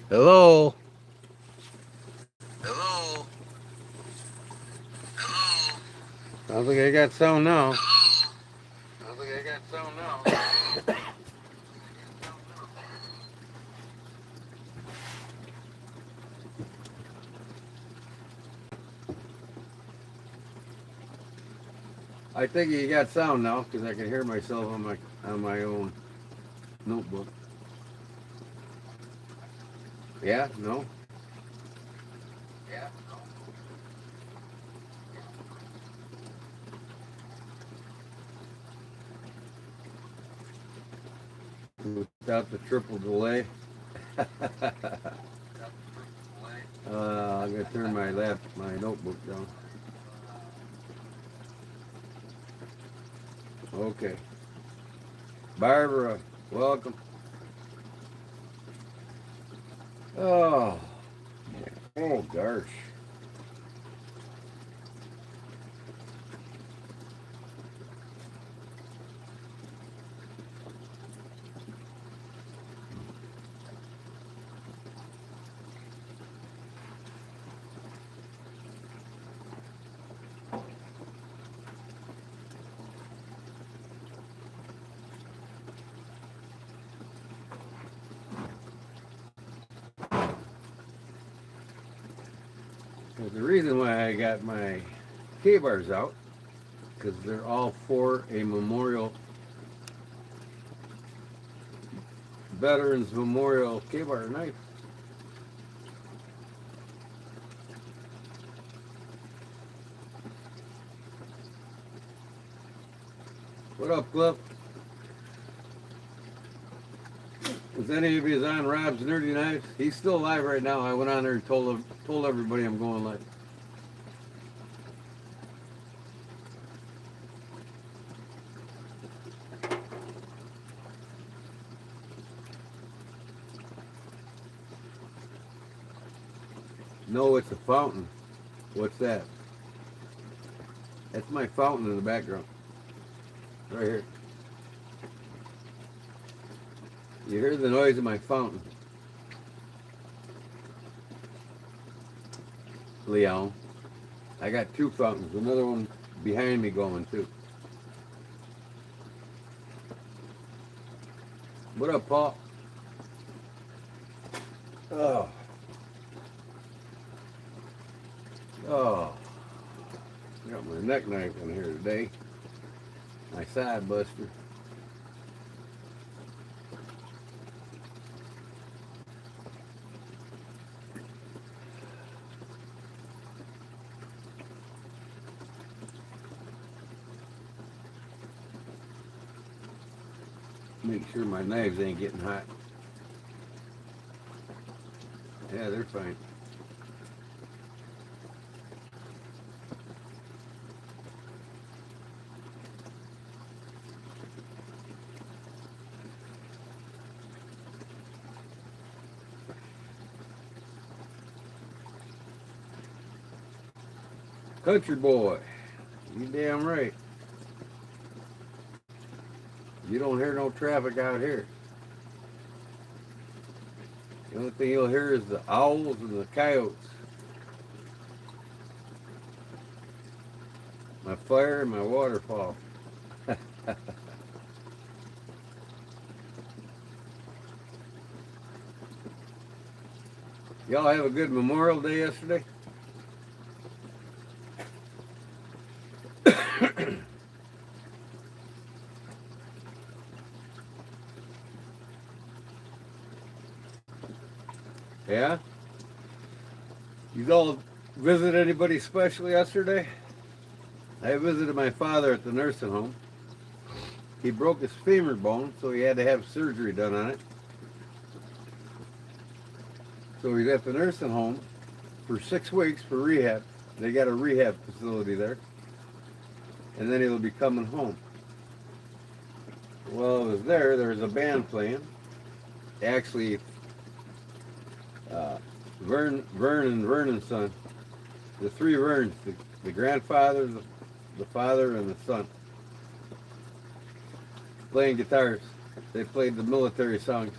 Hello. Hello? Hello? I don't think I got sound now. Hello? I think I got sound now. I think you got sound now because I can hear myself on my own notebook. Yeah, no. Yeah? No? Without the triple delay. Got the triple delay. I'm gonna turn my notebook down. Okay, Barbara, welcome. Oh, oh gosh. Well, the reason why I got my K-bars out because they're all for a Veterans Memorial K-bar night. What up, Cliff? Was any of you on Rob's Nerdy Knives? He's still alive right now. I went on there and told everybody I'm going live. No, it's a fountain. What's that? That's my fountain in the background. Right here. You hear the noise of my fountain, Leon. I got two fountains. Another one behind me going too. What up, Paul? Oh, oh. Got my neck knife in here today. My side buster. Make sure my knives ain't getting hot. Yeah, they're fine. Country boy. You damn right. You don't hear no traffic out here. The only thing you'll hear is the owls and the coyotes. My fire and my waterfall. Y'all have a good Memorial Day yesterday? Yeah? You all visit anybody special yesterday? I visited my father at the nursing home. He broke his femur bone, so he had to have surgery done on it. So he's at the nursing home for 6 weeks for rehab. They got a rehab facility there. And then he'll be coming home. Well, I was there was a band playing. Actually, Vern and Vernon's son. The three Verns, the grandfather, the father, and the son. Playing guitars. They played the military songs.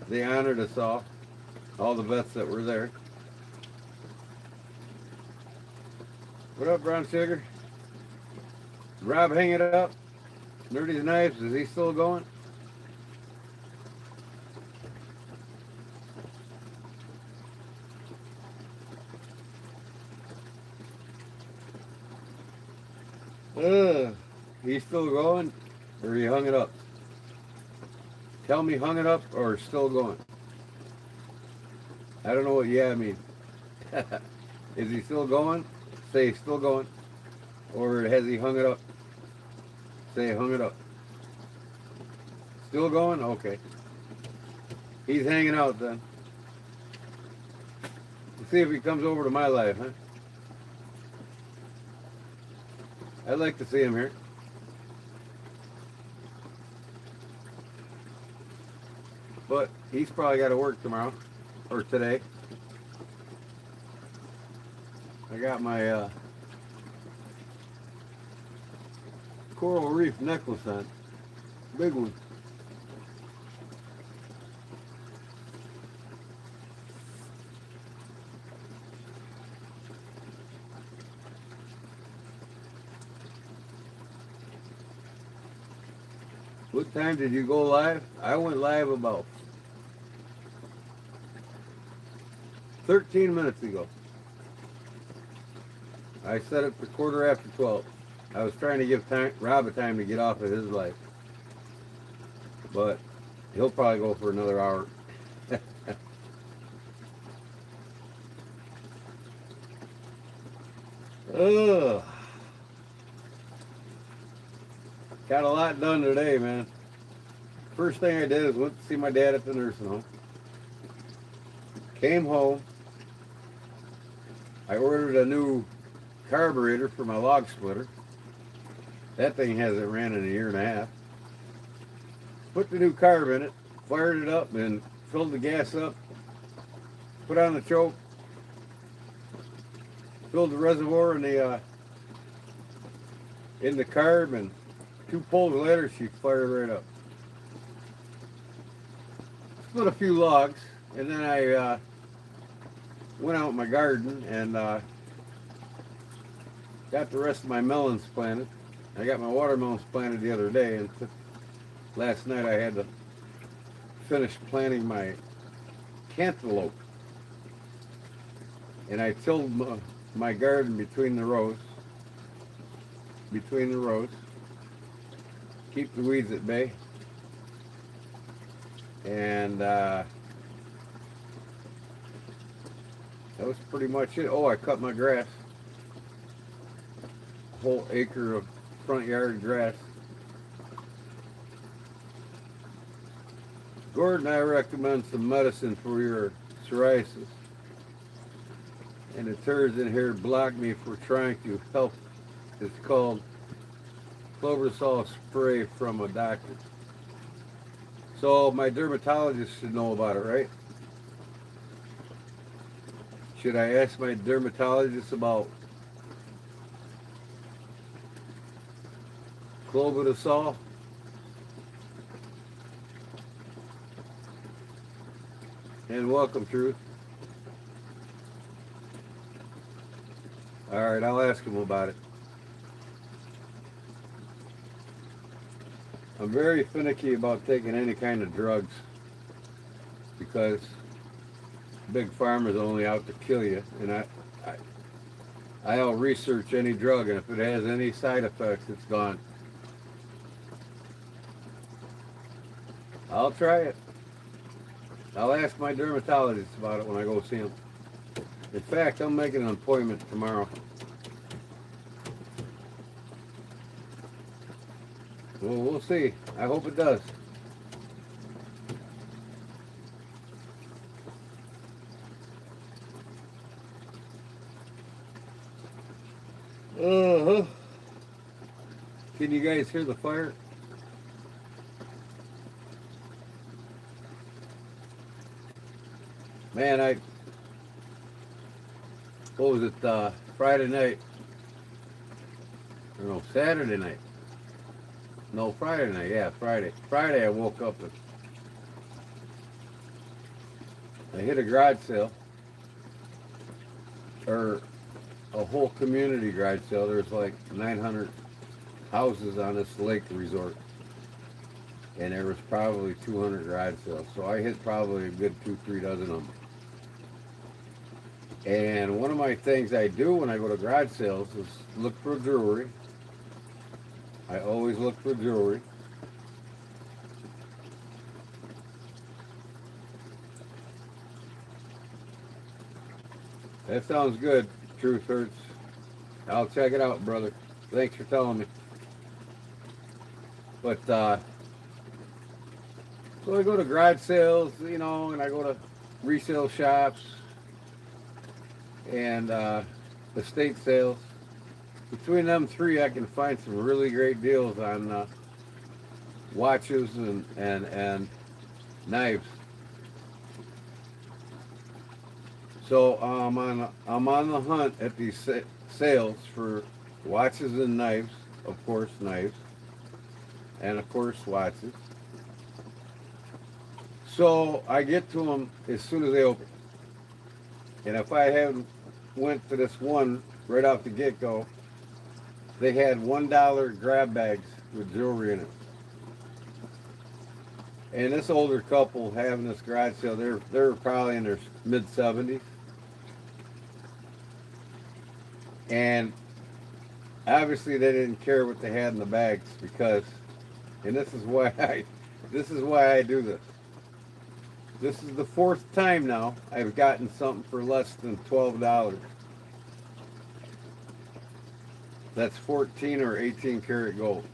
They honored us all the vets that were there. What up, Brown Sugar? Rob hang it up. Nerdy's Knives, is he still going? He's still going, or he hung it up? Tell me hung it up or still going. I don't know what yeah means. Is he still going? Say he's still going. Or has he hung it up? Say hung it up. Still going? Okay. He's hanging out then. Let's see if he comes over to my live, huh? I'd like to see him here. But he's probably got to work tomorrow or today. I got my coral reef necklace on. Big one. What time did you go live? I went live about 13 minutes ago. I set it for 12:15. I was trying to give Rob a time to get off of his life. But he'll probably go for another hour. Ugh. Got a lot done today, man. First thing I did is went to see my dad at the nursing home. Came home. I ordered a new carburetor for my log splitter. That thing hasn't ran in a year and a half. Put the new carb in it, fired it up, and filled the gas up. Put on the choke. Filled the reservoir in the carb, and 2 pulls later, she fired right up. Split a few logs, and then I went out in my garden and got the rest of my melons planted. I got my watermelons planted the other day, and last night I had to finish planting my cantaloupe. And I tilled my garden between the rows. Keep the weeds at bay. And that was pretty much it. Oh, I cut my grass. A whole acre of front yard grass. Gordon, I recommend some medicine for your psoriasis. And the turds in here block me for trying to help. It's called cloversol spray from a doctor. So my dermatologist should know about it, right? Should I ask my dermatologist about cloversol? And welcome, Truth. All right, I'll ask him about it. I'm very finicky about taking any kind of drugs because big pharma's only out to kill you, and I'll research any drug, and if it has any side effects, it's gone. I'll try it. I'll ask my dermatologist about it when I go see him. In fact, I'm making an appointment tomorrow. Well, we'll see. I hope it does. Uh-huh. Can you guys hear the fire? Man, what was it, Friday night? Or no, Saturday night. No, Friday night, yeah, Friday. Friday I woke up I hit a garage sale, or a whole community garage sale. There's like 900 houses on this lake resort, and there was probably 200 garage sales. So I hit probably a good 2-3 dozen of them. And one of my things I do when I go to garage sales is look for jewelry. I always look for jewelry. That sounds good, Truth Hurts. I'll check it out, brother. Thanks for telling me. But, so I go to garage sales, you know, and I go to resale shops and estate sales. Between them three, I can find some really great deals on watches and knives. So I'm on the hunt at these sales for watches and knives, of course, knives, and of course watches. So I get to them as soon as they open. And if I hadn't went to this one right off the get-go, they had $1 grab bags with jewelry in it. And this older couple having this garage sale, they're probably in their mid-70s. And obviously they didn't care what they had in the bags because, and this is why I do this. This is the 4th time now I've gotten something for less than $12. That's 14 or 18 karat gold.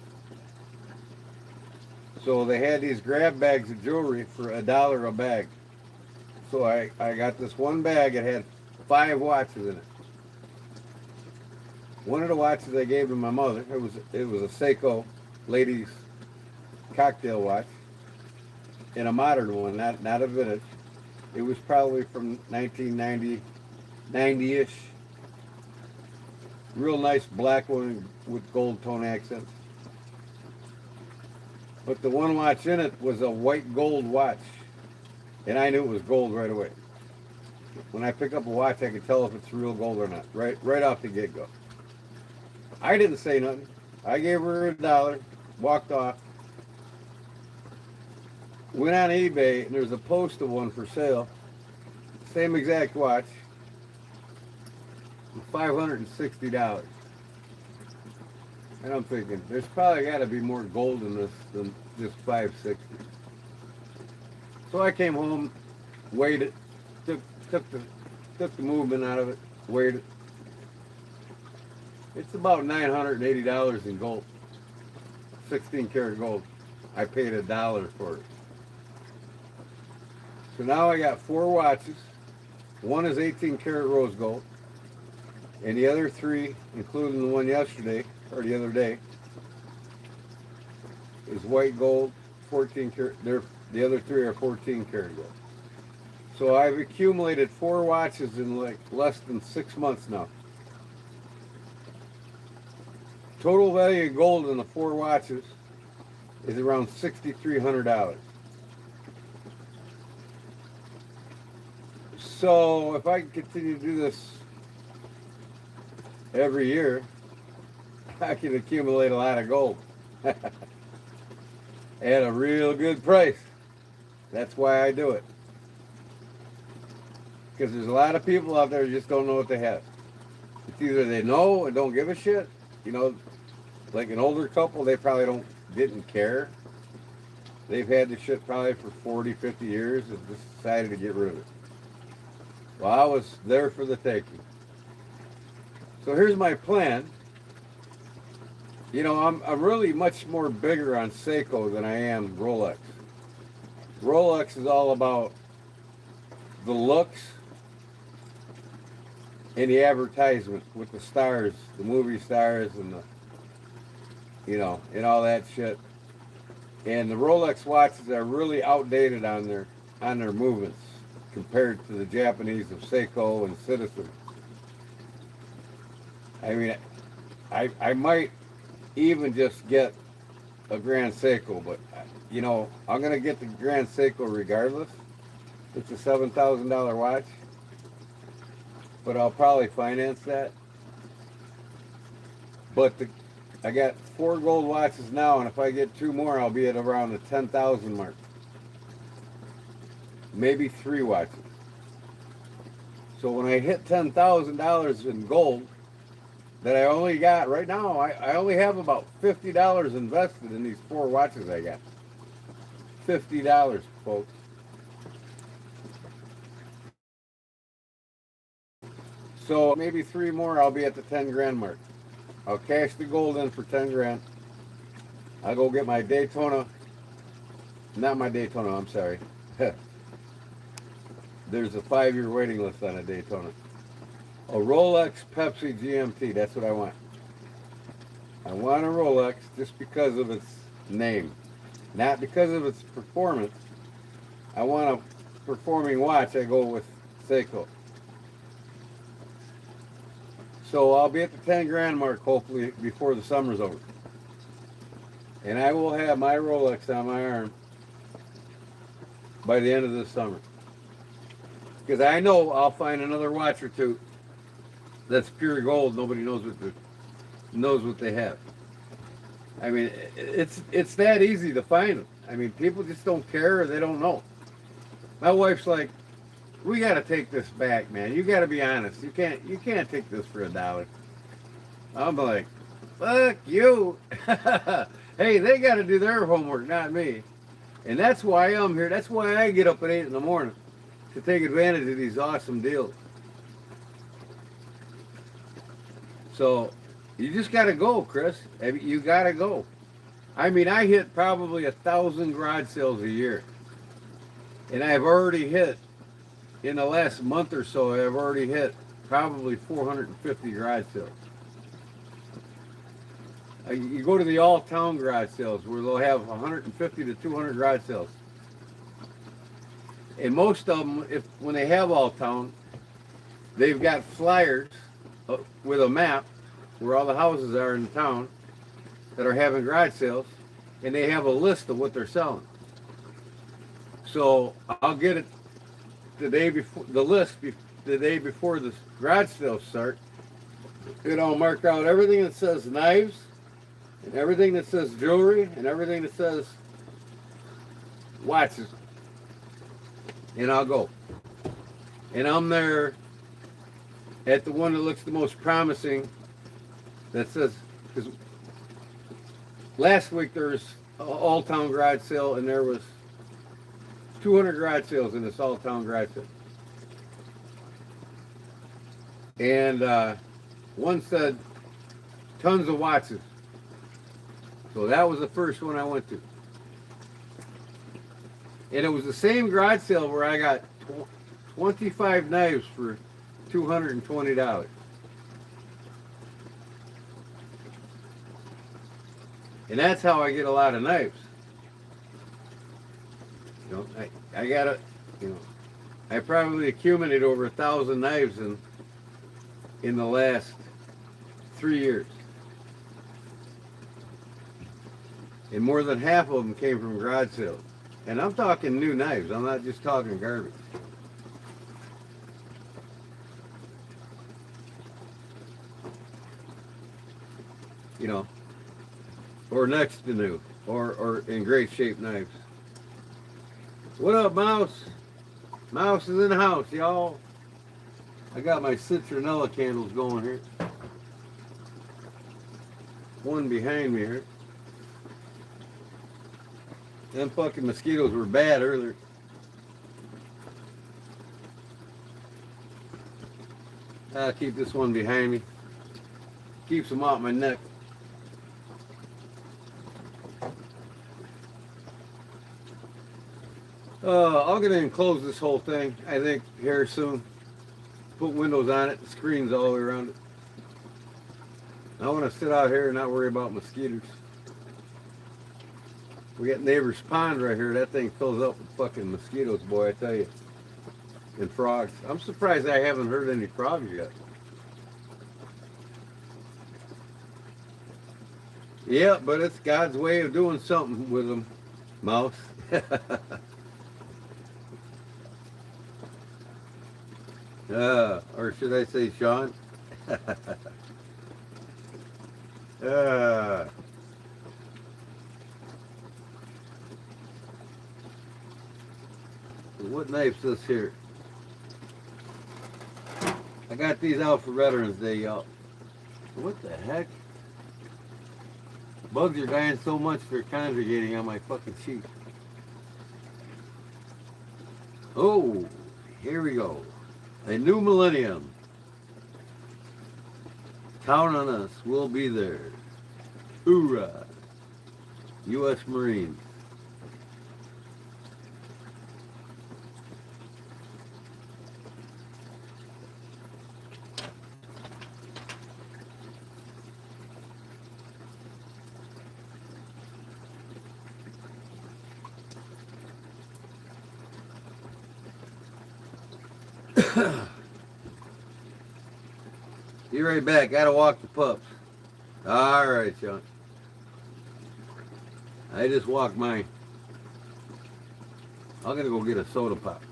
So they had these grab bags of jewelry for $1 a bag. So I got this one bag. It had 5 watches in it. One of the watches I gave to my mother, it was a Seiko ladies cocktail watch, and a modern one, not a vintage. It was probably from 1990, 90-ish. Real nice black one with gold tone accents. But the one watch in it was a white gold watch, and I knew it was gold right away. When I pick up a watch, I can tell if it's real gold or not, right off the get-go. I didn't say nothing. I gave her $1, walked off, went on eBay, and there's a post of one for sale, same exact watch, $560. And I'm thinking, there's probably got to be more gold in this than just $560. So I came home, weighed it, took the movement out of it, weighed it. It's about $980 in gold, 16 karat gold. I paid $1 for it. So now I got 4 watches. One is 18 karat rose gold, and the other 3, including the one yesterday or the other day, is white gold, 14 karat. The other 3 are 14 karat gold. So I've accumulated 4 watches in like less than 6 months now. Total value of gold in the 4 watches is around $6,300. So if I continue to do this every year, I can accumulate a lot of gold at a real good price. That's why I do it. Because there's a lot of people out there who just don't know what they have. It's either they know and don't give a shit, you know, like an older couple, they probably didn't care. They've had the shit probably for 40, 50 years and just decided to get rid of it. Well, I was there for the taking. So here's my plan. You know, I'm really much more bigger on Seiko than I am Rolex. Rolex is all about the looks and the advertisement with the stars, the movie stars and the, you know, and all that shit. And the Rolex watches are really outdated on their movements compared to the Japanese of Seiko and Citizen. I mean, I might even just get a Grand Seiko, but, you know, I'm going to get the Grand Seiko regardless It's a $7,000 watch, but I'll probably finance that. But I got 4 gold watches now, and if I get 2 more, I'll be at around the 10,000 mark. Maybe 3 watches. So when I hit $10,000 in gold, that I only got right now, I only have about $50 invested in these 4 watches I got. $50, folks. So maybe 3 more, I'll be at the 10 grand mark. I'll cash the gold in for 10 grand. I'll go get my Daytona. Not my Daytona, I'm sorry. There's a 5-year waiting list on a Daytona. A Rolex Pepsi GMT, that's what I want. I want a Rolex just because of its name. Not because of its performance. I want a performing watch, I go with Seiko. So I'll be at the 10 grand mark hopefully before the summer's over. And I will have my Rolex on my arm by the end of this summer. Because I know I'll find another watch or two that's pure gold. Nobody knows what they have. I mean, it's that easy to find them. I mean, people just don't care or they don't know. My wife's like, we got to take this back, man. You got to be honest. You can't take this for $1. I'm like, fuck you. Hey, they got to do their homework, not me. And that's why I'm here. That's why I get up at 8 in the morning to take advantage of these awesome deals. So you just got to go, Chris. You got to go. I mean, I hit probably 1,000 garage sales a year. And I've already hit, in the last month or so, I've already hit probably 450 garage sales. You go to the all-town garage sales where they'll have 150 to 200 garage sales. And most of them, when they have all-town, they've got flyers with a map where all the houses are in the town that are having garage sales, and they have a list of what they're selling. So I'll get it the day before the day before the garage sales start, and I'll mark out everything that says knives, and everything that says jewelry, and everything that says watches. And I'll go. And I'm there at the one that looks the most promising that says, because last week there was an all-town garage sale, and there was 200 garage sales in this all-town garage sale. And one said tons of watches. So that was the first one I went to. And it was the same garage sale where I got 25 knives for $220. And that's how I get a lot of knives. You know, I got a, you know, I probably accumulated over 1,000 knives in the last 3 years. And more than half of them came from garage sales. And I'm talking new knives. I'm not just talking garbage. You know, or next to new, or in great shape knives. What up, Mouse? Mouse is in the house, y'all. I got my citronella candles going here. One behind me here. Them fucking mosquitoes were bad earlier. I'll keep this one behind me. Keeps them off my neck. I'll get in and close this whole thing, I think, here soon. Put windows on it, the screens all the way around it. I want to sit out here and not worry about mosquitoes. We got neighbor's pond right here. That thing fills up with fucking mosquitoes, boy, I tell you. And frogs. I'm surprised I haven't heard any frogs yet. Yeah, but it's God's way of doing something with them, Mouse. Or should I say Sean? uh, what knife's this here? I got these out for Veterans Day, y'all. What the heck? Bugs are dying so much they're congregating on my fucking sheet. Oh, here we go. A new millennium. Count on us. We'll be there. Hoorah. U.S. Marines. Be right back. Gotta walk the pups. All right, Sean. I just walked mine. I'm gonna go get a soda pop.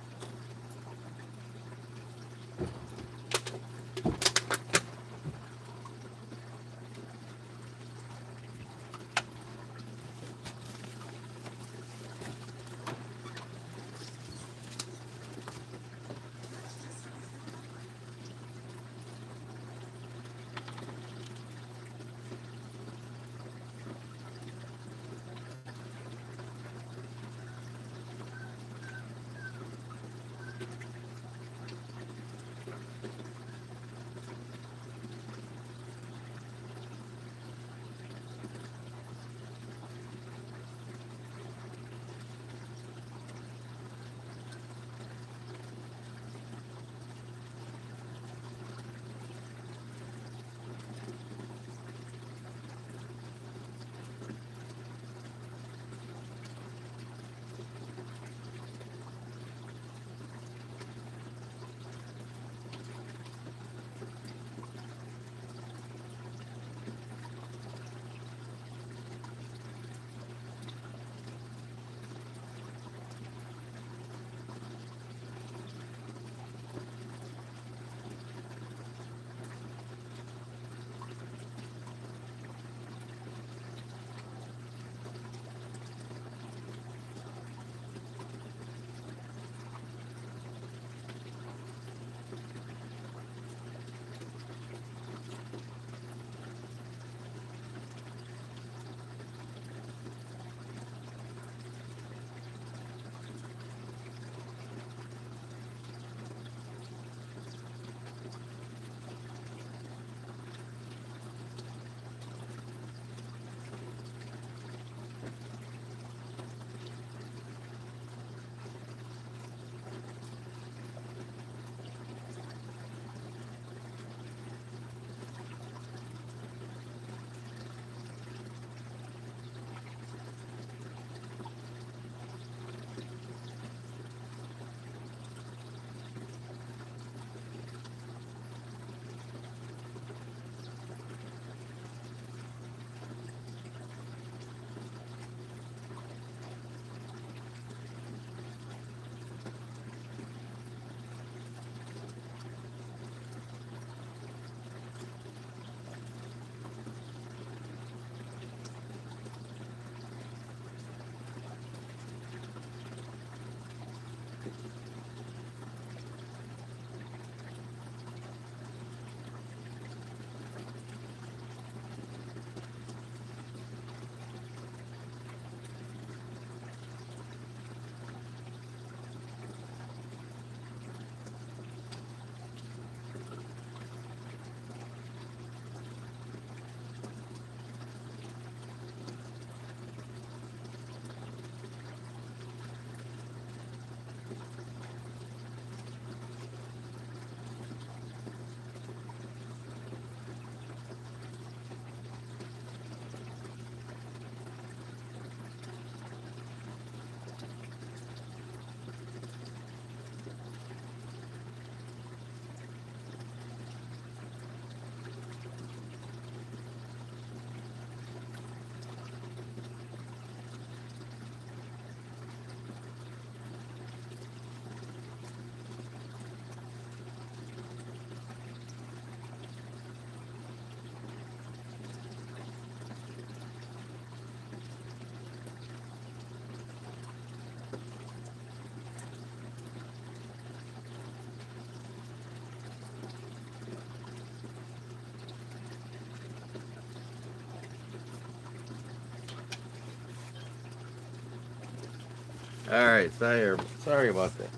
All right, sorry about that.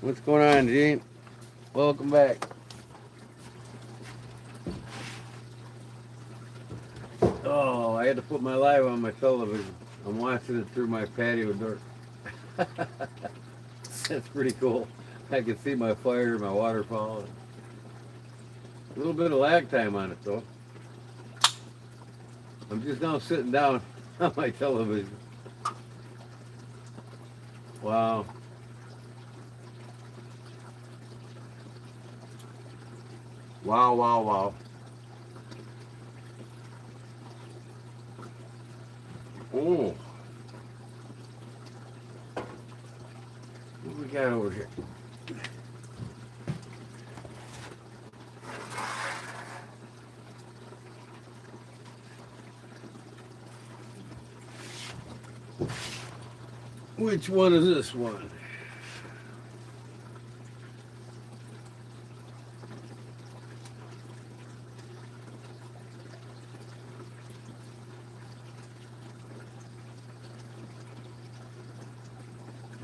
What's going on, Gene? Welcome back. Oh, I had to put my live on my television. I'm watching it through my patio door. That's pretty cool. I can see my fire, my waterfall. A little bit of lag time on it though. I'm just now sitting down on my television. Wow. Wow, wow, wow. Oh. What we got over here? Which one is this one?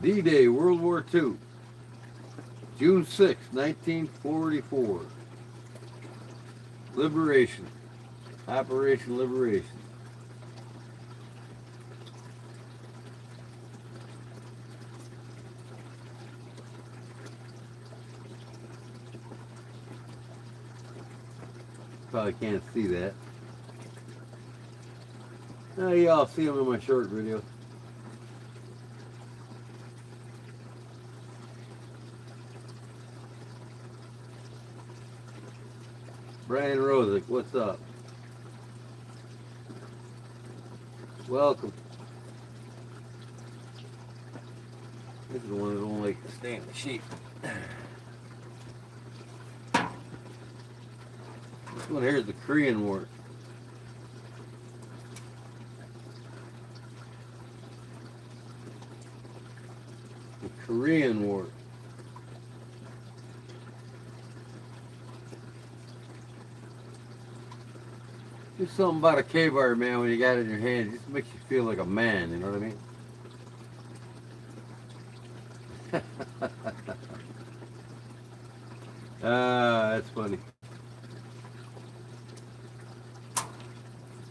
D-Day, World War II, June 6, 1944. Liberation, Operation Liberation. Probably can't see that. Y'all see them in my short video. Brian Rosick, what's up? Welcome. This is the one that don't like to stay in the sheep. This one here is the Korean War. The Korean War. There's something about a K-bar, man, when you got it in your hand. It just makes you feel like a man, you know what I mean? That's funny.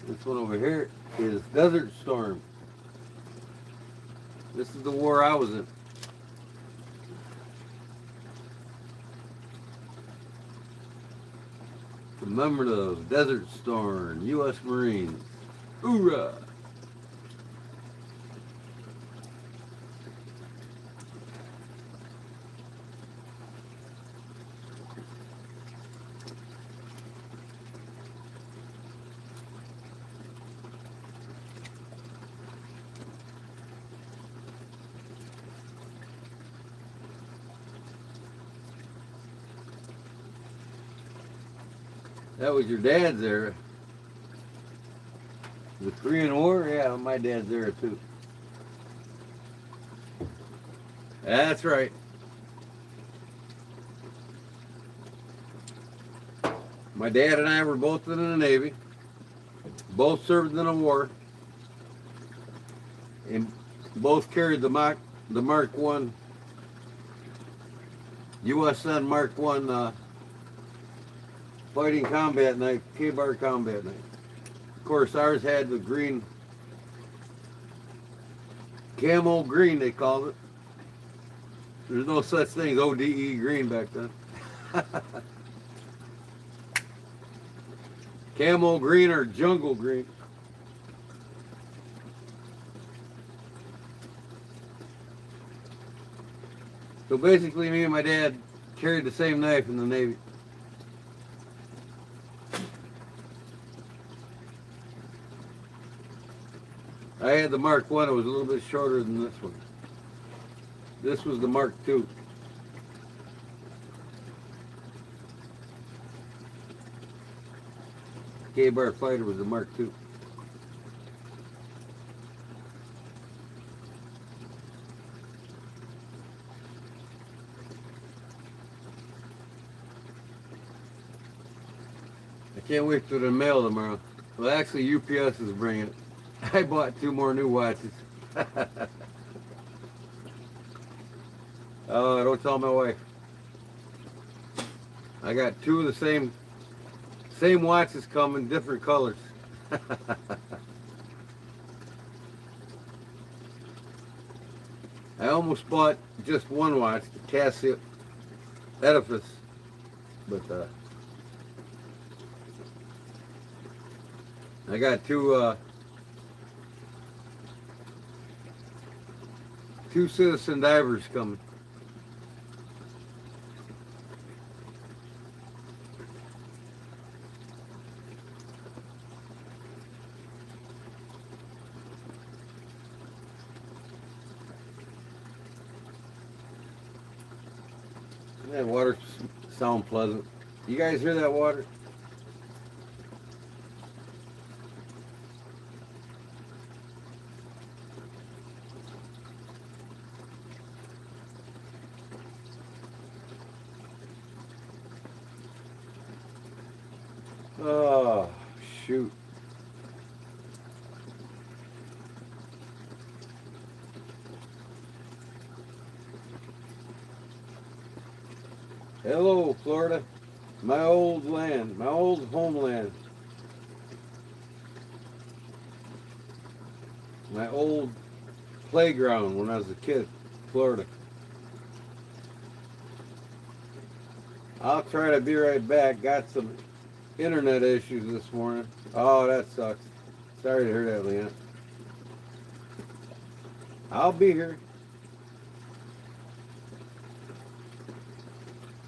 This one over here is Desert Storm. This is the war I was in. Commemorative Desert Storm, U.S. Marines. Hoorah! That was your dad's era. The Korean War? Yeah, my dad's era too. That's right. My dad and I were both in the Navy. Both served in a war. And both carried the Mark 1, USN Mark 1 fighting combat knife, K-bar combat knife. Of course, ours had the green, camo green they called it. There's no such thing as ODE green back then. Camo green or jungle green. So basically me and my dad carried the same knife in the Navy. I had the Mark 1, it was a little bit shorter than this one. This was the Mark 2. K-bar fighter was the Mark 2. I Can't wait for the mail tomorrow. Well, actually, UPS is bringing it. I bought 2 more new watches. Oh, don't tell my wife. I got 2 of the same watches coming, different colors. I almost bought just one watch, the Casio Edifice, but I got two Citizen Divers coming. That water sound pleasant. You guys hear that water? Oh, shoot. Hello, Florida. My old land, my old homeland. My old playground when I was a kid, Florida. I'll try to be right back. Got some internet issues this morning. Oh, that sucks. Sorry to hear that, Leanne. I'll be here.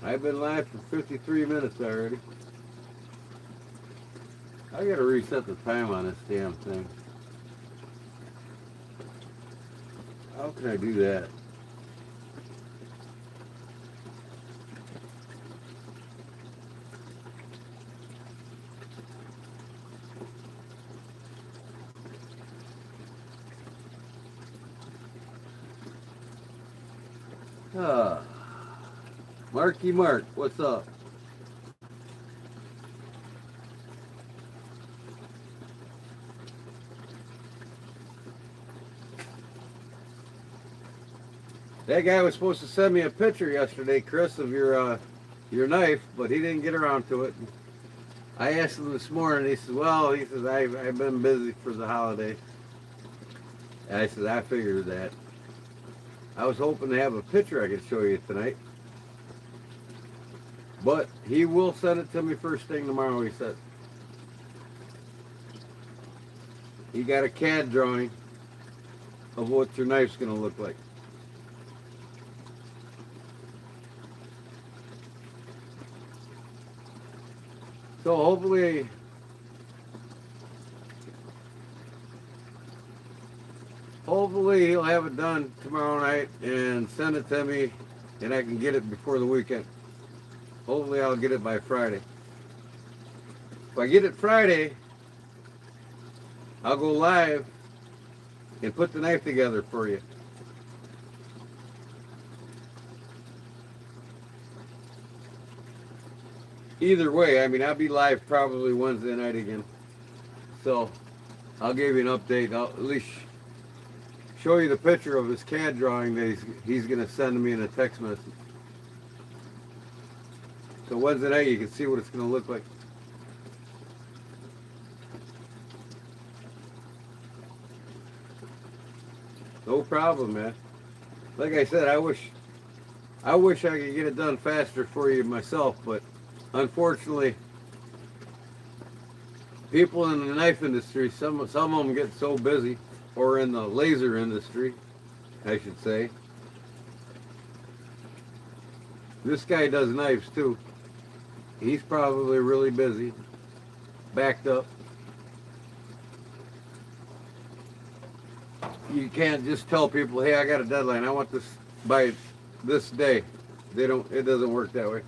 I've been live for 53 minutes already. I gotta reset the time on this damn thing. How can I do that? Ah. Marky Mark, what's up? That guy was supposed to send me a picture yesterday, Chris, of your knife, but he didn't get around to it. I asked him this morning. He said, "Well, he says I've been busy for the holiday." And I said, "I figured that." I was hoping to have a picture I could show you tonight. But he will send it to me first thing tomorrow, he said. He got a CAD drawing of what your knife's going to look like. So hopefully he'll have it done tomorrow night and send it to me and I can get it before the weekend. Hopefully I'll get it by Friday. If I get it Friday, I'll go live and put the knife together for you. Either way, I mean, I'll be live probably Wednesday night again. So I'll give you an update. I'll at least show you the picture of his CAD drawing that he's going to send to me in a text message. So Wednesday night you can see what it's going to look like. No problem, man. Like I said, I wish I could get it done faster for you myself, but unfortunately, people in the knife industry, some of them get so busy, or in the laser industry, I should say. This guy does knives too. He's probably really busy, backed up. You can't just tell people, "Hey, I got a deadline. I want this by this day." It doesn't work that way.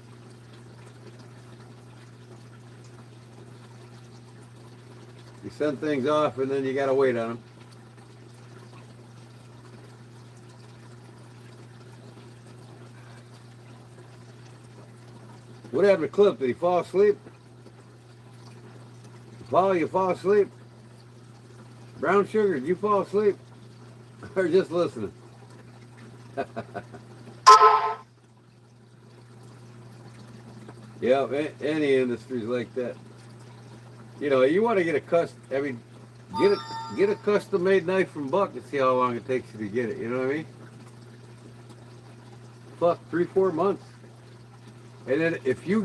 You send things off and then you gotta wait on them. What happened to Cliff? Did he fall asleep? Paul, you fall asleep? Brown sugar, did you fall asleep? Or just listening? Yeah, any industries like that. You know, you want to get a get a custom made knife from Buck and see how long it takes you to get it. You know what I mean? Fuck, 3-4 months. And then if you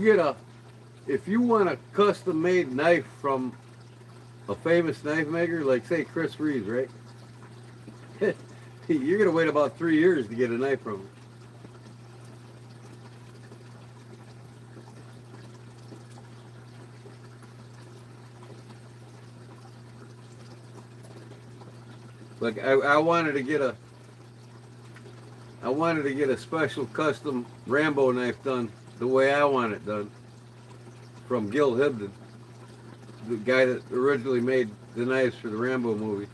want a custom made knife from a famous knife maker, like say Chris Reeves, right? You're gonna wait about 3 years to get a knife from him. Like I wanted to get a special custom Rambo knife done the way I want it done from Gil Hibden, the guy that originally made the knives for the Rambo movie.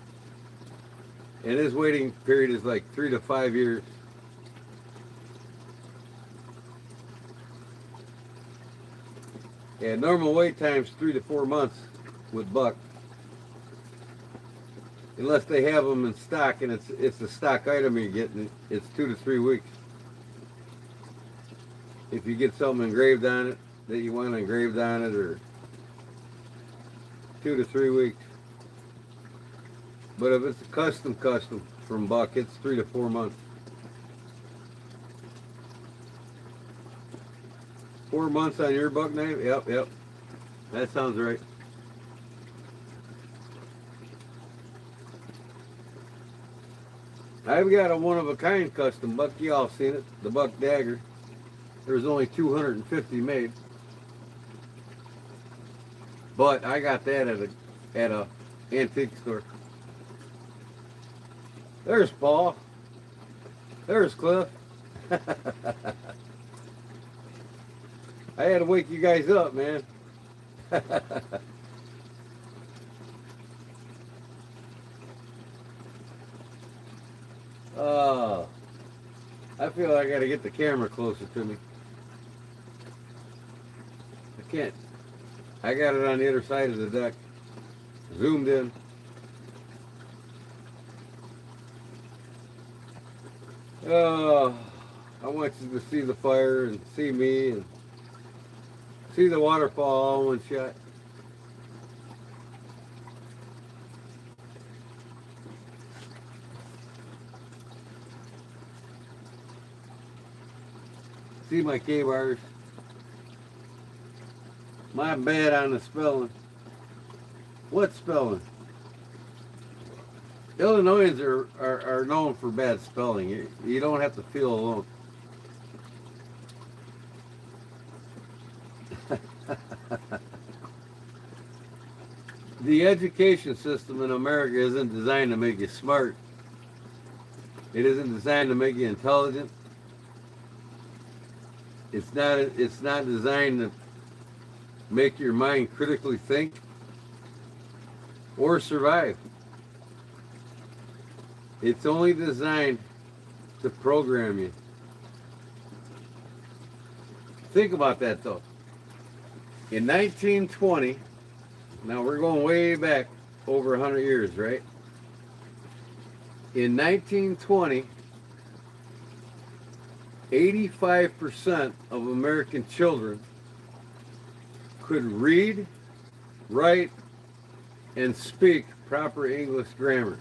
And his waiting period is like 3 to 5 years. And normal wait time's 3 to 4 months with Buck. Unless they have them in stock and it's a stock item you're getting, it's 2 to 3 weeks. If you get something engraved on it that you want engraved on it, or 2 to 3 weeks. But if it's a custom from Buck, it's 3 to 4 months. 4 months on your Buck knife? Yep. That sounds right. I've got a one-of-a-kind custom Buck. You all seen it, the Buck Dagger. There's only 250 made, but I got that at a antique store. There's Paul. There's Cliff. I had to wake you guys up, man. Oh, I feel like I gotta get the camera closer to me. I can't. I got it on the other side of the deck, zoomed in. Oh, I want you to see the fire and see me and see the waterfall all in one shot. See my K-bars. My bad on the spelling. What spelling? Illinoisans are known for bad spelling. You don't have to feel alone. The education system in America isn't designed to make you smart. It isn't designed to make you intelligent. It's not designed to make your mind critically think or survive. It's only designed to program you. Think about that though. In 1920, now we're going way back over 100 years, right? In 1920, 85% of American children could read, write, and speak proper English grammar.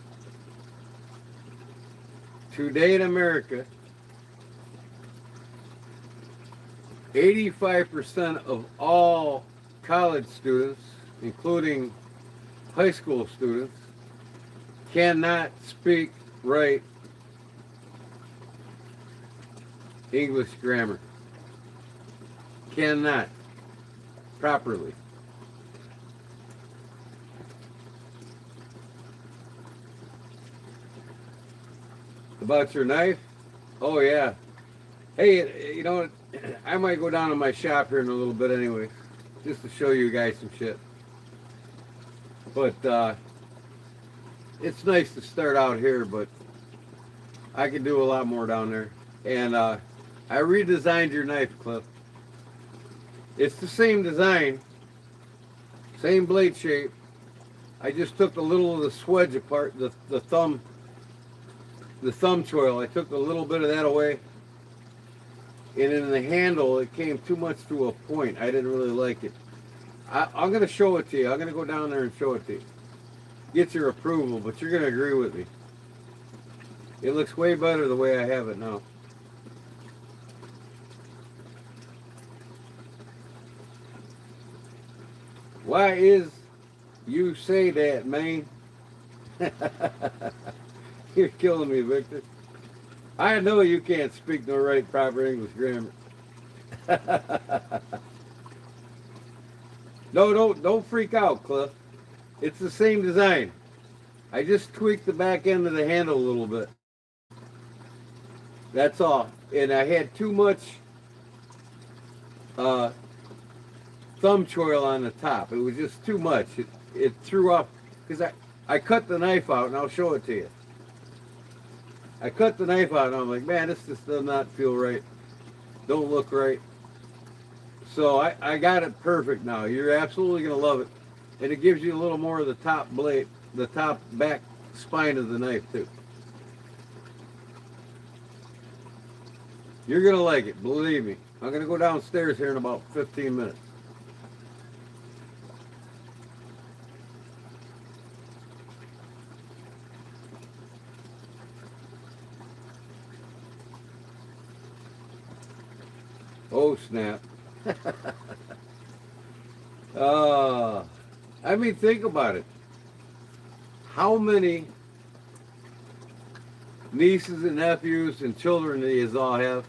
Today in America, 85% of all college students, including high school students, cannot speak, write English grammar. Cannot properly. About your knife? Oh yeah. Hey, you know what? I might go down to my shop here in a little bit anyway, just to show you guys some shit. But it's nice to start out here, but I can do a lot more down there. And I redesigned your knife, Cliff. It's the same design, Same blade shape. I just took a little of the swedge apart, the thumb choil. I took a little bit of that away. And in the handle, it came too much to a point. I didn't really like it. I'm going to show it to you. I'm going to go down there and show it to you. Get your approval, but you're going to agree with me. It looks way better the way I have it now. Why is you say that, man? You're killing me, Victor. I know you can't speak no right proper English grammar. No, don't freak out, Cliff. It's the same design. I just tweaked the back end of the handle a little bit. That's all. And I had too much thumb choil on the top. It was just too much. It threw off, because I cut the knife out, and I'll show it to you. I cut the knife out, and I'm like, man, this just does not feel right. Don't look right. So I got it perfect now. You're absolutely going to love it. And it gives you a little more of the top blade, the top back spine of the knife, too. You're going to like it, believe me. I'm going to go downstairs here in about 15 minutes. Oh, snap. I mean, think about it. How many nieces and nephews and children do you all have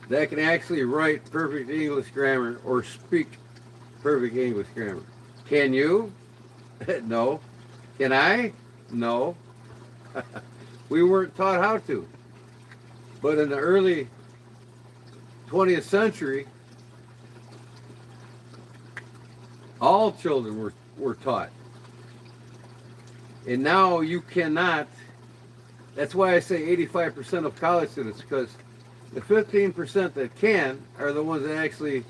that can actually write perfect English grammar or speak perfect English grammar? Can you? No. Can I? No. We weren't taught how to. But in the early 20th century, all children were taught. And now you cannot. That's why I say 85% of college students, because the 15% that can are the ones that actually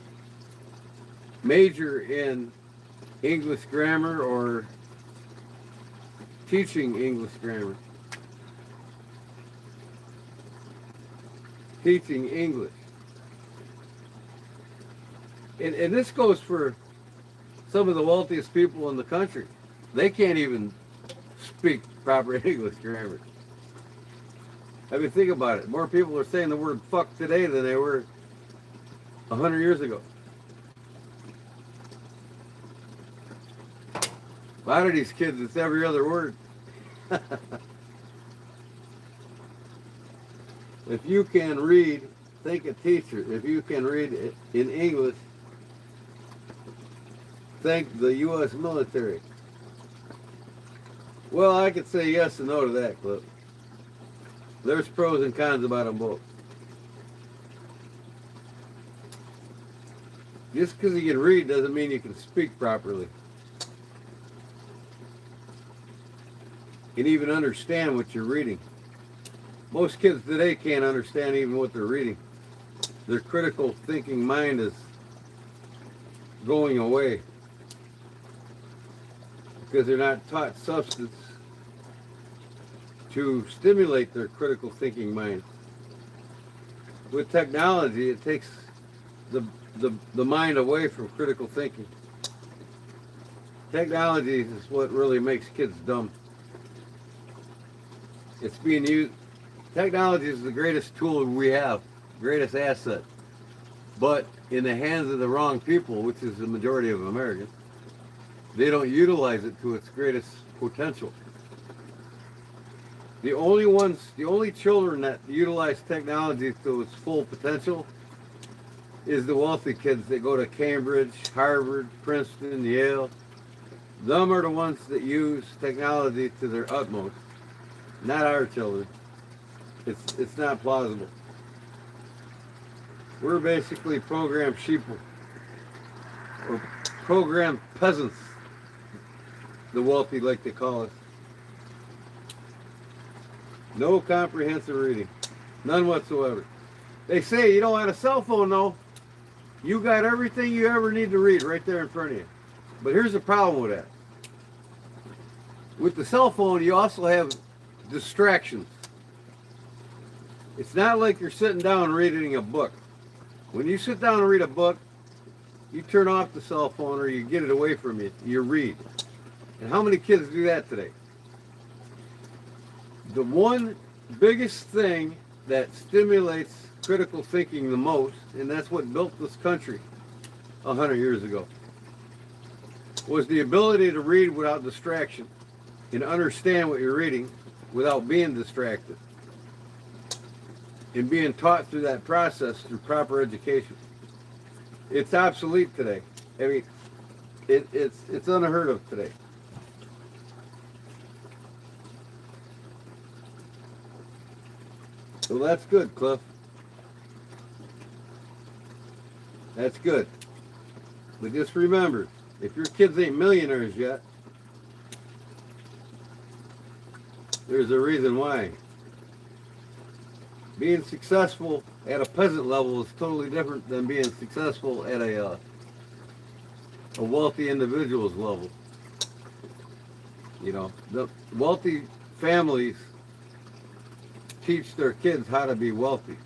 major in English grammar or teaching English grammar. Teaching English. And this goes for some of the wealthiest people in the country. They can't even speak proper English grammar. I mean, think about it. More people are saying the word fuck today than they were 100 years ago. A lot of these kids, it's every other word. If you can read, thank a teacher. If you can read in English, thank the U.S. military. Well, I could say yes and no to that, Clip. There's pros and cons about them both. Just because you can read doesn't mean you can speak properly. You can even understand what you're reading. Most kids today can't understand even what they're reading. Their critical thinking mind is going away because they're not taught substance to stimulate their critical thinking mind. With technology, it takes the mind away from critical thinking. Technology is what really makes kids dumb. It's being used. Technology is the greatest tool we have, greatest asset. But in the hands of the wrong people, which is the majority of Americans, they don't utilize it to its greatest potential. The only children that utilize technology to its full potential is the wealthy kids that go to Cambridge, Harvard, Princeton, Yale. Them are the ones that use technology to their utmost, not our children. It's not plausible. We're basically programmed sheeple, or programmed peasants, the wealthy like to call us. No comprehensive reading. None whatsoever. They say you don't have a cell phone, though. You got everything you ever need to read right there in front of you. But here's the problem with that. With the cell phone, you also have distractions. It's not like you're sitting down reading a book. When you sit down and read a book, you turn off the cell phone or you get it away from you. You read. And how many kids do that today? The one biggest thing that stimulates critical thinking the most, and that's what built this country 100 years ago, was the ability to read without distraction and understand what you're reading without being distracted and being taught through that process through proper education. It's obsolete today. I mean, it's unheard of today. So that's good, Cliff. That's good. But just remember, if your kids ain't millionaires yet, there's a reason why. Being successful at a peasant level is totally different than being successful at a wealthy individual's level. You know, the wealthy families teach their kids how to be wealthy,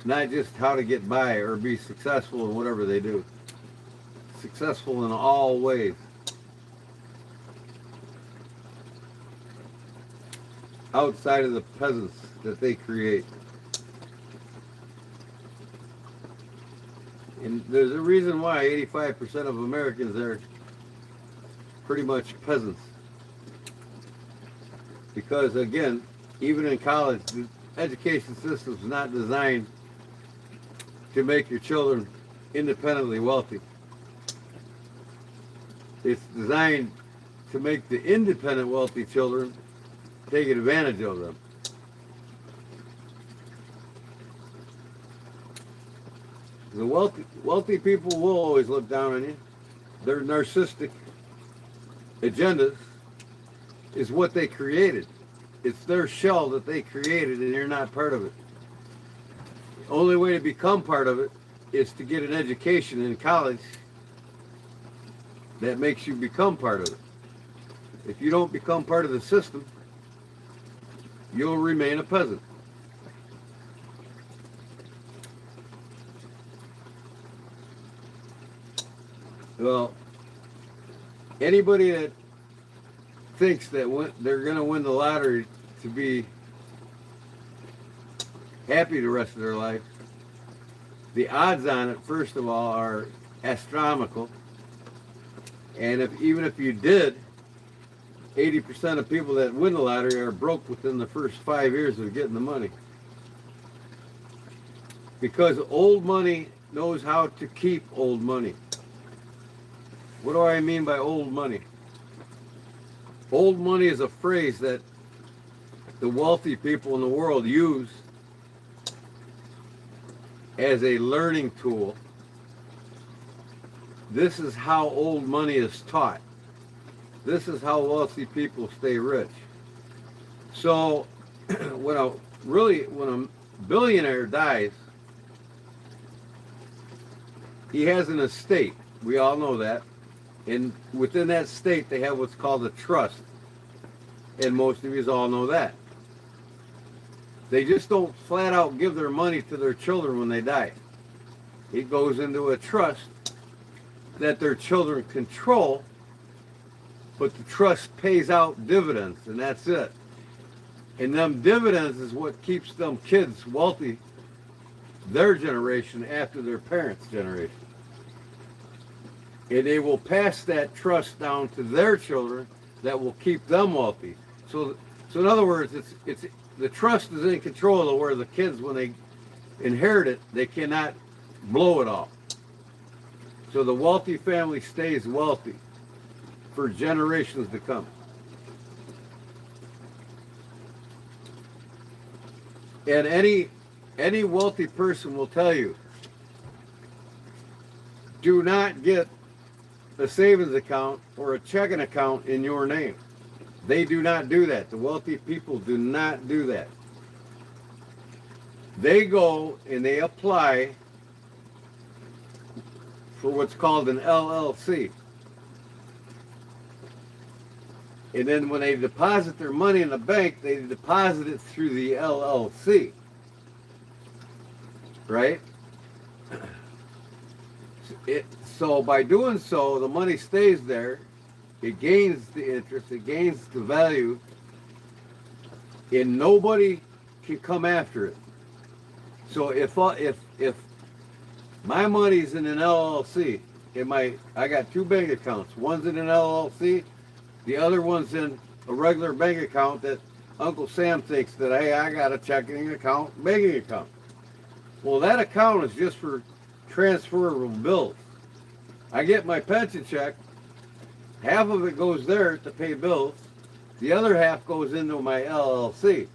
not just how to get by or be successful in whatever they do. Successful in all ways. Outside of the peasants that they create. And there's a reason why 85% of Americans are pretty much peasants. Because again, even in college, the education system is not designed to make your children independently wealthy. It's designed to make the independent wealthy children take advantage of them. The wealthy people will always look down on you. Their narcissistic agendas is what they created. It's their shell that they created, and you're not part of it. The only way to become part of it is to get an education in college that makes you become part of it. If you don't become part of the system, you'll remain a peasant. Well, anybody that thinks that they're going to win the lottery to be happy the rest of their life, the odds on it, first of all, are astronomical. And even if you did, 80% of people that win the lottery are broke within the first 5 years of getting the money. Because old money knows how to keep old money. What do I mean by old money? Old money is a phrase that the wealthy people in the world use as a learning tool. This is how old money is taught. This is how wealthy people stay rich. So when a billionaire dies, he has an estate. We all know that. And within that state, they have what's called a trust. And most of you all know that. They just don't flat out give their money to their children when they die. It goes into a trust that their children control, but the trust pays out dividends, and that's it. And them dividends is what keeps them kids wealthy, their generation after their parents' generation. And they will pass that trust down to their children that will keep them wealthy. So in other words, it's the trust is in control of where the kids, when they inherit it, they cannot blow it all. So the wealthy family stays wealthy for generations to come. And any wealthy person will tell you, do not get a savings account or a checking account in your name. They do not do that. The wealthy people do not do that. They go and they apply for what's called an LLC. And then when they deposit their money in the bank, they deposit it through the LLC. Right? So by doing so, the money stays there. It gains the interest. It gains the value. And nobody can come after it. So if my money's in an LLC, I got two bank accounts. One's in an LLC, the other one's in a regular bank account that Uncle Sam thinks that, hey, I got a checking account, banking account. Well, that account is just for transferable bills. I get my pension check, half of it goes there to pay bills, the other half goes into my LLC.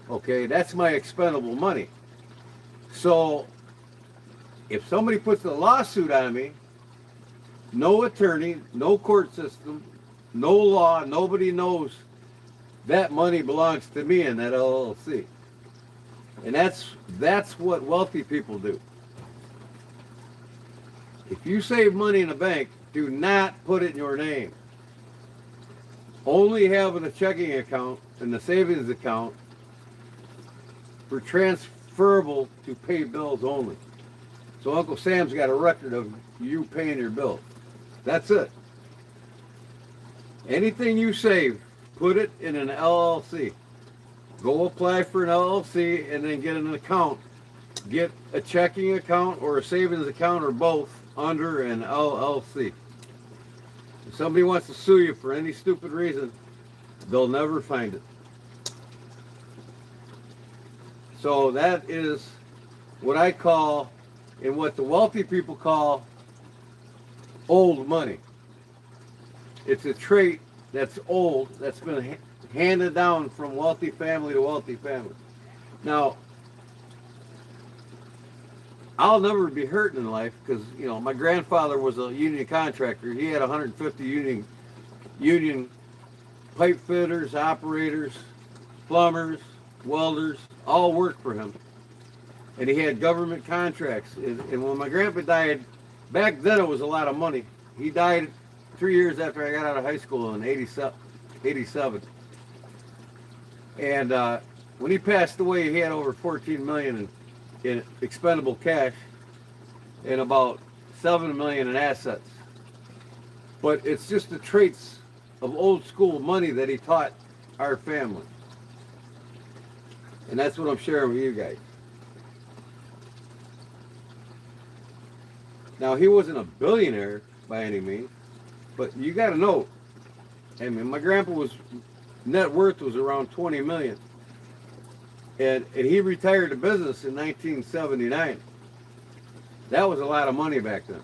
Okay, that's my expendable money. So if somebody puts a lawsuit on me, no attorney, no court system, no law, nobody knows that money belongs to me in that LLC. And that's what wealthy people do. If you save money in a bank, do not put it in your name. Only have a checking account and the savings account for transferable to pay bills only. So Uncle Sam's got a record of you paying your bills. That's it. Anything you save, put it in an LLC. Go apply for an LLC and then get an account. Get a checking account or a savings account or both under an LLC. If somebody wants to sue you for any stupid reason, they'll never find it. So that is what I call, and what the wealthy people call, old money. It's a trait that's old, that's been handed down from wealthy family to wealthy family. Now, I'll never be hurting in life because, my grandfather was a union contractor. He had 150 union pipe fitters, operators, plumbers, welders, all worked for him. And he had government contracts. And when my grandpa died, back then it was a lot of money. He died 3 years after I got out of high school in 87. And when he passed away, he had over $14 million in expendable cash and about $7 million in assets. But it's just the traits of old school money that he taught our family. And that's what I'm sharing with you guys. Now, he wasn't a billionaire by any means, but you got to know, I mean, my grandpa net worth was around 20 million. And he retired the business in 1979. That was a lot of money back then.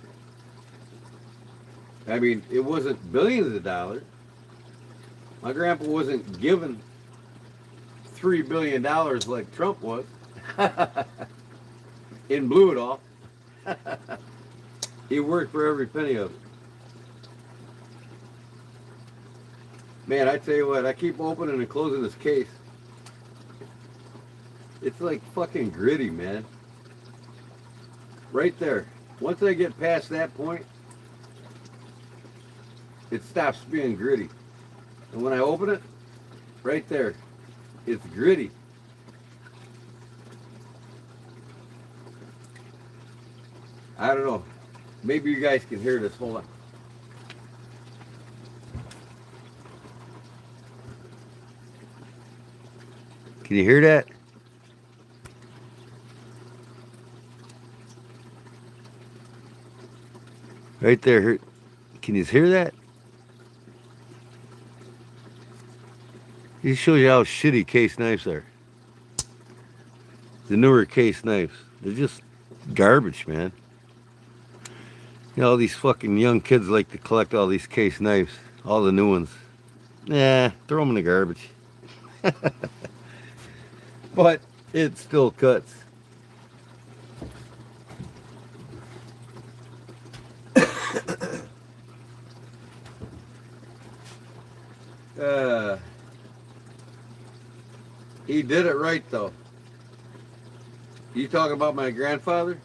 I mean, it wasn't billions of dollars. My grandpa wasn't given $3 billion like Trump was. And blew it all. He worked for every penny of it. Man, I tell you what, I keep opening and closing this case. It's like fucking gritty, man. Right there. Once I get past that point, it stops being gritty. And when I open it, right there, it's gritty. I don't know. Maybe you guys can hear this. Hold on. Can you hear that? Right there. Can you hear that? It shows you how shitty case knives are. The newer case knives. They're just garbage, man. All these fucking young kids like to collect all these case knives. All the new ones. Nah, throw them in the garbage. But it still cuts. He did it right, though. You talk about my grandfather?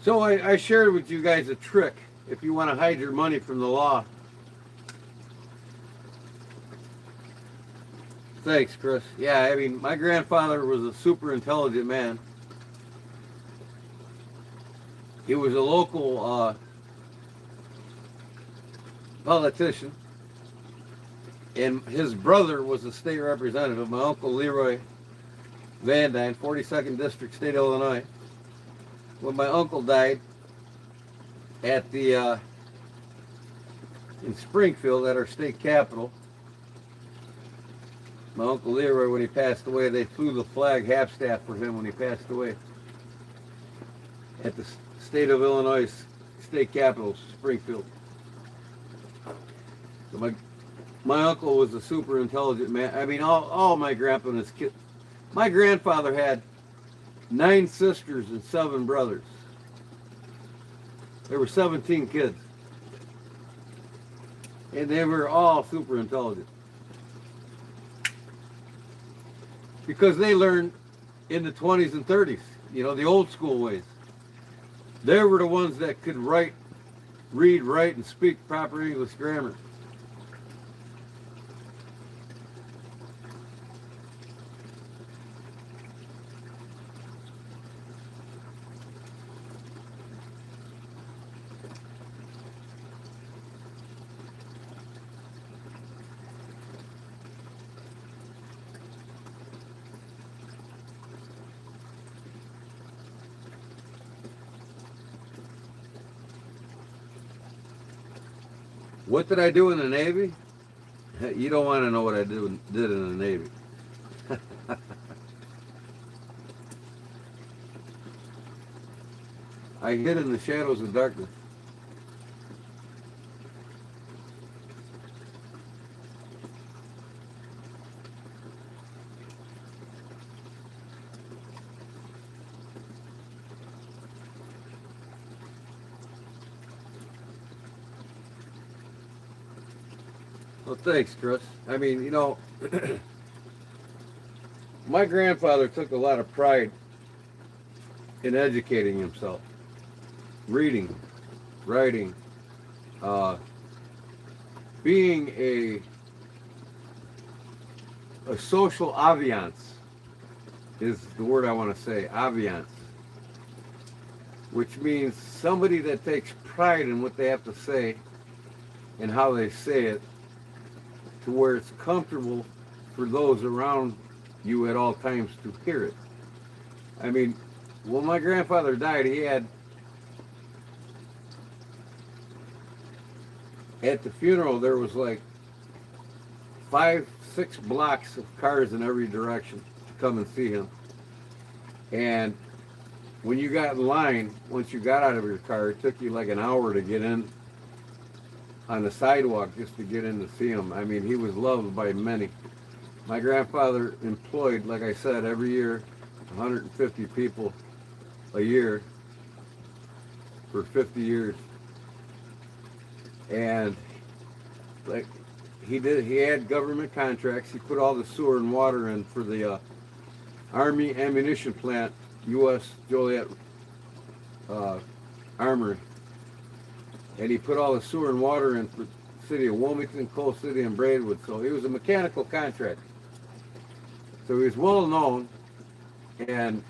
So I shared with you guys a trick if you want to hide your money from the law. Thanks, Chris. Yeah, I mean, my grandfather was a super intelligent man. He was a local politician, and his brother was a state representative, my Uncle Leroy Van Dyne, 42nd District, State of Illinois. When my uncle died at the in Springfield at our state capitol, my Uncle Leroy, when he passed away, they flew the flag half-staff for him when he passed away at the State of Illinois state capitol, Springfield. So my uncle was a super intelligent man. I mean, all my grandpa and his kids. My grandfather had 9 sisters and 7 brothers. There were 17 kids. And they were all super intelligent. Because they learned in the 20s and 30s, you know, the old school ways. They were the ones that could read, write, and speak proper English grammar. What did I do in the Navy? You don't want to know what I did in the Navy. I hid in the shadows of darkness. Well, thanks, Chris. I mean, you know, my grandfather took a lot of pride in educating himself, reading, writing, being a social aviance is the word I want to say, aviance, which means somebody that takes pride in what they have to say and how they say it, to where it's comfortable for those around you at all times to hear it. I mean, when my grandfather died, he had, at the funeral, there was like 5-6 blocks of cars in every direction to come and see him. And when you got in line, once you got out of your car, it took you like an hour to get in on the sidewalk just to get in to see him. I mean, he was loved by many. My grandfather employed, like I said, every year 150 people a year for 50 years. And like he had government contracts. He put all the sewer and water in for the Army ammunition plant, U.S. Joliet Armory. And he put all the sewer and water in for the city of Wilmington, Coal City, and Braidwood. So he was a mechanical contractor. So he was well known and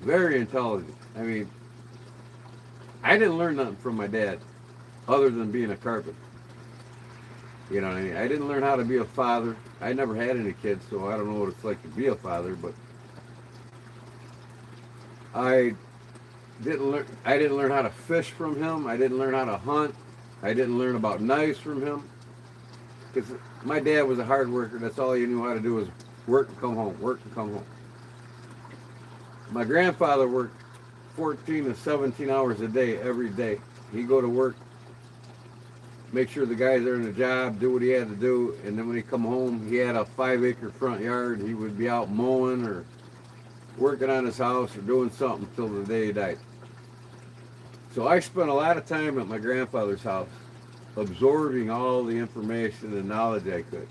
very intelligent. I mean, I didn't learn nothing from my dad other than being a carpenter. You know what I mean? I didn't learn how to be a father. I never had any kids, so I don't know what it's like to be a father, but I didn't learn how to fish from him. I didn't learn how to hunt. I didn't learn about knives from him. Because my dad was a hard worker. That's all he knew how to do was work and come home, work and come home. My grandfather worked 14 to 17 hours a day, every day. He'd go to work, make sure the guys are in the job, do what he had to do, and then when he come home, he had a 5-acre front yard. He would be out mowing or working on his house or doing something until the day he died. So I spent a lot of time at my grandfather's house absorbing all the information and knowledge I could.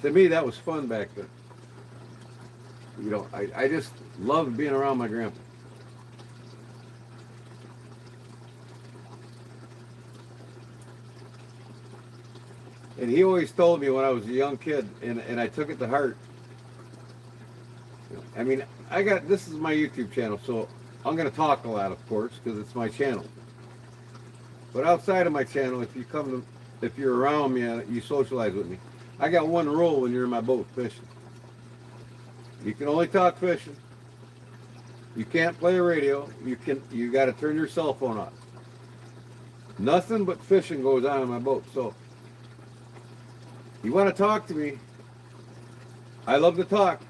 To me, that was fun back then. You know, I just loved being around my grandpa. And he always told me when I was a young kid, and I took it to heart. I mean, this is my YouTube channel, so I'm going to talk a lot, of course, because it's my channel. But outside of my channel, if you're around me and you socialize with me, I got one rule when you're in my boat fishing. You can only talk fishing. You can't play a radio. You got to turn your cell phone off. Nothing but fishing goes on in my boat. So, you want to talk to me? I love to talk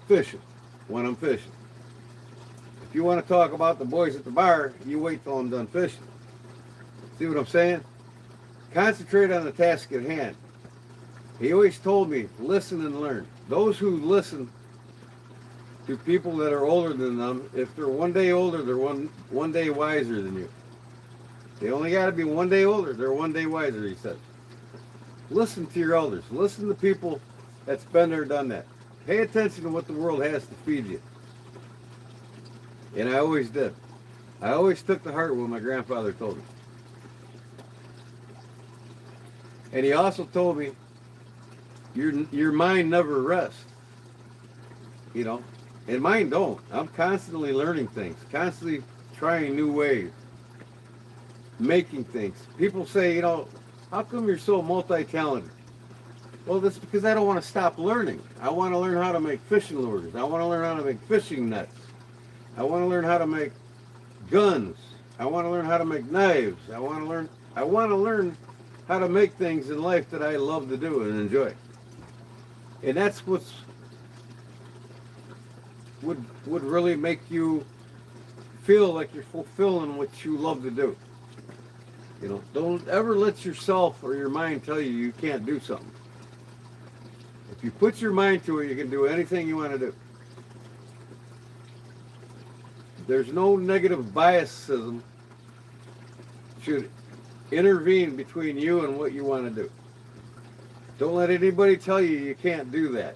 fishing when I'm fishing. If you want to talk about the boys at the bar, you wait till I'm done fishing. See what I'm saying? Concentrate on the task at hand. He always told me, listen and learn. Those who listen to people that are older than them, if they're one day older, they're one day wiser than you. They only got to be one day older, they're one day wiser, he said. Listen to your elders. Listen to people that's been there, done that. Pay attention to what the world has to feed you. And I always did. I always took to heart what my grandfather told me. And he also told me, your mind never rests. You know, and mine don't. I'm constantly learning things, constantly trying new ways, making things. People say, how come you're so multi-talented? Well, that's because I don't want to stop learning. I want to learn how to make fishing lures. I want to learn how to make fishing nets. I want to learn how to make guns. I want to learn how to make knives. I want to learn how to make things in life that I love to do and enjoy. And that's would really make you feel like you're fulfilling what you love to do. Don't ever let yourself or your mind tell you can't do something. If you put your mind to it, you can do anything you want to do. There's no negative biasism should intervene between you and what you want to do. Don't let anybody tell you can't do that.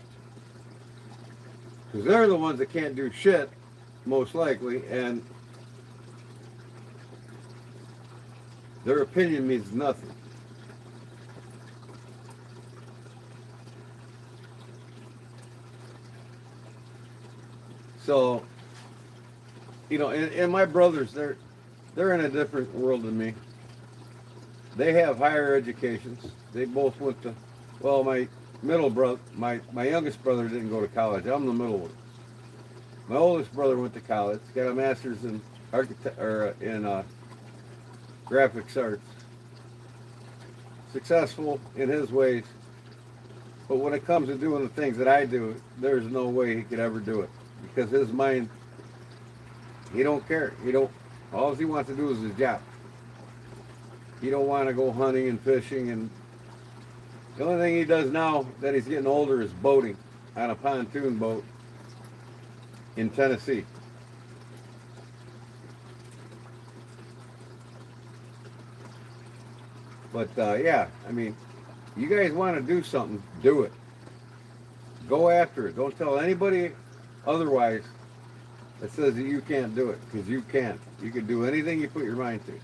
Because they're the ones that can't do shit, most likely, and their opinion means nothing. So, and my brothers, they're in a different world than me. They have higher educations. They both went to, well, my middle brother, my youngest brother didn't go to college. I'm the middle one. My oldest brother went to college, got a master's in graphics arts. Successful in his ways, but when it comes to doing the things that I do, there's no way he could ever do it, because his mind, he don't care. All he wants to do is his job. He don't want to go hunting and fishing, and the only thing he does now that he's getting older is boating on a pontoon boat in Tennessee. But yeah, I mean, you guys want to do something, do it. Go after it. Don't tell anybody otherwise that says that you can't do it, because you can. You can do anything you put your mind to.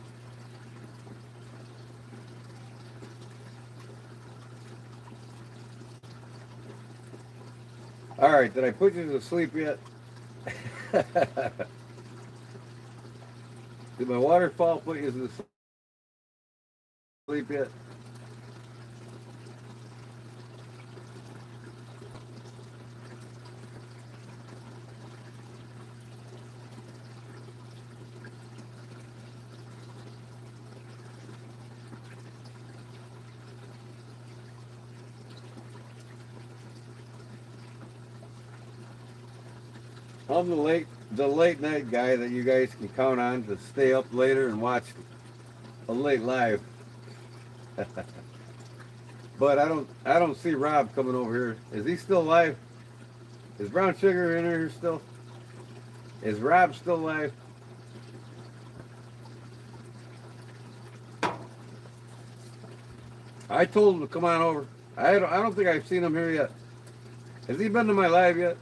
All right, did I put you to sleep yet? Did my waterfall put you to sleep yet? I'm the late night guy that you guys can count on to stay up later and watch a late live. But I don't see Rob coming over here. Is he still live? Is Brown Sugar in here still? Is Rob still live? I told him to come on over. I don't think I've seen him here yet. Has he been to my live yet?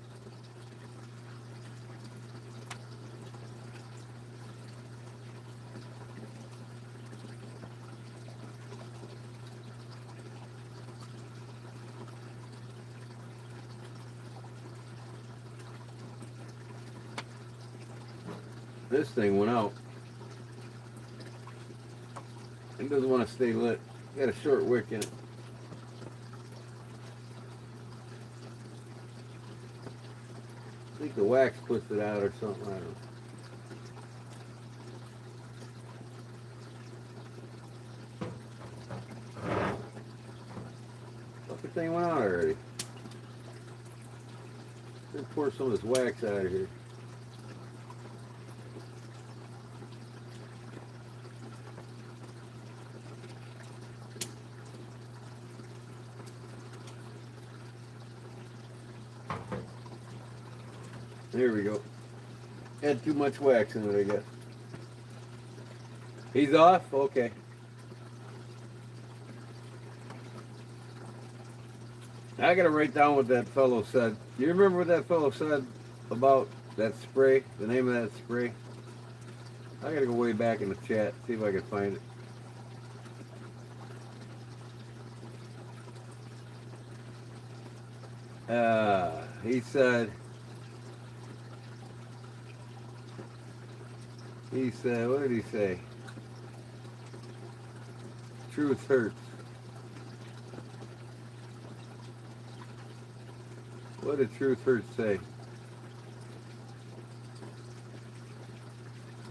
This thing went out. It doesn't want to stay lit. Got a short wick in it. I think the wax puts it out or something. I don't know. Fucking thing went out already. Let's pour some of this wax out of here. There we go. Had too much wax in it, I guess. He's off? Okay. I gotta write down what that fellow said. You remember what that fellow said about that spray? The name of that spray? I gotta go way back in the chat, see if I can find it. He said, what did he say? Truth hurts. What did Truth Hurt say?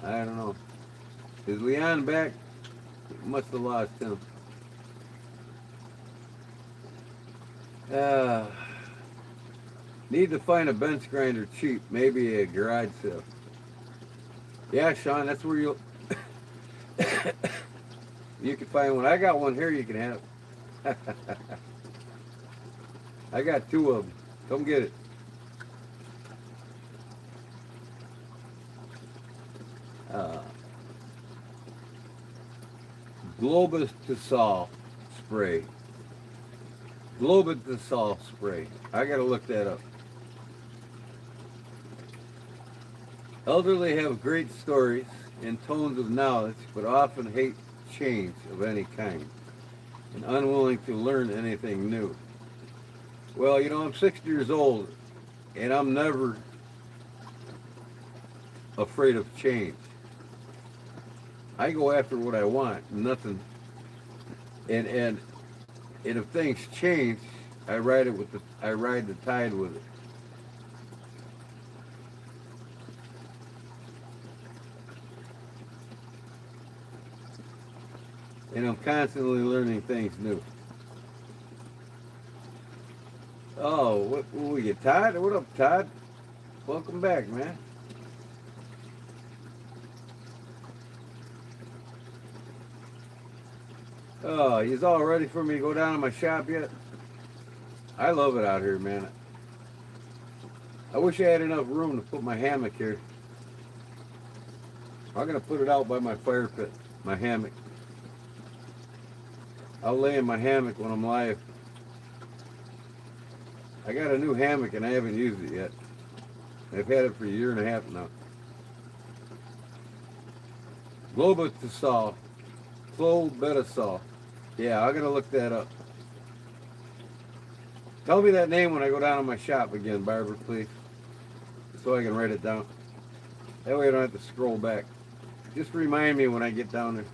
I don't know. Is Leon back? Must have lost him. Need to find a bench grinder cheap. Maybe a garage sale. Yeah, Sean, that's where you'll... you can find one. I got one here you can have. I got two of them. Come get it. Globusol spray. Globusol spray. I gotta look that up. Elderly have great stories and tones of knowledge, but often hate change of any kind and unwilling to learn anything new. Well, you know, I'm 60 years old, and I'm never afraid of change. I go after what I want, nothing. And if things change, I ride the tide with it. And I'm constantly learning things new. Oh, what we get, Todd? What up, Todd? Welcome back, man. Oh, he's all ready for me to go down to my shop yet? I love it out here, man. I wish I had enough room to put my hammock here. I'm going to put it out by my fire pit, my hammock. I'll lay in my hammock when I'm live. I got a new hammock and I haven't used it yet. I've had it for a year and a half now. Globusol. Clobetasol. Yeah, I'm going to look that up. Tell me that name when I go down to my shop again, Barbara, please. So I can write it down. That way I don't have to scroll back. Just remind me when I get down there.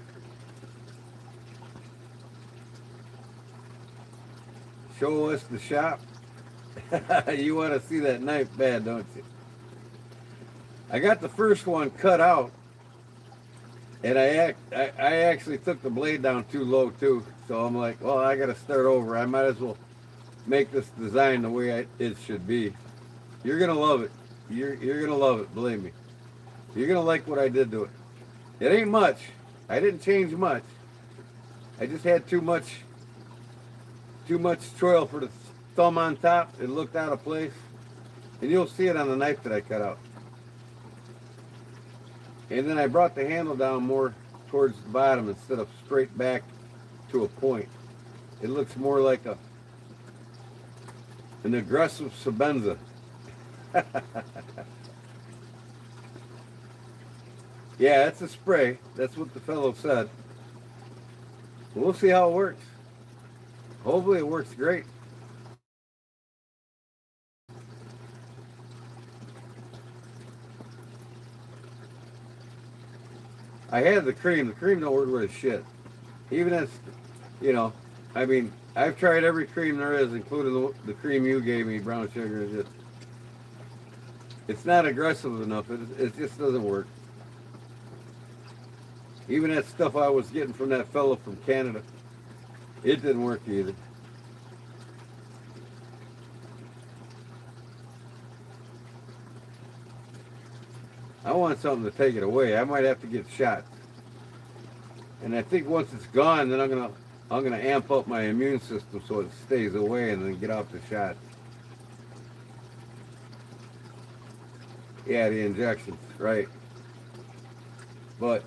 Show us the shop. You want to see that knife bad, don't you? I got the first one cut out, and I actually took the blade down too low too. So I'm like, well, I got to start over. I might as well make this design the way it should be. You're gonna love it. You're gonna love it. Believe me. You're gonna like what I did to it. It ain't much. I didn't change much. I just had too much choil for the thumb on top. It looked out of place. And you'll see it on the knife that I cut out. And then I brought the handle down more towards the bottom instead of straight back to a point. It looks more like an aggressive Sabenza. Yeah, it's a spray. That's what the fellow said. We'll see how it works. Hopefully it works great. I had the cream. The cream don't work worth shit. Even as, you know, I mean, I've tried every cream there is, including the cream you gave me, brown sugar. It's not aggressive enough. It just doesn't work. Even that stuff I was getting from that fellow from Canada, it didn't work either. I want something to take it away. I might have to get shot. And I think once it's gone, then I'm gonna amp up my immune system so it stays away and then get off the shot. Yeah, the injections, right. But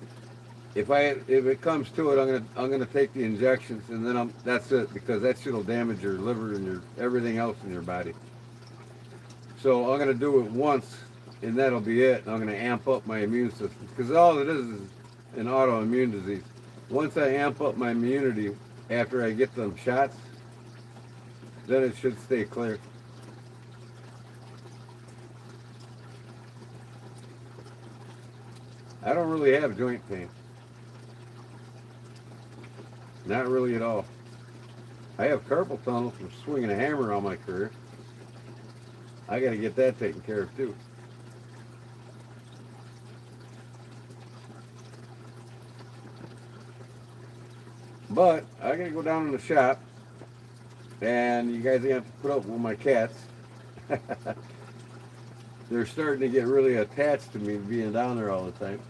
if it comes to it, I'm gonna take the injections and then that's it, because that shit'll damage your liver and your everything else in your body. So I'm gonna do it once and that'll be it. I'm gonna amp up my immune system, because all it is an autoimmune disease. Once I amp up my immunity after I get them shots, then it should stay clear. I don't really have joint pain. Not really at all. I have carpal tunnel from swinging a hammer all my career. I got to get that taken care of too. But I got to go down in the shop, and you guys have to put up with my cats. They're starting to get really attached to me being down there all the time.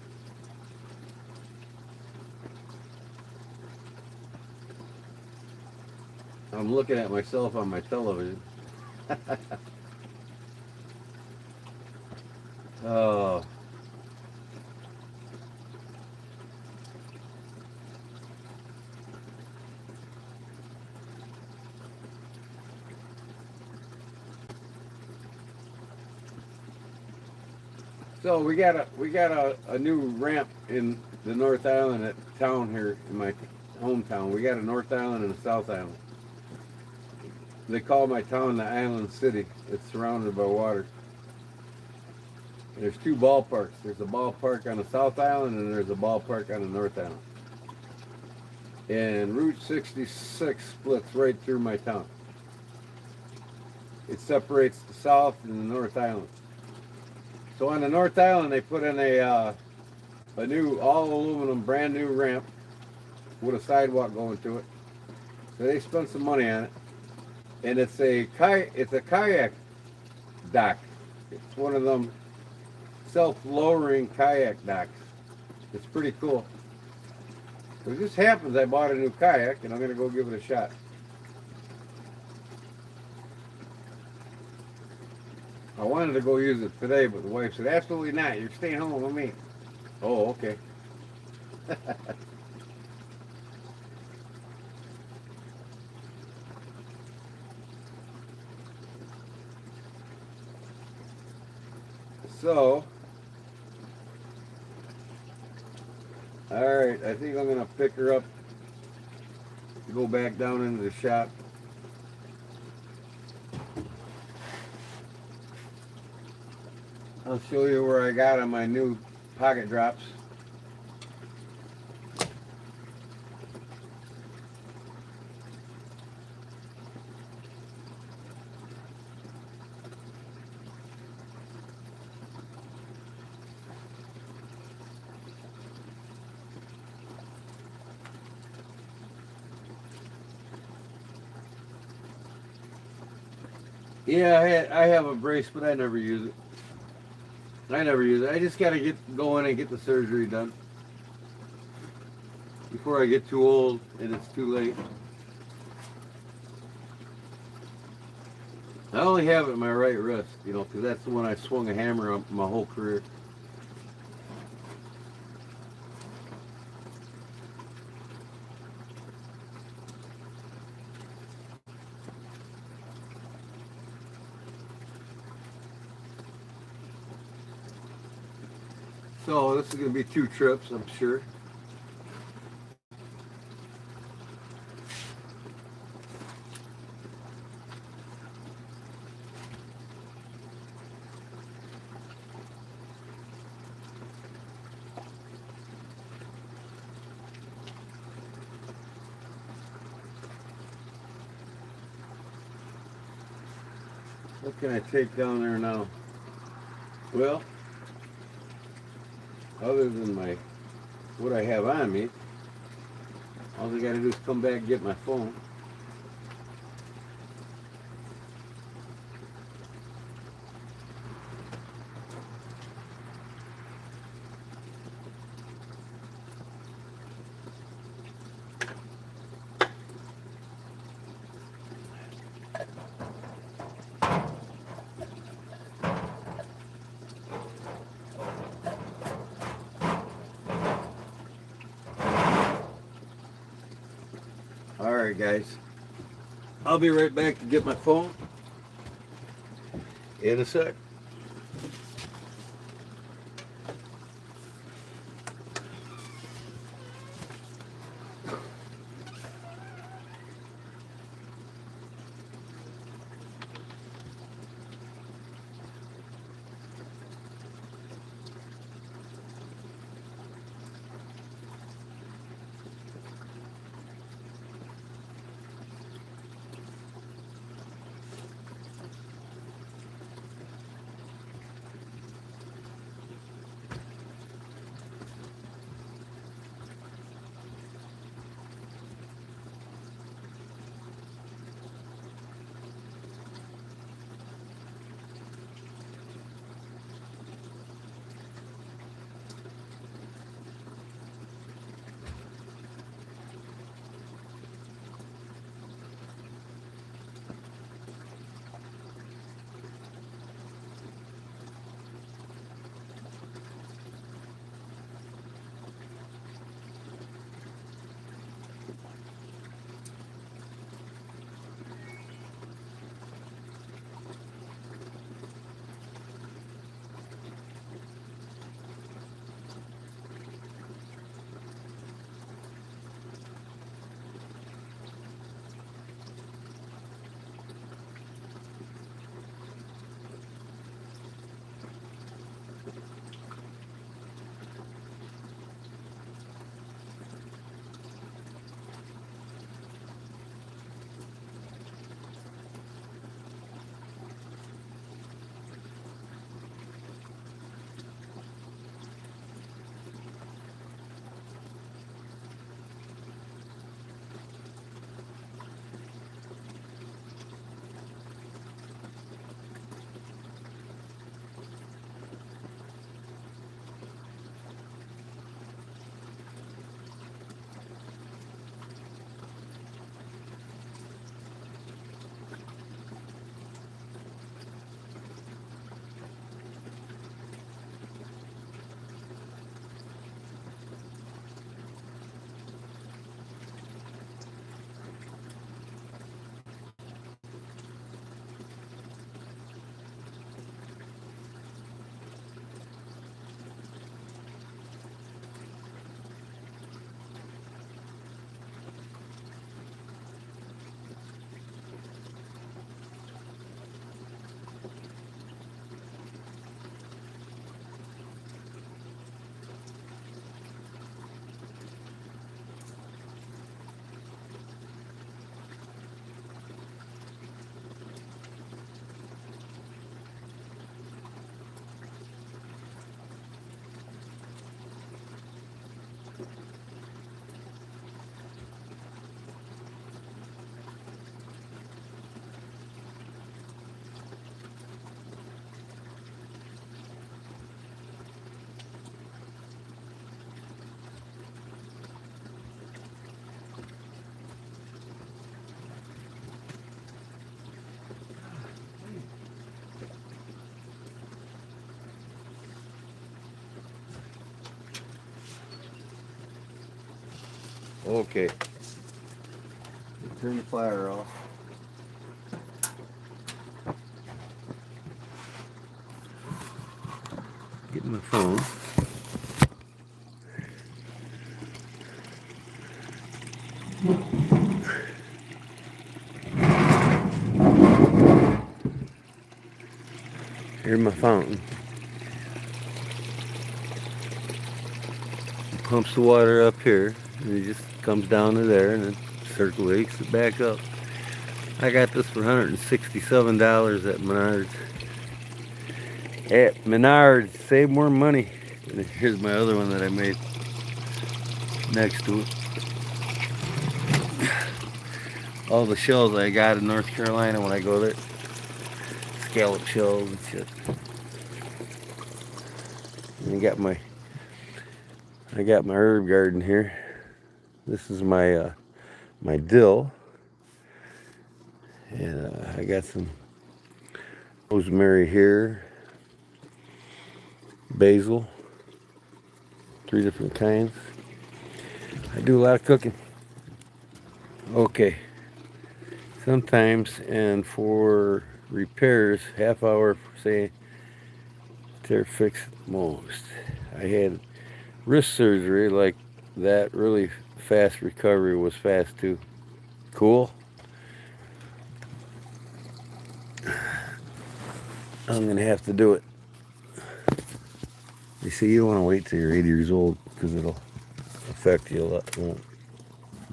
I'm looking at myself on my television. Oh. So we got a new ramp in the North Island at town here in my hometown. We got a North Island and a South Island. They call my town the Island City. It's surrounded by water. And there's two ballparks. There's a ballpark on the South Island and there's a ballpark on the North Island. And Route 66 splits right through my town. It separates the South and the North Island. So on the North Island, they put in a new all aluminum brand new ramp with a sidewalk going to it. So they spent some money on it, and it's a kayak dock. It's one of them self-lowering kayak docks. It's pretty cool. So it just happens I bought a new kayak, and I'm gonna go give it a shot. I wanted to go use it today, but the wife said, absolutely not. You're staying home with me. Oh, okay. So, all right, I think I'm going to pick her up, go back down into the shop. I'll show you where I got on my new pocket drops. Yeah, I have a brace, but I never use it. I just got to get going and get the surgery done before I get too old and it's too late. I only have it in my right wrist, because that's the one I swung a hammer on my whole career. So this is going to be 2 trips, I'm sure. What can I take down there now? Well, other than what I have on me, all I gotta do is come back and get my phone. Alright guys, I'll be right back to get my phone in a sec. Okay. Turn the fire off. Get my phone. Here's my fountain. Pumps the water up here, and it just comes down to there, and then circulates it back up. I got this for $167 at Menards. At Menards, save more money. And here's my other one that I made next to it. All the shells I got in North Carolina when I go there. Scallop shells and shit. And I got my herb garden here. This is my my dill. And I got some rosemary here. Basil. 3 different kinds. I do a lot of cooking. Okay. Sometimes, and for repairs, half hour, say, they're fixed most. I had wrist surgery like that. Really fast recovery was fast too. Cool. I'm gonna have to do it. You see, you don't want to wait till you're 80 years old because it'll affect you a lot.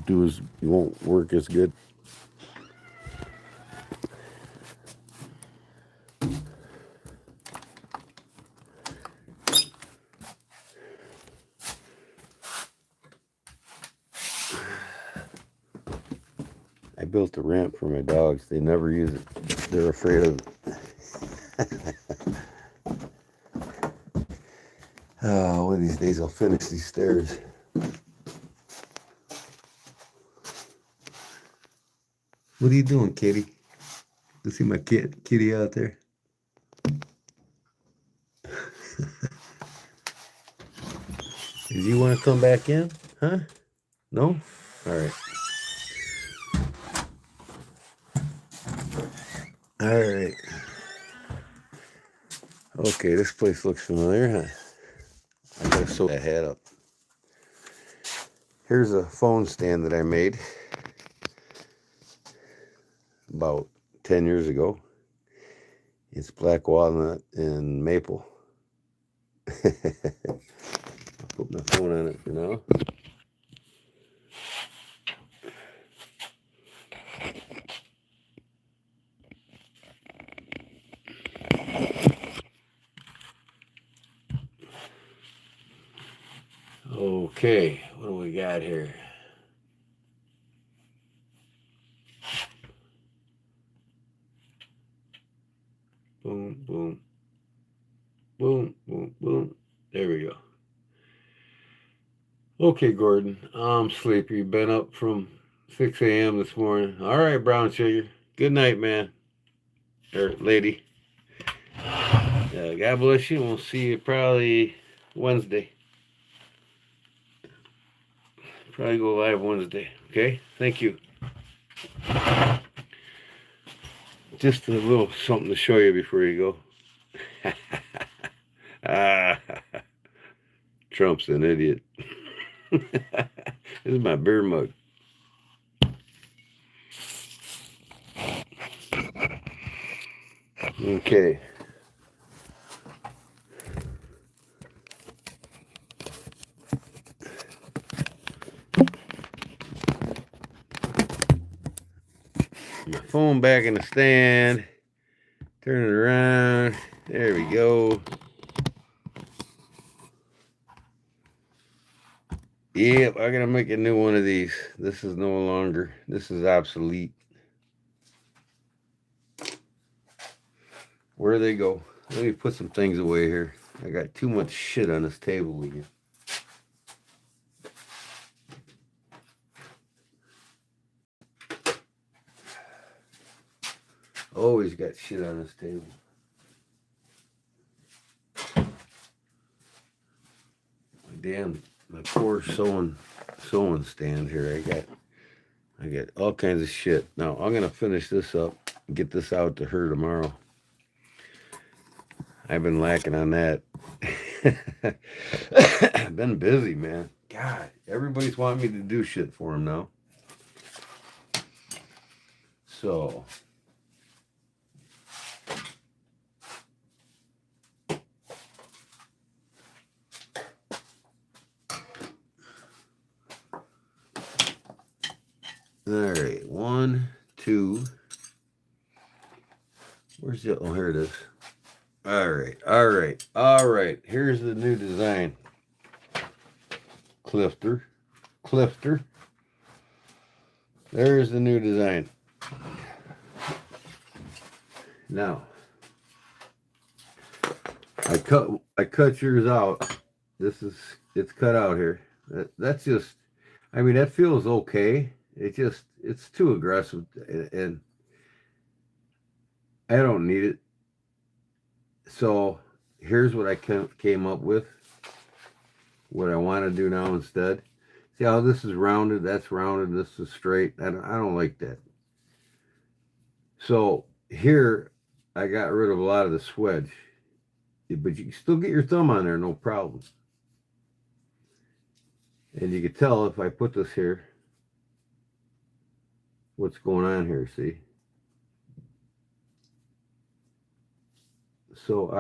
You won't work as good. I built a ramp for my dogs. They never use it. They're afraid of it. Oh, one of these days I'll finish these stairs. What are you doing, kitty? You see my kitty out there? Did you want to come back in? Huh? No? All right. All right. Okay, this place looks familiar, huh? I gotta sew that hat up. Here's a phone stand that I made about 10 years ago. It's black walnut and maple. I'll put my phone on it for now. Okay, what do we got here? Boom, boom, boom, boom, boom. There we go. Okay, Gordon, I'm sleepy. Been up from 6 a.m. this morning. All right, brown sugar. Good night, man. Or lady. God bless you. We'll see you probably Wednesday. Probably go live Wednesday. Okay? Thank you. Just a little something to show you before you go. Trump's an idiot. This is my beer mug. Okay. My phone back in the stand. Turn it around. There we go. Yep, I gotta make a new one of these. This is no longer, this is obsolete. Where do they go? Let me put some things away here. I got too much shit on this table again. Always got shit on this table. Damn, my poor sewing stand here. I got all kinds of shit. Now I'm gonna finish this up and get this out to her tomorrow. I've been lacking on that. I've been busy, man. God, everybody's wanting me to do shit for them now. So all right, 1, 2, Where's the, oh, here it is. All right. Here's the new design. Clifter. There's the new design. Now, I cut yours out. It's cut out here. That's just, I mean, that feels okay. It's too aggressive, and I don't need it. So here's what I came up with. What I want to do now instead. See how this is rounded? That's rounded. This is straight. I don't like that. So here, I got rid of a lot of the swedge, but you can still get your thumb on there, no problem. And you can tell if I put this here, what's going on here, see? So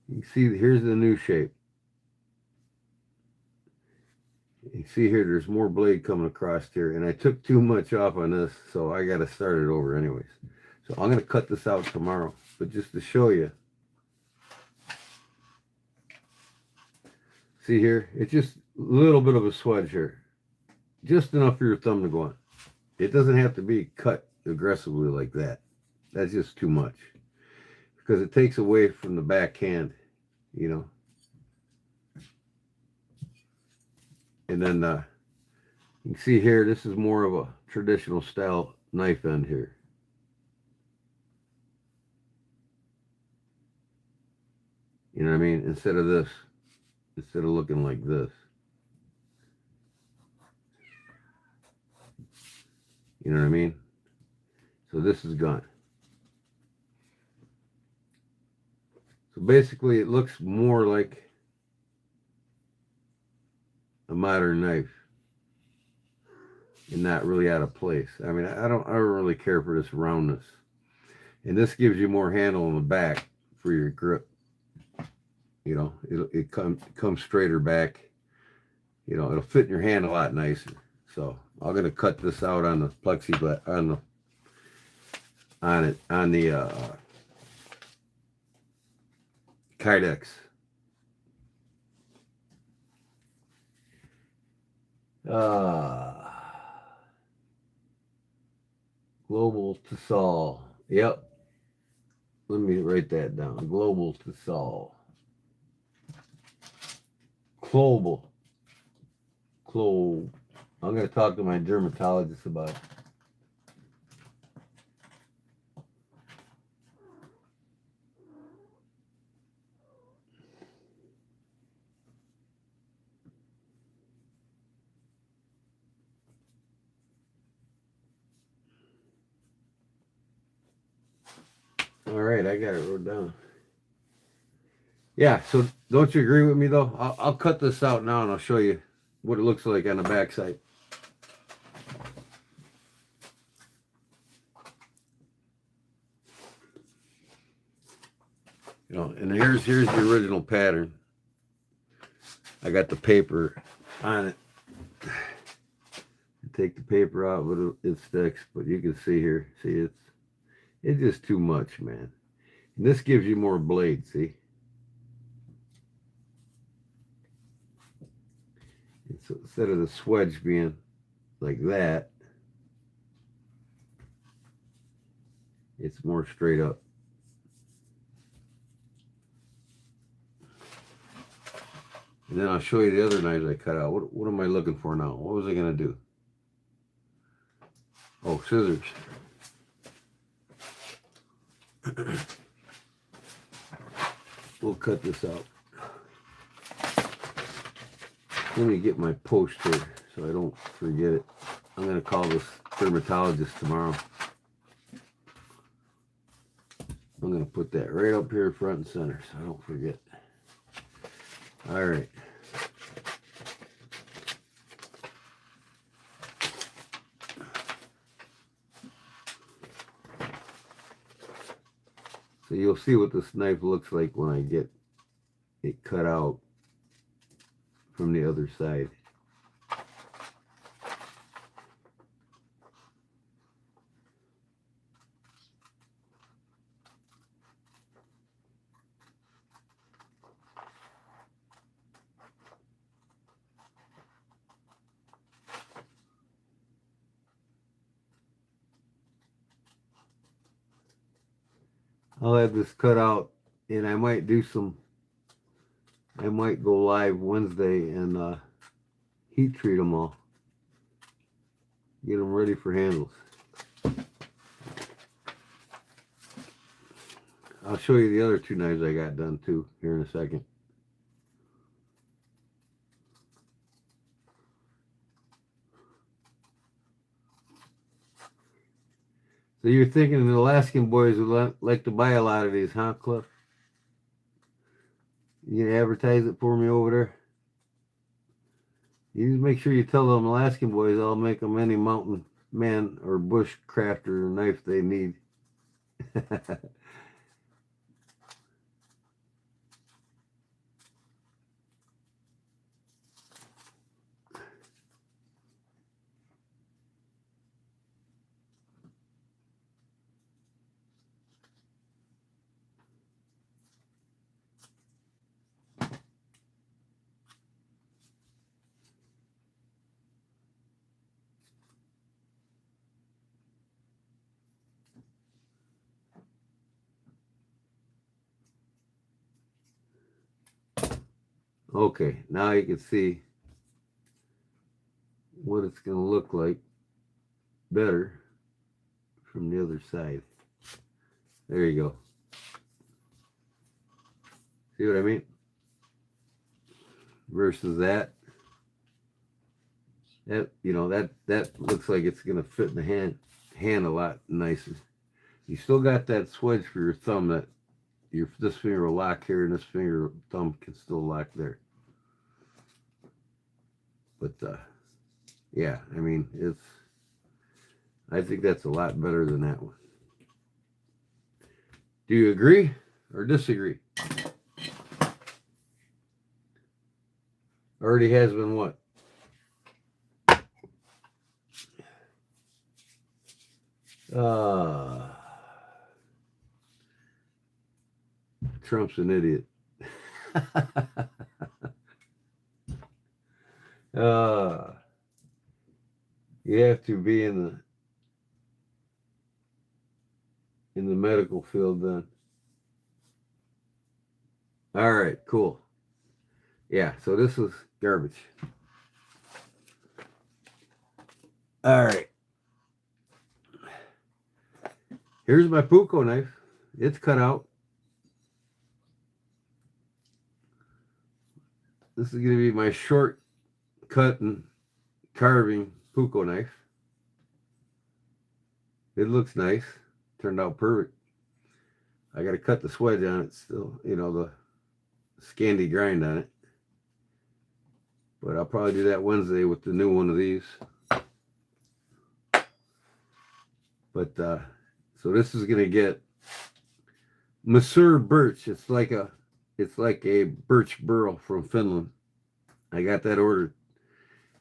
you can see here's the new shape. You can see here, there's more blade coming across here, and I took too much off on this, so I got to start it over anyways. So I'm going to cut this out tomorrow, but just to show you. See here, it's just a little bit of a swedge here. Just enough for your thumb to go on. It doesn't have to be cut aggressively like that. That's just too much. Because it takes away from the backhand, you know. And then you can see here, this is more of a traditional style knife end here. You know what I mean? Instead of this, instead of looking like this. You know what I mean? So this is gone. So basically it looks more like a modern knife and not really out of place. I mean, I don't really care for this roundness. And this gives you more handle on the back for your grip. You know, it comes straighter back. You know, it'll fit in your hand a lot nicer. So I'm gonna cut this out on the plexiglass on the Kydex. Global to Sol. Yep. Let me write that down. Global to Sol. Global. I'm going to talk to my dermatologist about it. All right, I got it wrote down. Yeah, so don't you agree with me though? I'll cut this out now and I'll show you what it looks like on the backside. You know, and here's the original pattern. I got the paper on it. Take the paper out, but it sticks. But you can see here, see it's just too much, man. And this gives you more blade, see? And so instead of the swedge being like that, it's more straight up. And then I'll show you the other knives I cut out. What am I looking for now? What was I going to do? Oh, scissors. We'll cut this out. Let me get my post here so I don't forget it. I'm going to call this dermatologist tomorrow. I'm going to put that right up here front and center so I don't forget. All right. So you'll see what this knife looks like when I get it cut out from the other side. I'll have this cut out, and I might do some. I might go live Wednesday and heat treat them all. Get them ready for handles. I'll show you the other two knives I got done too here in a second. So you're thinking the Alaskan boys would like to buy a lot of these, huh, Cliff? You gonna advertise it for me over there? You just make sure you tell them Alaskan boys I'll make them any mountain man or bush crafter knife they need. Okay, now you can see what it's going to look like better from the other side. There you go. See what I mean? Versus that. That, you know, that looks like it's going to fit in the hand a lot nicer. You still got that swedge for your thumb that this finger will lock here and this thumb can still lock there. But yeah, I mean, I think that's a lot better than that one. Do you agree or disagree? Already has been what? Trump's an idiot. You have to be in the medical field then. All right, cool. Yeah, so this is garbage. All right. Here's my Puko knife. It's cut out. This is going to be my short cut and carving Puko knife. It looks nice. Turned out perfect. I got to cut the swedge on it still, you know, the Scandi grind on it. But I'll probably do that Wednesday with the new one of these. But so this is going to get Monsieur birch. It's like a birch burl from Finland. I got that ordered.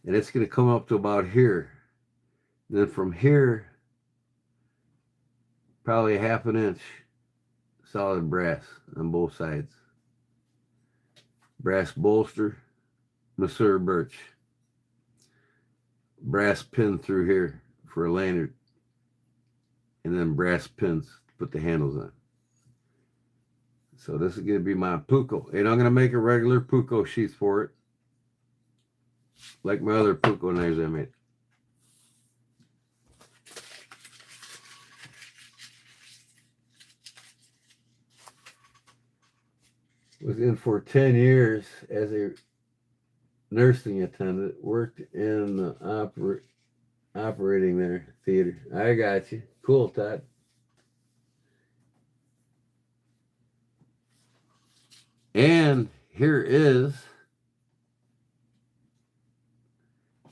And it's going to come up to about here. And then from here, probably 1/2 inch solid brass on both sides. Brass bolster, Monsieur birch. Brass pin through here for a lanyard. And then brass pins to put the handles on. So this is going to be my Puko. And I'm going to make a regular Puko sheath for it. Like my other Puko knives I made. Was in for 10 years as a nursing attendant. Worked in the operating there theater. I got you. Cool, Todd. And here is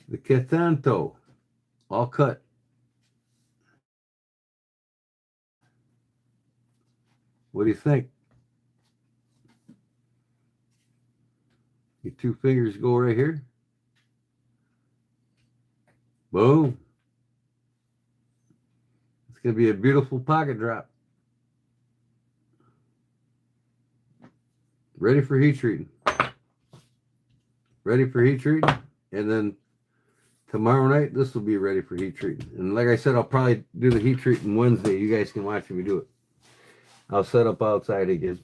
the Ketanto, all cut. What do you think? Your 2 fingers go right here. Boom. It's going to be a beautiful pocket drop. Ready for heat treating. Ready for heat treating. And then tomorrow night, this will be ready for heat treating. And like I said, I'll probably do the heat treating Wednesday. You guys can watch me do it. I'll set up outside again.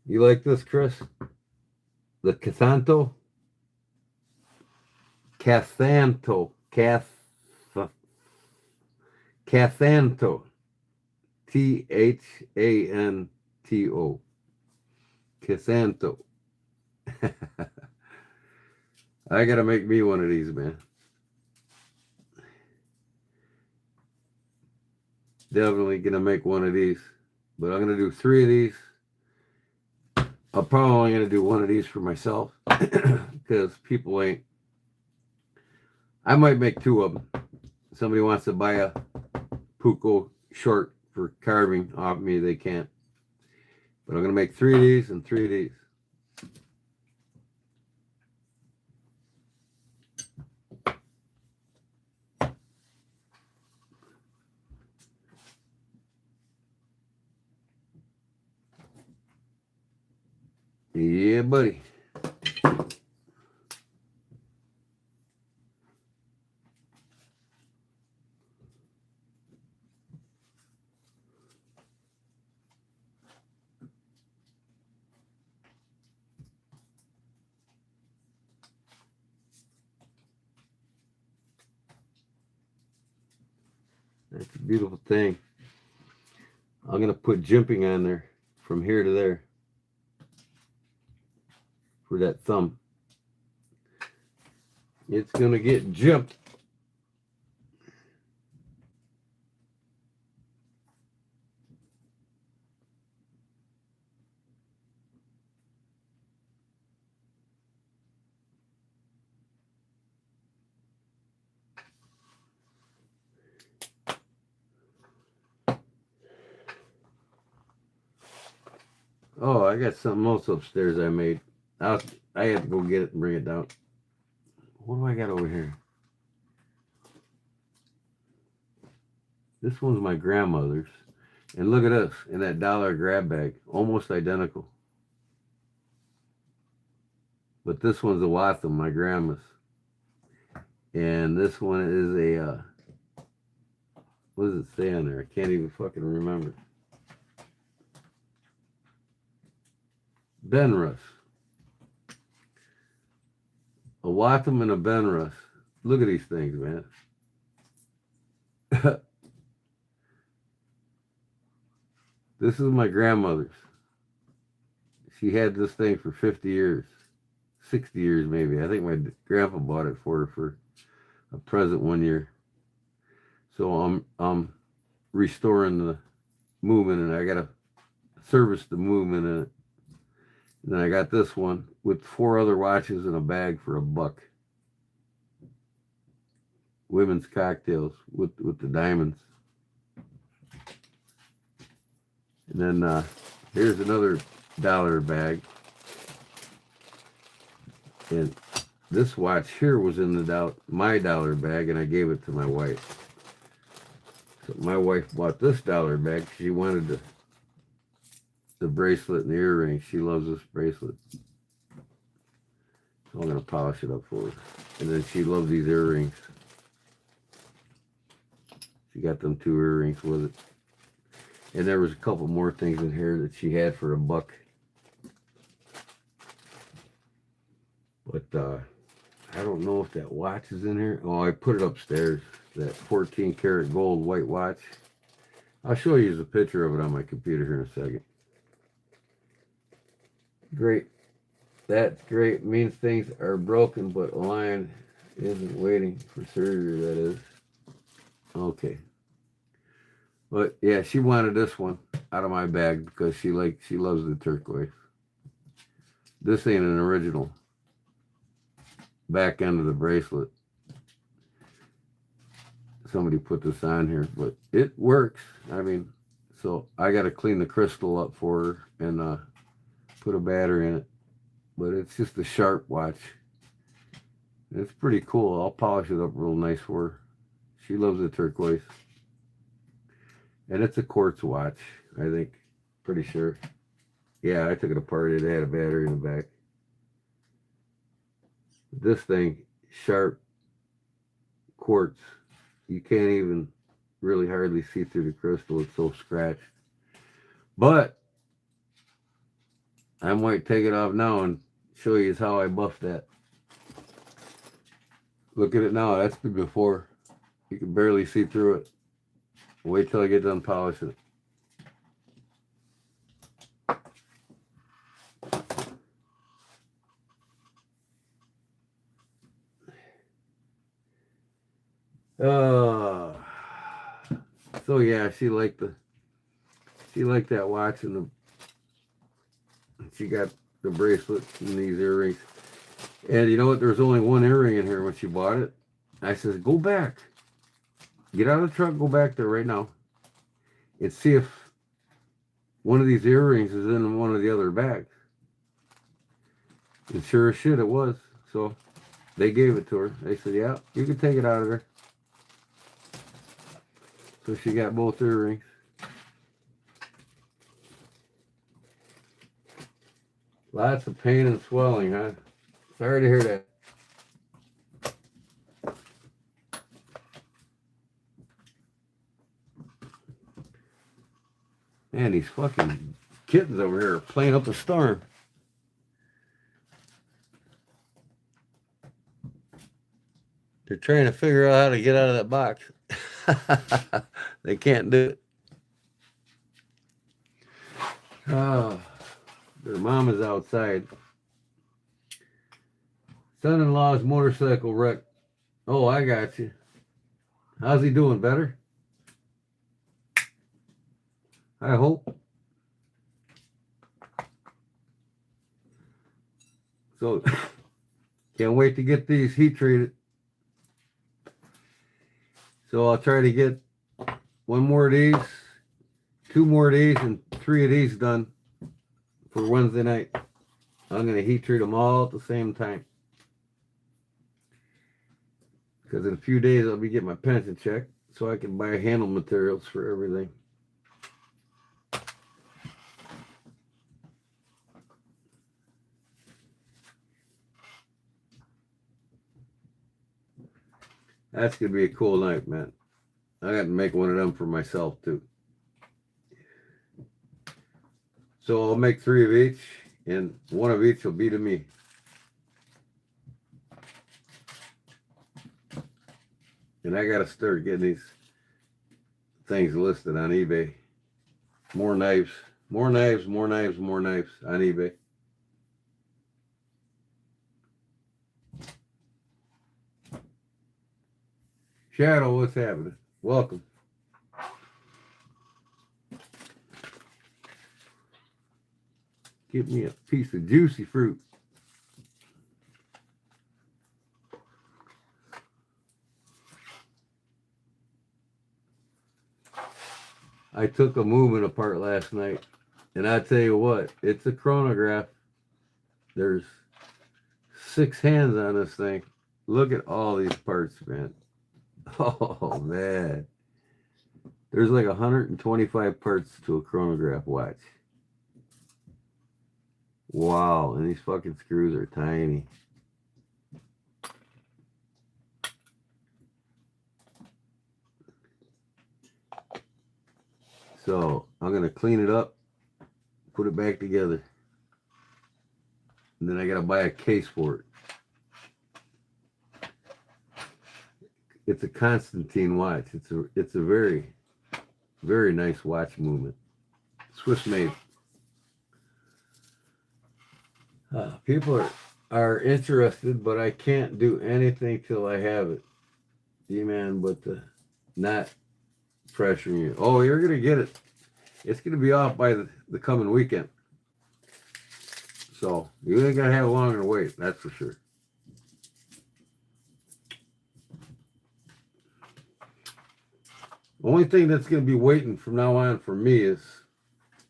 You like this, Chris? The Cathanto? Cathanto. Cathanto. Thanto. Cathanto. I gotta make me one of these, man. Definitely gonna make one of these. But I'm gonna do 3 of these. I'm probably only gonna do one of these for myself because people ain't. I might make 2 of them. Somebody wants to buy a Puko short for carving off me, they can't. But I'm gonna make 3 of these and 3 of these. Yeah, buddy. That's a beautiful thing. I'm gonna put jimping on there from here to there for that thumb. It's gonna get jimped. Oh, I got something else upstairs I made. I had to go get it and bring it down. What do I got over here? This one's my grandmother's. And look at this, in that dollar grab bag. Almost identical. But this one's a Watham, my grandma's. And this one is a, what does it say on there? I can't even fucking remember. Benrus. A Watham and a Benrus. Look at these things, man. This is my grandmother's. She had this thing for 50 years. 60 years maybe. I think my grandpa bought it for her for a present one year. So I'm restoring the movement, and I gotta service the movement in it. And then I got this one with 4 other watches in a bag for $1. Women's cocktails with the diamonds. And then here's another dollar bag. And this watch here was in the my dollar bag, and I gave it to my wife. So my wife bought this dollar bag. She wanted the bracelet and the earring. She loves this bracelet. So I'm going to polish it up for her. And then she loves these earrings. She got them 2 earrings with it. And there was a couple more things in here that she had for $1. But I don't know if that watch is in here. Oh, I put it upstairs. That 14 karat gold white watch. I'll show you a picture of it on my computer here in a second. Great. That's great. It means things are broken, but a lion isn't waiting for surgery, that is. Okay. But yeah, she wanted this one out of my bag because she loves the turquoise. This ain't an original back end of the bracelet. Somebody put this on here, but it works. I mean, so I got to clean the crystal up for her and put a battery in it. But it's just a sharp watch. It's pretty cool. I'll polish it up real nice for her. She loves the turquoise. And it's a quartz watch, I think. Pretty sure. Yeah, I took it apart. It had a battery in the back. This thing, sharp, quartz. You can't even really hardly see through the crystal. It's so scratched. But I might take it off now and show you how I buffed that. Look at it now. That's the before. You can barely see through it. Wait till I get done polishing it. So yeah, she liked that watch, and she got the bracelet and these earrings. And you know what? There's only one earring in here when she bought it. I says, go back. Get out of the truck, go back there right now, and see if one of these earrings is in one of the other bags. And sure as shit it was. So they gave it to her. They said, yeah, you can take it out of there. So she got both earrings. Lots of pain and swelling, huh? Sorry to hear that. Man, these fucking kittens over here are playing up a storm. They're trying to figure out how to get out of that box. They can't do it. Oh, their mom is outside. Son-in-law's motorcycle wreck. Oh, I got you. How's he doing? Better? I hope. So, can't wait to get these heat treated. So I'll try to get one more of these, two more of these, and 3 of these done for Wednesday night. I'm going to heat treat them all at the same time. Because in a few days I'll be getting my pension check so I can buy handle materials for everything. That's going to be a cool night, man. I got to make one of them for myself, too. So I'll make 3 of each, and 1 of each will be to me. And I got to start getting these things listed on eBay. More knives, more knives, more knives, more knives on eBay. Shadow, what's happening? Welcome. Give me a piece of juicy fruit. I took a movement apart last night, and I tell you what, it's a chronograph. There's 6 hands on this thing. Look at all these parts, man. Oh, man. There's like 125 parts to a chronograph watch. Wow, and these fucking screws are tiny. So I'm going to clean it up, put it back together. And then I got to buy a case for it. It's a Constantine watch. It's a very, very nice watch movement. Swiss made. People are interested, but I can't do anything till I have it. D-man, but not pressuring you. Oh, you're going to get it. It's going to be off by the coming weekend. So you ain't going to have a longer wait, that's for sure. Only thing that's going to be waiting from now on for me is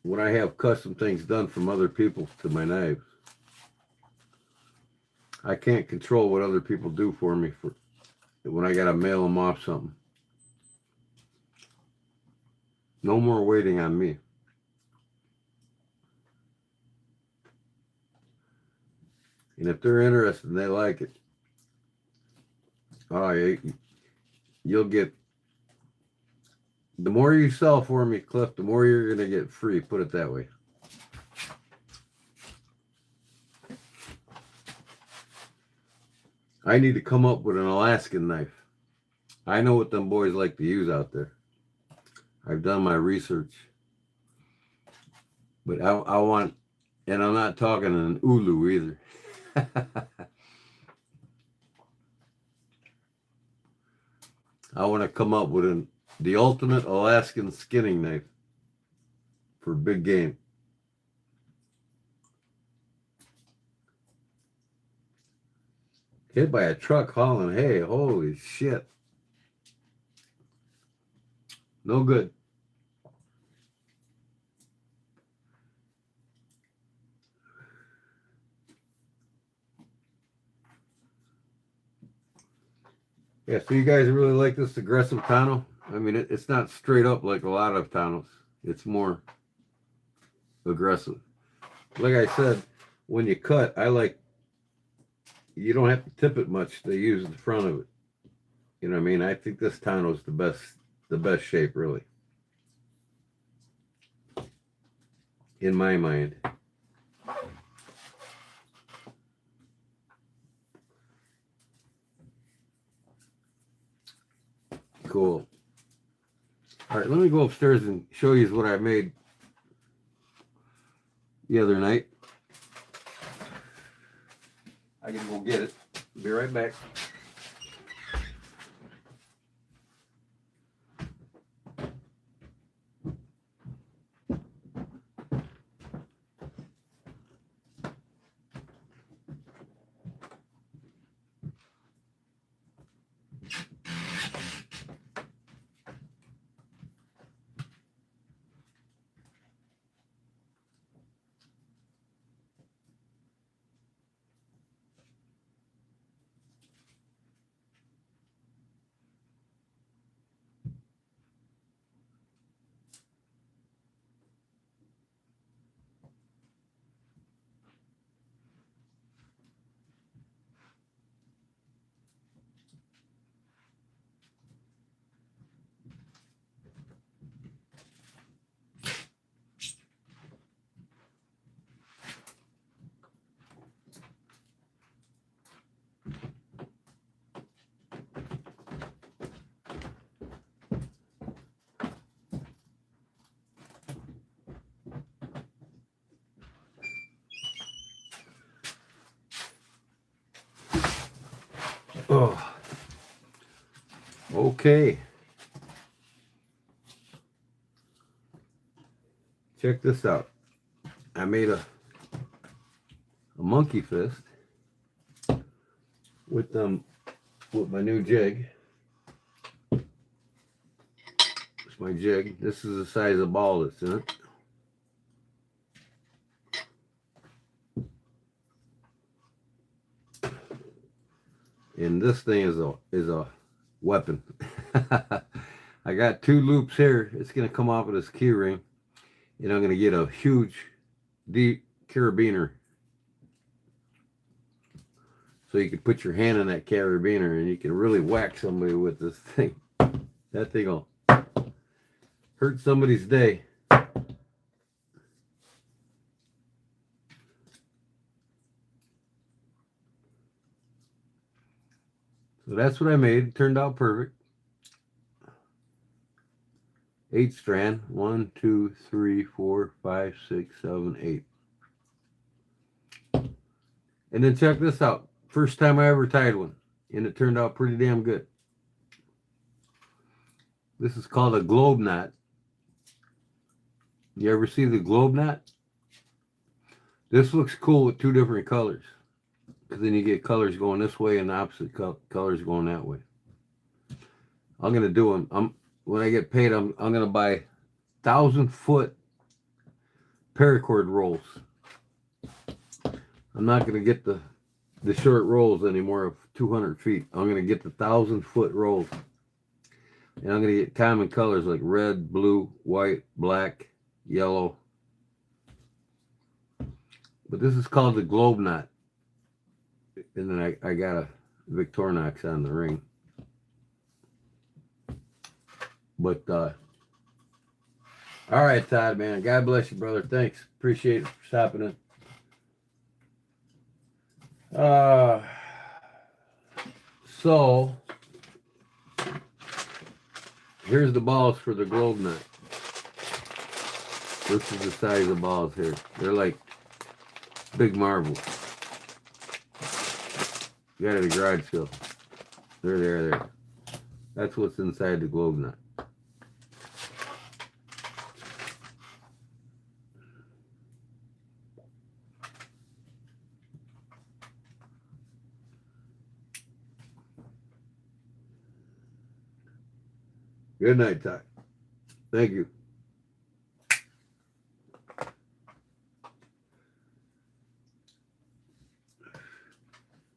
when I have custom things done from other people to my knives. I can't control what other people do for me when I got to mail them off something. No more waiting on me. And if they're interested and they like it, oh, you'll get, the more you sell for me, Cliff, the more you're going to get free. Put it that way. I need to come up with an Alaskan knife. I know what them boys like to use out there. I've done my research. But I want, and I'm not talking an ulu either. I want to come up with the ultimate Alaskan skinning knife for big game. Hit by a truck hauling hay. Holy shit. No good. Yeah, so you guys really like this aggressive Tano? I mean, it's not straight up like a lot of Tanos. It's more aggressive. Like I said, when you cut, you don't have to tip it much to use the front of it. You know what I mean? I think this Tano's the best shape, really. In my mind. Cool. All right, let me go upstairs and show you what I made the other night. I can go get it. Be right back. Oh, okay. Check this out. I made a monkey fist with my new jig. It's my jig. This is the size of ball that's in it. And this thing is a weapon. I got 2 loops here. It's gonna come off of this key ring, and I'm gonna get a huge, deep carabiner, so you can put your hand in that carabiner and you can really whack somebody with this thing. That thing will hurt somebody's day. So that's what I made. It turned out perfect. 8 strand. 1, 2, 3, 4, 5, 6, 7, 8. And then check this out. First time I ever tied one, and it turned out pretty damn good. This is called a globe knot. You ever see the globe knot? This looks cool with 2 different colors, because then you get colors going this way and the opposite colors going that way. I'm gonna do them. When I get paid, I'm gonna buy 1,000-foot paracord rolls. I'm not gonna get the short rolls anymore of 200 feet. I'm gonna get the 1,000-foot rolls, and I'm gonna get common colors like red, blue, white, black, yellow. But this is called the globe knot. And then I got a Victorinox on the ring. But all right, Todd, man. God bless you, brother. Thanks. Appreciate it for stopping in. So here's the balls for the globe nut. This is the size of balls here. They're like big marbles. You got it at a garage sale. There. That's what's inside the globe nut. Good night, Todd. Thank you.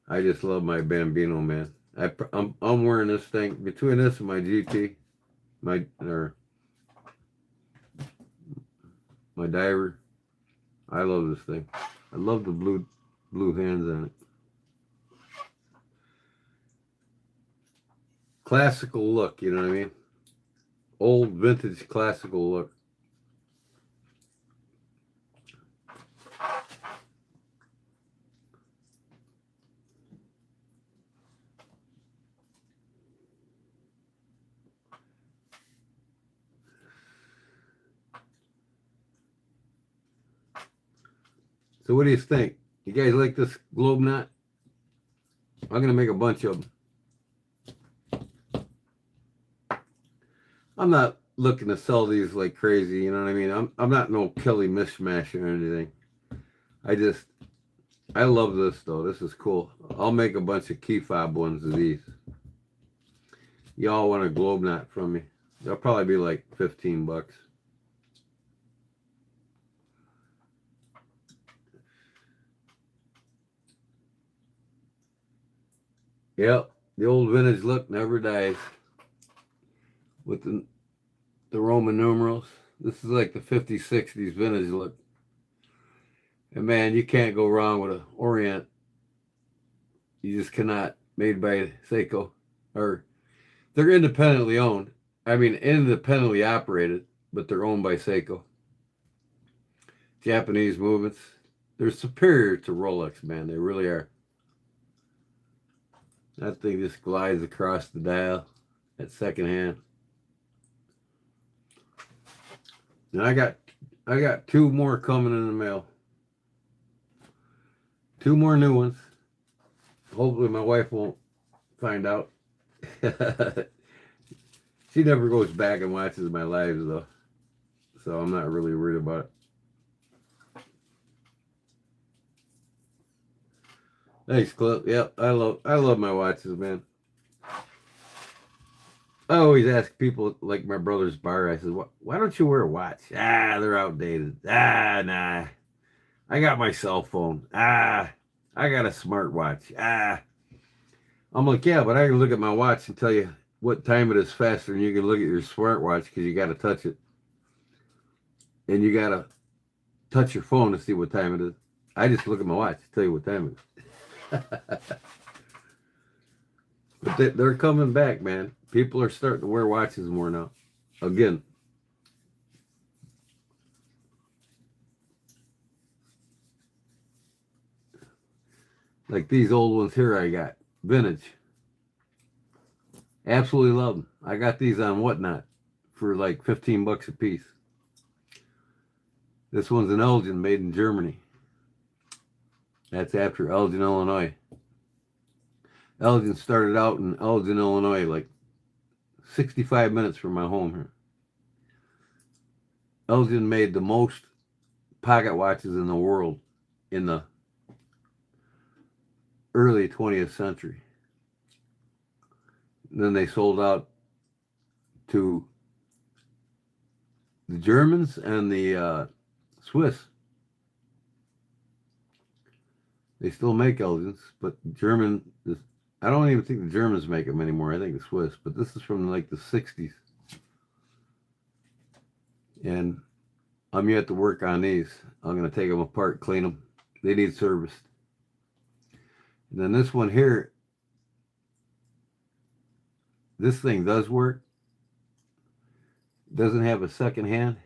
I just love my Bambino, man. I'm wearing this thing between this and my GT, my diver. I love this thing. I love the blue hands on it. Classical look, you know what I mean? Old vintage classical look. So what do you think? You guys like this globe knot? I'm going to make a bunch of them. I'm not looking to sell these like crazy, you know what I mean? I'm not no Kelly mishmash or anything. I love this though. This is cool. I'll make a bunch of key fob ones of these. Y'all want a globe knot from me? They'll probably be like 15 bucks. Yep, the old vintage look never dies. With the Roman numerals. This is like the 50s, 60s vintage look. And man, you can't go wrong with an Orient. You just cannot. Made by Seiko. Or they're independently owned. I mean, independently operated, but they're owned by Seiko. Japanese movements. They're superior to Rolex, man. They really are. That thing just glides across the dial at second hand. And I got 2 more coming in the mail. 2 more new ones. Hopefully my wife won't find out. She never goes back and watches my lives though. So I'm not really worried about it. Thanks, Clip. Yep, I love my watches, man. I always ask people like my brother's bar, I said, why don't you wear a watch? They're outdated. Nah. I got my cell phone. I got a smartwatch. I'm like, yeah, but I can look at my watch and tell you what time it is faster than you can look at your smartwatch because you got to touch it. And you got to touch your phone to see what time it is. I just look at my watch to tell you what time it is. But they're coming back, man. People are starting to wear watches more now. Again. Like these old ones here I got. Vintage. Absolutely love them. I got these on Whatnot for like 15 bucks a piece. This one's an Elgin made in Germany. That's after Elgin, Illinois. Elgin started out in Elgin, Illinois, like 65 minutes from my home here. Elgin made the most pocket watches in the world in the early 20th century. And then they sold out to the Germans and the Swiss. They still make Elgins, but I don't even think the Germans make them anymore. I think the Swiss, but this is from like the 60s. And I'm yet to work on these. I'm going to take them apart, clean them. They need serviced. And then this one here, this thing does work. doesn't have a second hand,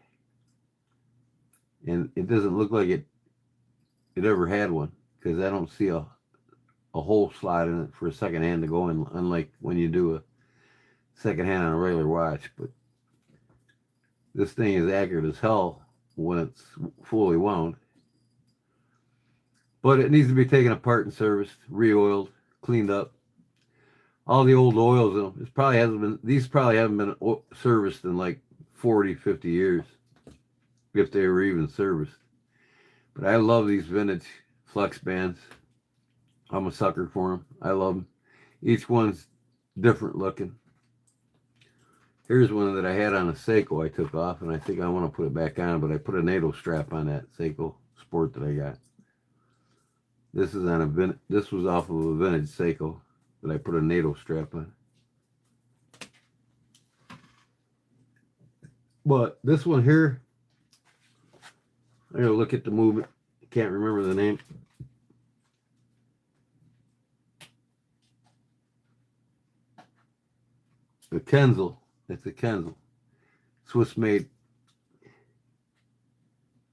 and it doesn't look like it ever had one, because I don't see a hole slot in it for a second hand to go in, unlike when you do a second hand on a regular watch. But this thing is accurate as hell when it's fully wound. But it needs to be taken apart and serviced, re-oiled, cleaned up. All the old oils in them. These probably haven't been serviced in like 40, 50 years, if they were even serviced. But I love these vintage flex bands. I'm a sucker for them. I love them. Each one's different looking. Here's one that I had on a Seiko I took off, and I think I want to put it back on, but I put a NATO strap on that Seiko Sport that I got. This is on this was off of a vintage Seiko, but I put a NATO strap on. But this one here, I gotta look at the movement. Can't remember the name. The Kenzel. It's a Kenzel. Swiss made.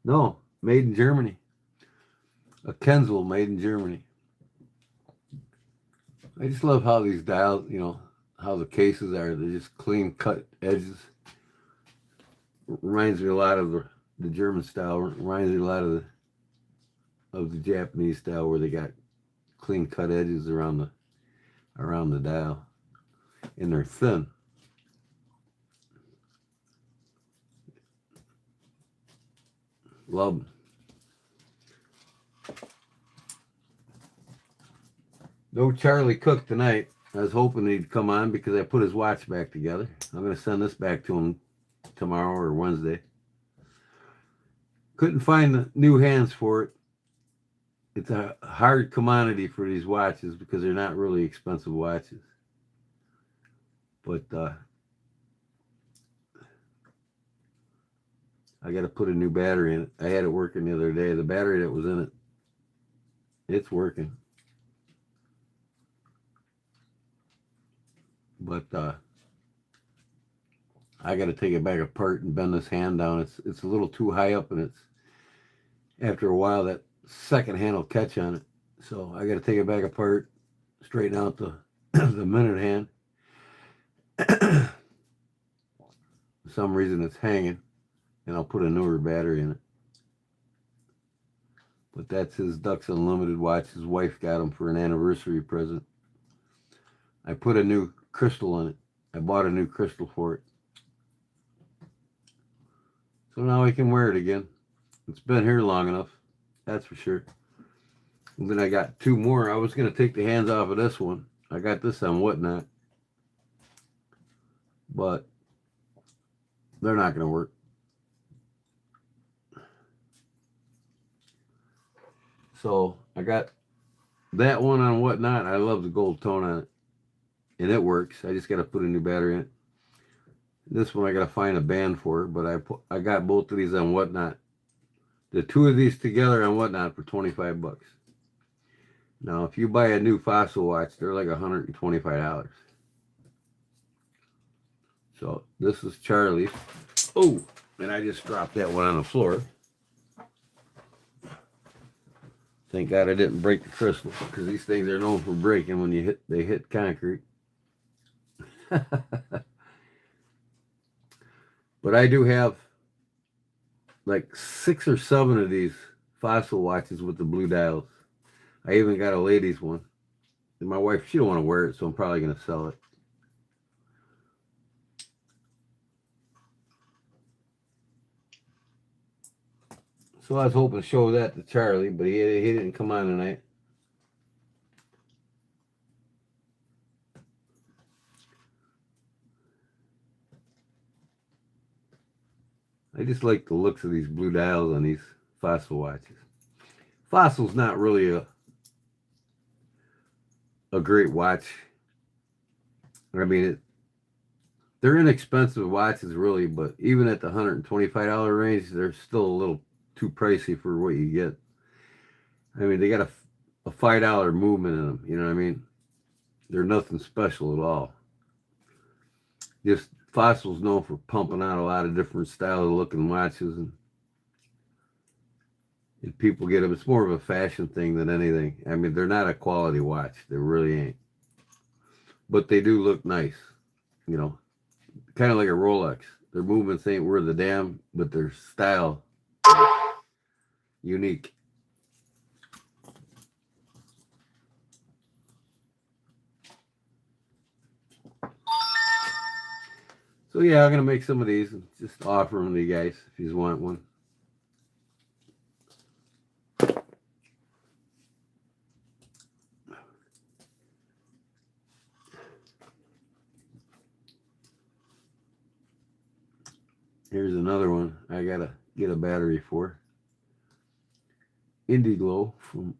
No, made in Germany. A Kenzel made in Germany. I just love how these dials, you know, how the cases are. They're just clean cut edges. Reminds me a lot of the German style. Reminds me a lot of the Japanese style, where they got clean cut edges around the dial, and they're thin. Love them. No Charlie Cook tonight. I was hoping he'd come on because I put his watch back together. I'm going to send this back to him tomorrow or Wednesday. Couldn't find the new hands for it. It's a hard commodity for these watches because they're not really expensive watches. But I got to put a new battery in it. I had it working the other day. The battery that was in it, it's working. But I got to take it back apart and bend this hand down. It's a little too high up, and it's after a while that second hand will catch on it. So I got to take it back apart, straighten out the the minute hand. For some reason it's hanging, and I'll put a newer battery in it. But that's his Ducks Unlimited watch. His wife got him for an anniversary present. I put a new crystal in it. I bought a new crystal for it. So now I can wear it again. It's been here long enough, that's for sure. And then I got two more. I was going to take the hands off of this one. I got this on Whatnot. But they're not going to work. So I got that one on Whatnot. I love the gold tone on it. And it works. I just got to put a new battery in it. This one I got to find a band for, but I got both of these on Whatnot. The two of these together on Whatnot for 25 bucks. Now, if you buy a new Fossil watch, they're like $125. So this is Charlie's. Oh, and I just dropped that one on the floor. Thank God I didn't break the crystal, because these things are known for breaking when they hit concrete. But I do have like 6 or 7 of these Fossil watches with the blue dials. I even got a ladies one. And my wife, she don't want to wear it, so I'm probably going to sell it. So I was hoping to show that to Charlie, but he didn't come on tonight. I just like the looks of these blue dials on these Fossil watches. Fossil's not really a great watch. I mean, they're inexpensive watches, really, but even at the $125 range, they're still a little too pricey for what you get. I mean, they got a $5 movement in them, you know what I mean? They're nothing special at all. Just Fossil's known for pumping out a lot of different styles of looking watches, and people get them. It's more of a fashion thing than anything. I mean, they're not a quality watch. They really ain't. But they do look nice, you know, kind of like a Rolex. Their movements ain't worth a damn, but their style is unique. So yeah, I'm gonna make some of these and just offer them to you guys if you want one. Here's another one I gotta get a battery for. Indiglo from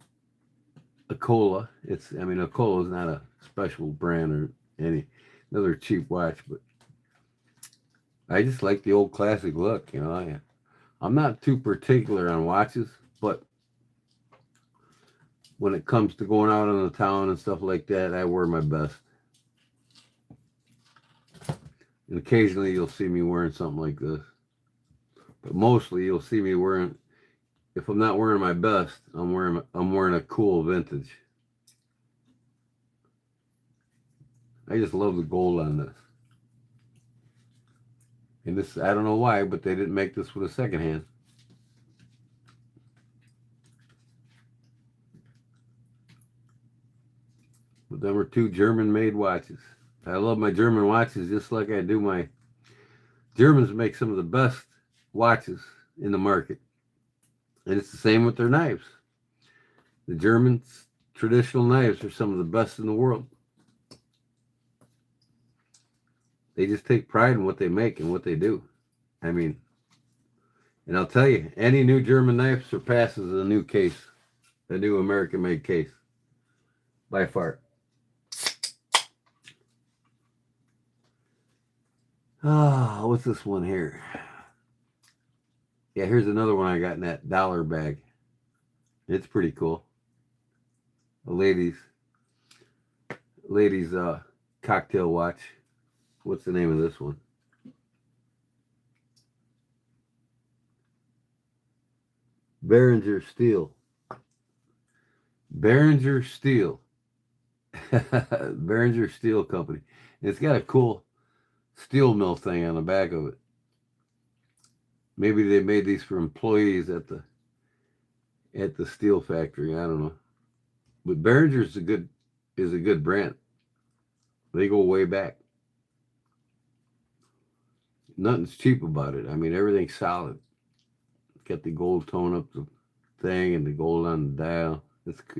Acola. Acola is not a special brand or another cheap watch, but I just like the old classic look, you know. I'm not too particular on watches, but when it comes to going out in the town and stuff like that, I wear my best. And occasionally you'll see me wearing something like this. But mostly you'll see me wearing, if I'm not wearing my best, I'm wearing a cool vintage. I just love the gold on this. And this, I don't know why, but they didn't make this with a second hand. But them are two German-made watches. I love my German watches just like I do my... Germans make some of the best watches in the market. And it's the same with their knives. The Germans' traditional knives are some of the best in the world. They just take pride in what they make and what they do. I mean, and I'll tell you, any new German knife surpasses a new case, a new American-made case, by far. Ah, what's this one here? Yeah, here's another one I got in that dollar bag. It's pretty cool. A ladies' cocktail watch. What's the name of this one? Behringer Steel. Behringer Steel. Behringer Steel Company. And it's got a cool steel mill thing on the back of it. Maybe they made these for employees at the steel factory. I don't know. But Behringer is a good brand. They go way back. Nothing's cheap about it. I mean, everything's solid. Got the gold tone up the thing and the gold on the dial.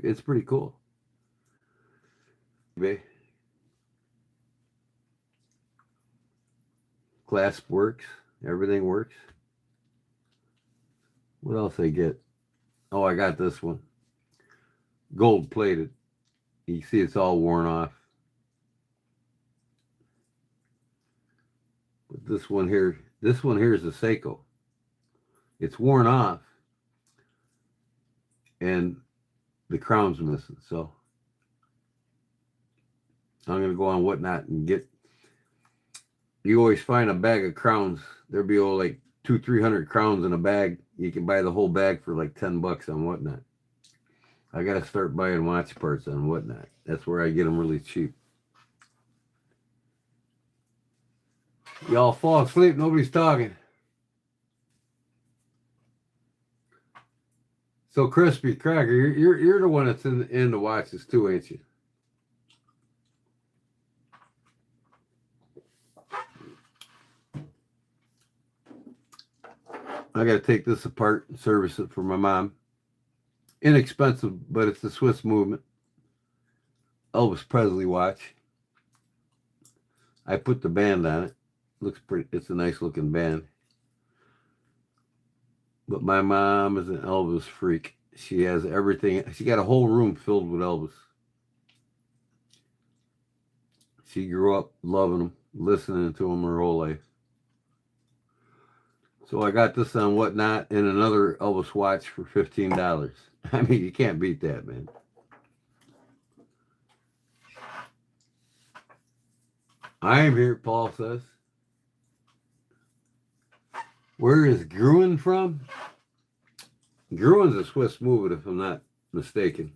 It's pretty cool. Clasp works. Everything works. What else I get? Oh, I got this one. Gold plated. You see it's all worn off. But this one here is a Seiko. It's worn off. And the crown's missing. So I'm going to go on Whatnot and get... You always find a bag of crowns. There'll be like 200-300 crowns in a bag. You can buy the whole bag for like $10 on Whatnot. I got to start buying watch parts on Whatnot. That's where I get them really cheap. Y'all fall asleep. Nobody's talking. So Crispy Cracker, you're the one that's in the watches too, ain't you? I got to take this apart and service it for my mom. Inexpensive, but it's the Swiss movement. Elvis Presley watch. I put the band on it. Looks pretty. It's a nice looking band. But my mom is an Elvis freak. She has everything. She got a whole room filled with Elvis. She grew up loving him, listening to him her whole life. So I got this on Whatnot and another Elvis watch for $15. I mean, you can't beat that, man. I am here, Paul says. Where is Gruen from? Gruen's a Swiss movement, if I'm not mistaken.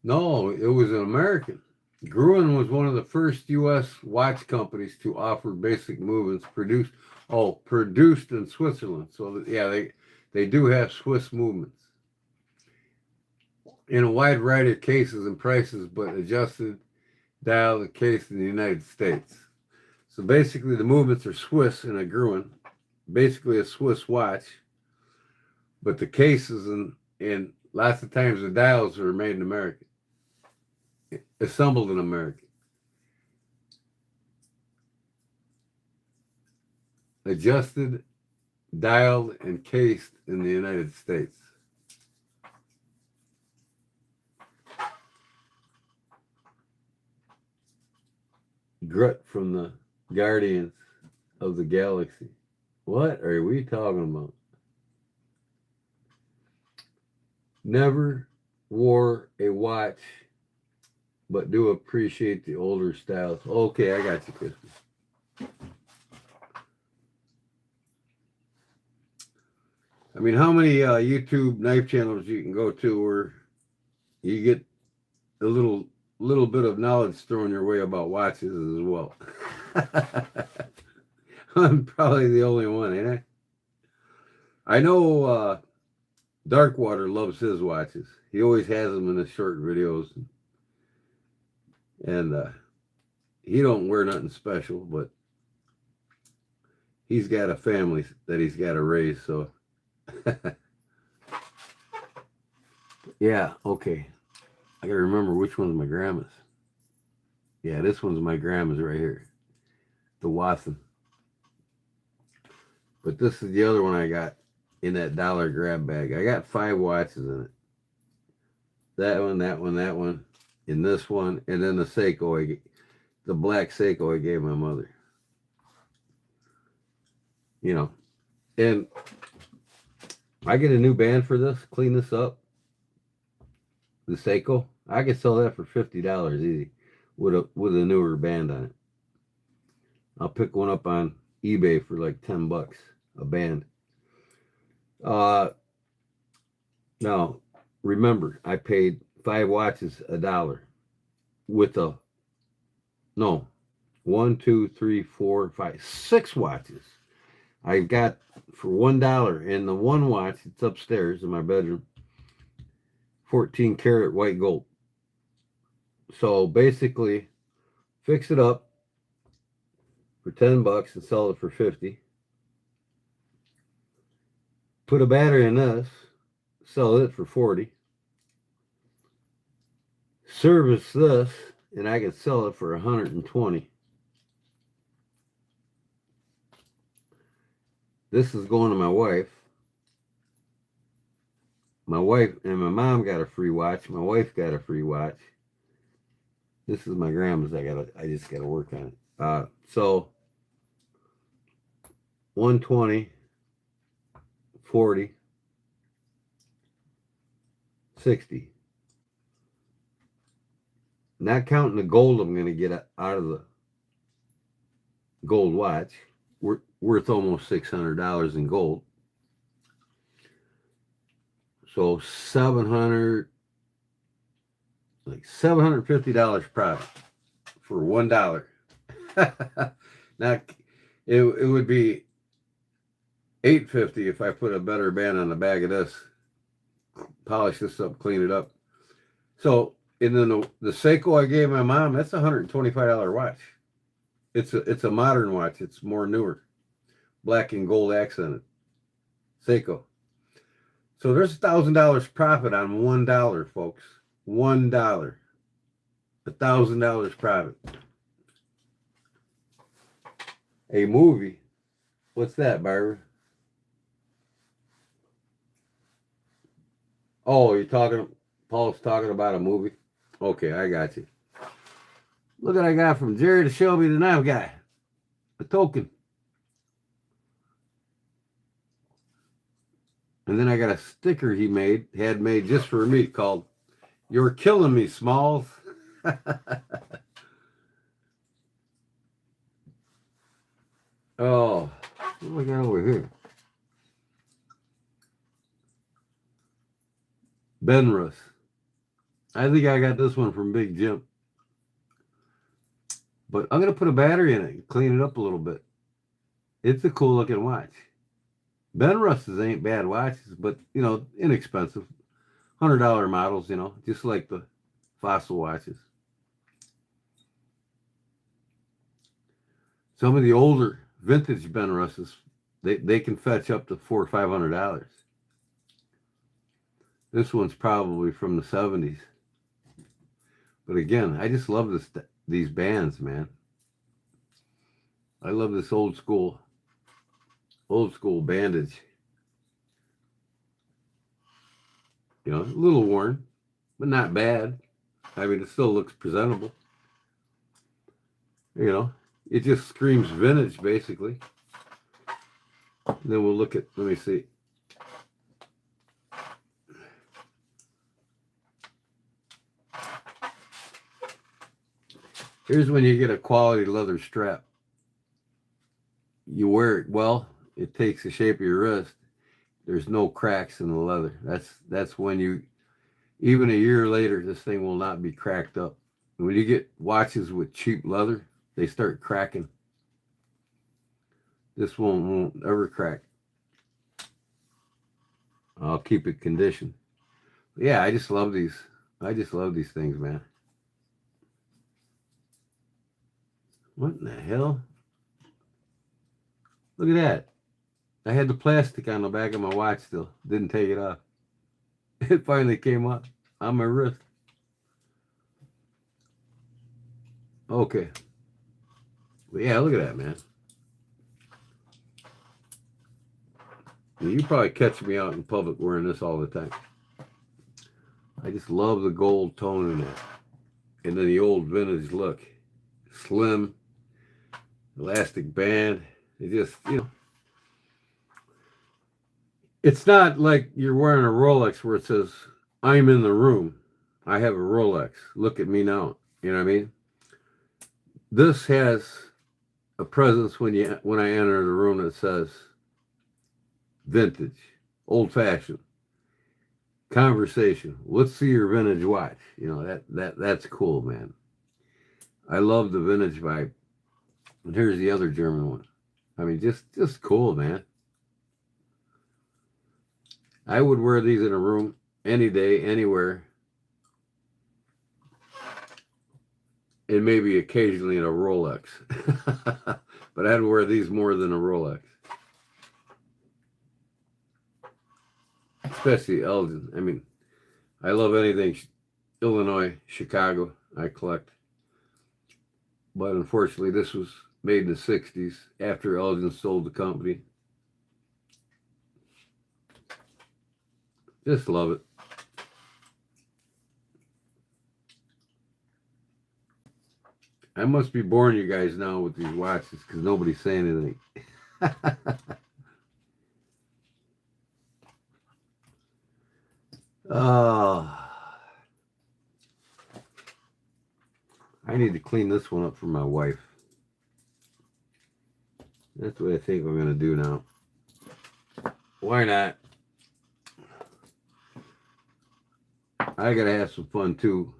No, it was an American. Gruen was one of the first U.S. watch companies to offer basic movements produced in Switzerland. So yeah, they do have Swiss movements in a wide variety of cases and prices, but adjusted dial the case in the United States. So basically, the movements are Swiss in a Gruen, basically a Swiss watch, but the cases and lots of times the dials are made in America, assembled in America. Adjusted, dialed, and cased in the United States. Grut from the Guardians of the Galaxy. What are we talking about? Never wore a watch, but do appreciate the older styles. Okay, I got you, Christmas. I mean, how many YouTube knife channels you can go to where you get a little bit of knowledge thrown your way about watches as well? I'm probably the only one, ain't I? I know Darkwater loves his watches. He always has them in his short videos, and he don't wear nothing special, but he's got a family that he's got to raise, so. Yeah, okay. I gotta remember which one's my grandma's. Yeah, this one's my grandma's right here. The Watson. But this is the other one I got in that dollar grab bag. I got 5 watches in it. That one, that one, that one, and this one, and then the Seiko, the black Seiko I gave my mother. You know, and I get a new band for this, clean this up. The Seiko, I could sell that for $50 easy with a newer band on it. I'll pick one up on eBay for like $10 a band. Now remember, I paid 5 watches $1 with a 1, 2, 3, 4, 5, 6 watches. I got for $1, and the one watch, it's upstairs in my bedroom, 14 karat white gold. So basically, fix it up for $10 and sell it for 50. Put a battery in this, sell it for 40. Service this, and I could sell it for 120. This is going to my wife. My wife and my mom got a free watch. My wife got a free watch. This is my grandma's. I just gotta work on it. So 120, 40, 60. Not counting the gold I'm gonna get out of the gold watch. Worth almost $600 in gold. So $750 profit for $1. Now it would be $850 if I put a better band on the bag of this, polish this up, clean it up. So, and then the Seiko I gave my mom, that's a $125 watch. It's a modern watch. It's more newer, black and gold accented Seiko. So there's $1,000 profit on $1, folks. $1, $1,000 profit. A movie. What's that, Barbara? Oh, you're talking. Paul's talking about a movie. Okay, I got you. Look what I got from Jerry to Shelby, the knife guy. A token. And then I got a sticker he had made just for me called "You're Killing Me, Smalls." Oh, what do I got over here? Benrus. I think I got this one from Big Jim. But I'm going to put a battery in it and clean it up a little bit. It's a cool looking watch. Benrus's ain't bad watches, but, inexpensive. $100 models, just like the Fossil watches. Some of the older vintage Benrus's, they can fetch up to $400 or $500. This one's probably from the 70s. But again, I just love these bands, man. I love this old school bandage. A little worn, but not bad. I mean, it still looks presentable. It just screams vintage, basically. And then we'll look at, let me see. Here's when you get a quality leather strap. You wear it well, it takes the shape of your wrist. There's no cracks in the leather. That's when even a year later, this thing will not be cracked up. And when you get watches with cheap leather, they start cracking. This won't ever crack. I'll keep it conditioned. Yeah, I just love these. I just love these things, man. What in the hell? Look at that. I had the plastic on the back of my watch still. Didn't take it off. It finally came up on my wrist. Okay. But yeah, look at that, man. You probably catch me out in public wearing this all the time. I just love the gold tone in it. And then the old vintage look. Slim, elastic band. It just, It's not like you're wearing a Rolex where it says, "I'm in the room. I have a Rolex. Look at me now." You know what I mean? This has a presence when I enter the room that says vintage, old fashioned, conversation. Let's see your vintage watch. That's cool, man. I love the vintage vibe. And here's the other German one. I mean, just cool, man. I would wear these in a room any day, anywhere. And maybe occasionally in a Rolex. But I'd wear these more than a Rolex. Especially Elgin. I mean, I love anything Illinois, Chicago, I collect. But unfortunately, this was made in the 60s after Elgin sold the company. Just love it. I must be boring you guys now with these watches because nobody's saying anything. I need to clean this one up for my wife. That's what I think I'm going to do now. Why not? I got to have some fun too.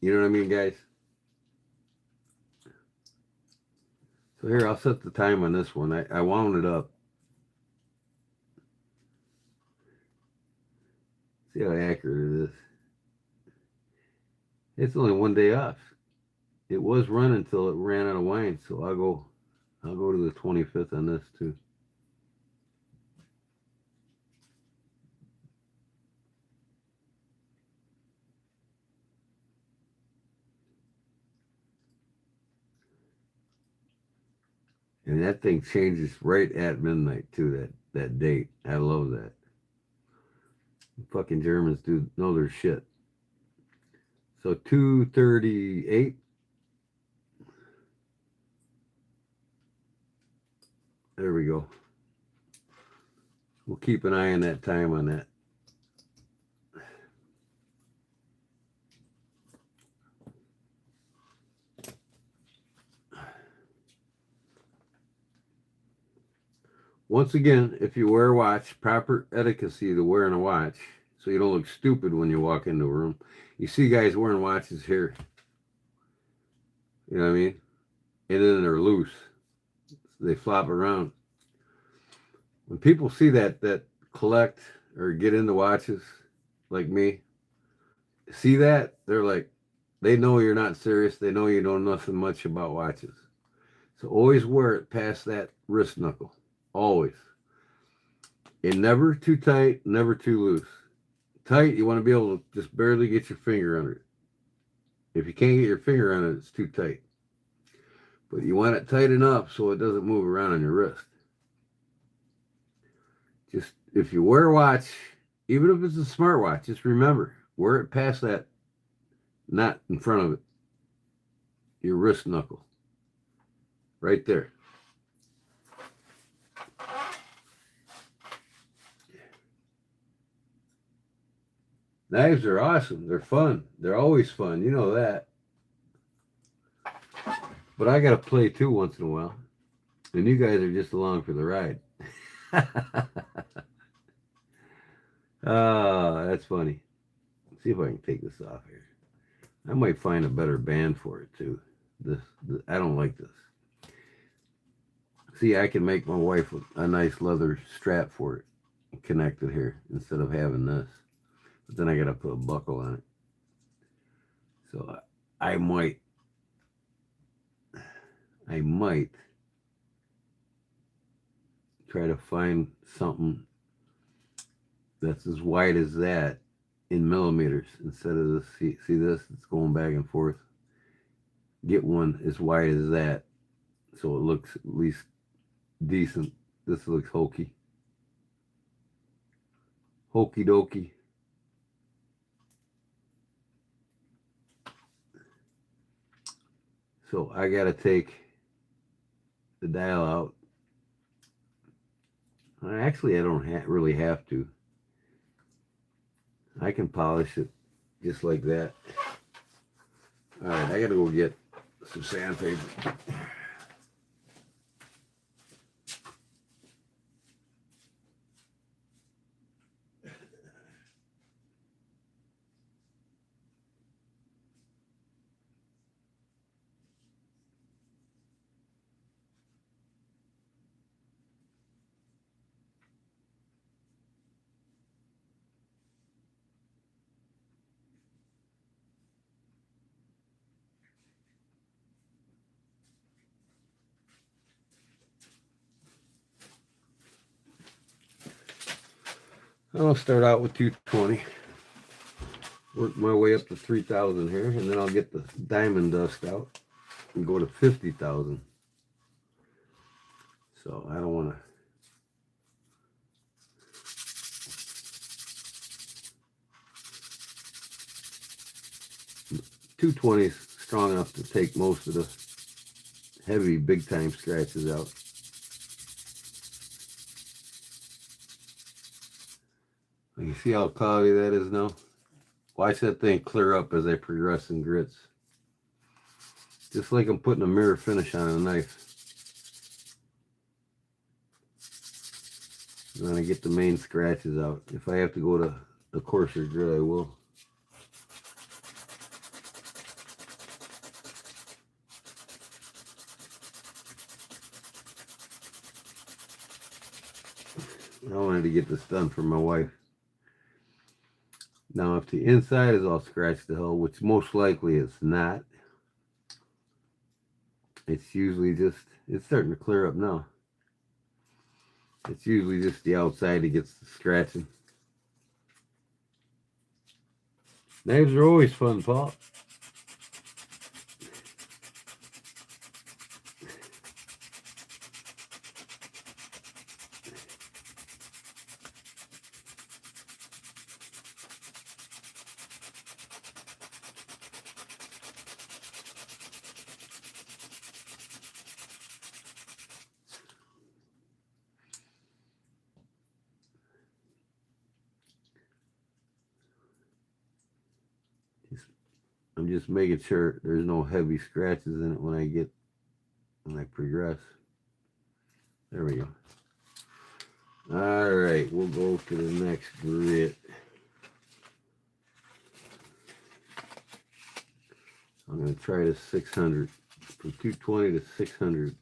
You know what I mean, guys? So here, I'll set the time on this one. I wound it up. See how accurate it is. It's only one day off. It was running until it ran out of wine, so I'll go to the 25th on this too. And that thing changes right at midnight too, that date. I love that. Fucking Germans do know their shit. So 2:38. There we go. We'll keep an eye on that time on that. Once again, if you wear a watch, proper etiquette to wearing a watch, so you don't look stupid when you walk into a room. You see guys wearing watches here. You know what I mean? And then they're loose. They flop around. When people see that collect or get into watches, like me, see that, they're like, they know you're not serious. They know you know nothing much about watches. So always wear it past that wrist knuckle. Always. And never too tight, never too loose. Tight, you want to be able to just barely get your finger under it. If you can't get your finger on it, it's too tight. But you want it tight enough so it doesn't move around on your wrist. Just, if you wear a watch, even if it's a smartwatch, just remember, wear it past that knot in front of it. Your wrist knuckle. Right there. Knives are awesome. They're fun. They're always fun. You know that. But I got to play too once in a while. And you guys are just along for the ride. That's funny. Let's see if I can take this off here. I might find a better band for it too. This I don't like this. See, I can make my wife a nice leather strap for it, connected here, instead of having this. But then I got to put a buckle on it. So I might try to find something that's as wide as that in millimeters instead of this. See this? It's going back and forth. Get one as wide as that so it looks at least decent. This looks hokey. Hokey dokey. So I got to take the dial out. Actually, I don't really have to. I can polish it just like that. All right, I got to go get some sandpaper. I'll start out with 220. Work my way up to 3,000 here, and then I'll get the diamond dust out and go to 50,000. So I don't want to. 220 is strong enough to take most of the heavy, big time scratches out. You see how cloudy that is now? Watch that thing clear up as I progress in grits. Just like I'm putting a mirror finish on a knife. And then I get the main scratches out. If I have to go to the coarser grit, I will. I wanted to get this done for my wife. Now, if the inside is all scratched to hell, which most likely it's not, it's usually just, it's starting to clear up now. It's usually just the outside that gets the scratching. Knives are always fun, Paul. I'm just making sure there's no heavy scratches in it when I progress. There we go. All right, we'll go to the next grit. I'm going to try the 600, from 220 to 600.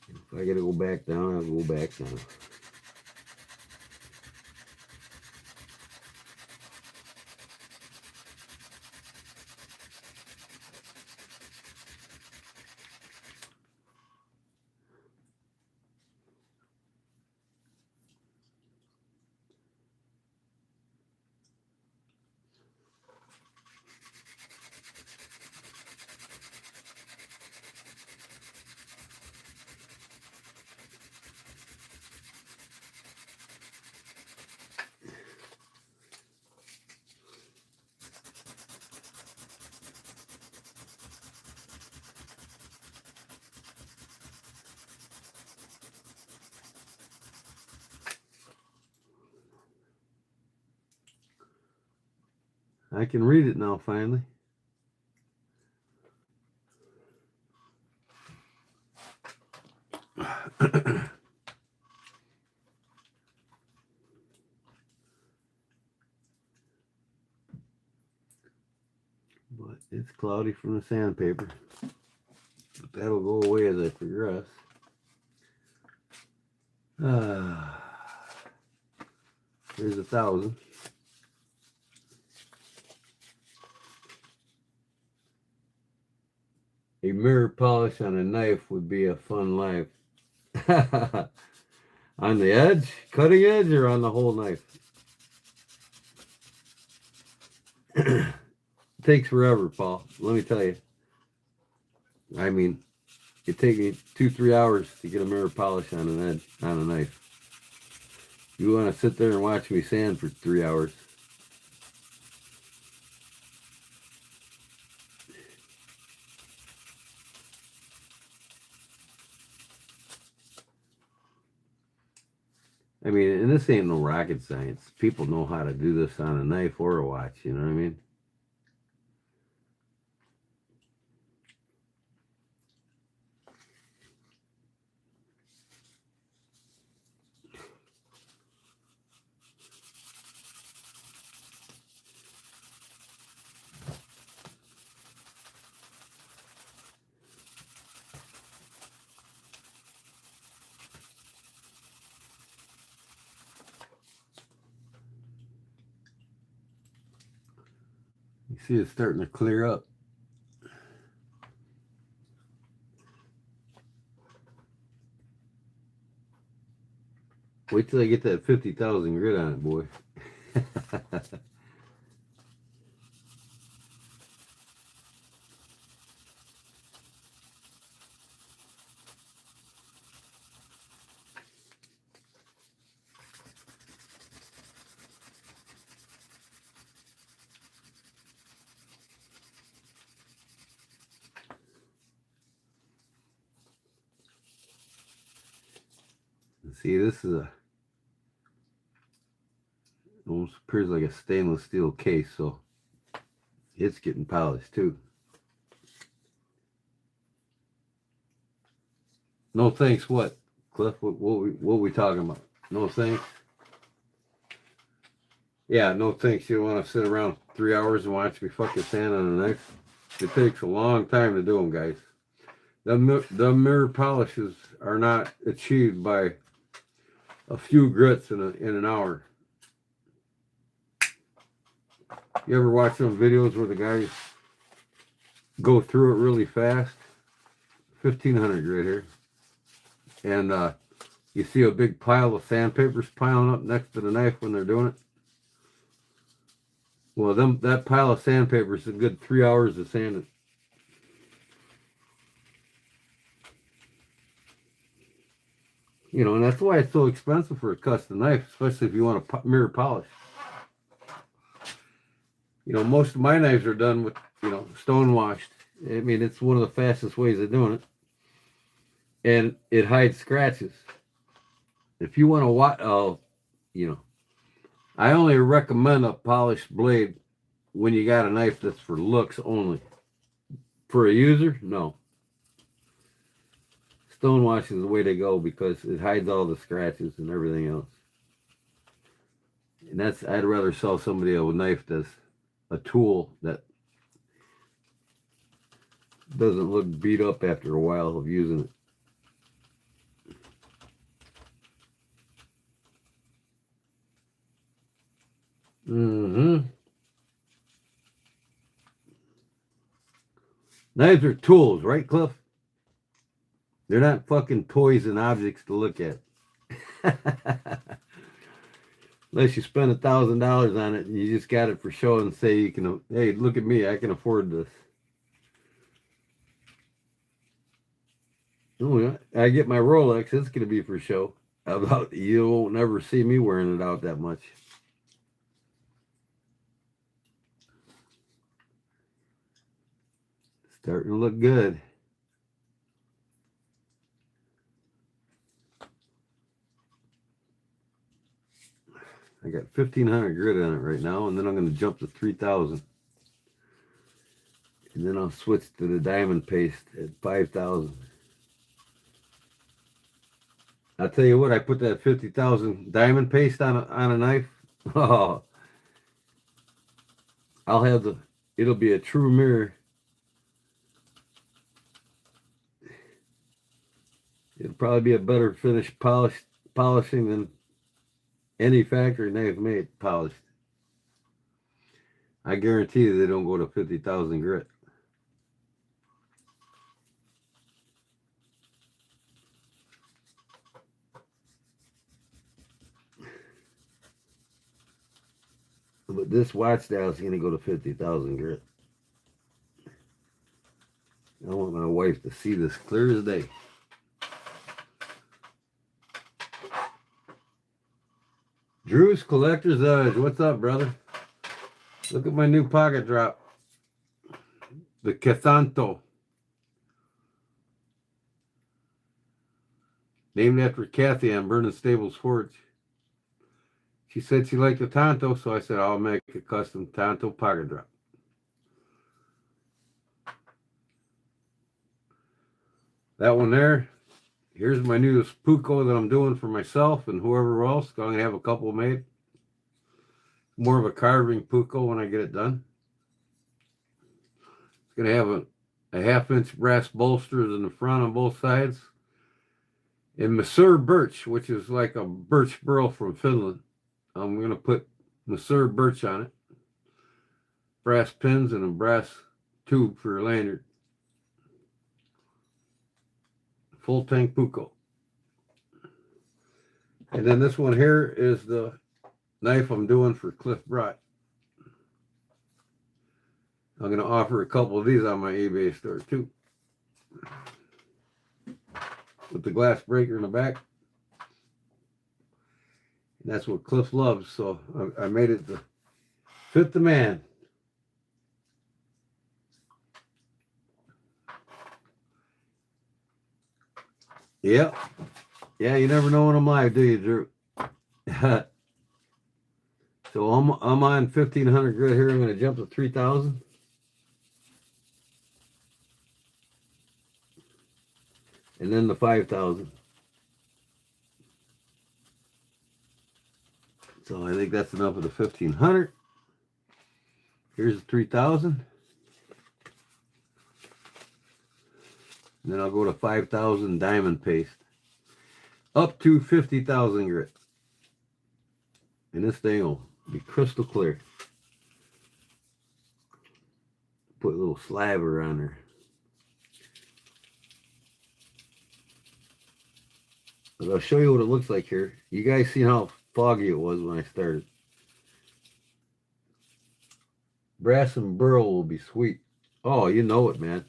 If I got to go back down, I'll go back down. I can read it now, finally. But it's cloudy from the sandpaper. But that'll go away as I progress. Here's 1,000. A mirror polish on a knife would be a fun life. On the edge? Cutting edge or on the whole knife? It takes forever, Paul. Let me tell you. I mean, it takes me 2-3 hours to get a mirror polish on an edge, on a knife. You want to sit there and watch me sand for 3 hours. I mean, and this ain't no rocket science. People know how to do this on a knife or a watch, you know what I mean? You see it's starting to clear up. Wait till I get that 50,000 grit on it, boy. See, this is almost appears like a stainless steel case, so it's getting polished too. No thanks, what, Cliff? What we talking about? No thanks. Yeah, no thanks. You don't want to sit around 3 hours and watch me fucking sand on a knife. It takes a long time to do them, guys. The mirror polishes are not achieved by a few grits in an hour. You ever watch some videos where the guys go through it really fast? 1,500 grit here. And you see a big pile of sandpapers piling up next to the knife when they're doing it. Well, that pile of sandpaper is a good 3 hours of sanding. You know, and that's why it's so expensive for a custom knife, especially if you want a mirror polish. You know, most of my knives are done with, you know, stone washed. I mean, it's one of the fastest ways of doing it. And it hides scratches. If you want to watch, you know, I only recommend a polished blade when you got a knife that's for looks only. For a user, no. Stonewash is the way to go because it hides all the scratches and everything else. And that's, I'd rather sell somebody a knife that's a tool that doesn't look beat up after a while of using it. Knives are tools, right, Cliff? They're not fucking toys and objects to look at. Unless you spend $1,000 on it and you just got it for show and say you can, hey, look at me, I can afford this. Oh, yeah. I get my Rolex, it's going to be for show. About you won't never see me wearing it out that much. Starting to look good. I got 1,500 grit on it right now, and then I'm going to jump to 3,000. And then I'll switch to the diamond paste at 5,000. I'll tell you what, I put that 50,000 diamond paste on a knife. Oh, I'll have it'll be a true mirror. It'll probably be a better finished polishing than any factory knife made polished. I guarantee you they don't go to 50,000 grit. But this watch style is going to go to 50,000 grit. I want my wife to see this clear as day. Drew's Collector's Edge. What's up, brother? Look at my new pocket drop. The Casanto. Named after Kathy on Vernon Stables Forge. She said she liked the Tonto, so I said I'll make a custom Tonto pocket drop. That one there. Here's my newest Puko that I'm doing for myself and whoever else. I'm going to have a couple made. More of a carving Puko when I get it done. It's going to have a 1/2-inch brass bolsters in the front on both sides. And Monsieur Birch, which is like a birch burl from Finland. I'm going to put Monsieur Birch on it. Brass pins and a brass tube for a lanyard. Full tank Puko. And then this one here is the knife I'm doing for Cliff Brott. I'm going to offer a couple of these on my eBay store too. With the glass breaker in the back. And that's what Cliff loves, so I made it to fit the man. Yep. Yeah, you never know when I'm live, do you, Drew? So I'm on 1,500 grit here. I'm going to jump to 3,000. And then the 5,000. So I think that's enough of the 1,500. Here's the 3,000. And then I'll go to 5,000 diamond paste. Up to 50,000 grit. And this thing will be crystal clear. Put a little slaver on there. But I'll show you what it looks like here. You guys see how foggy it was when I started. Brass and burl will be sweet. Oh, you know it, man.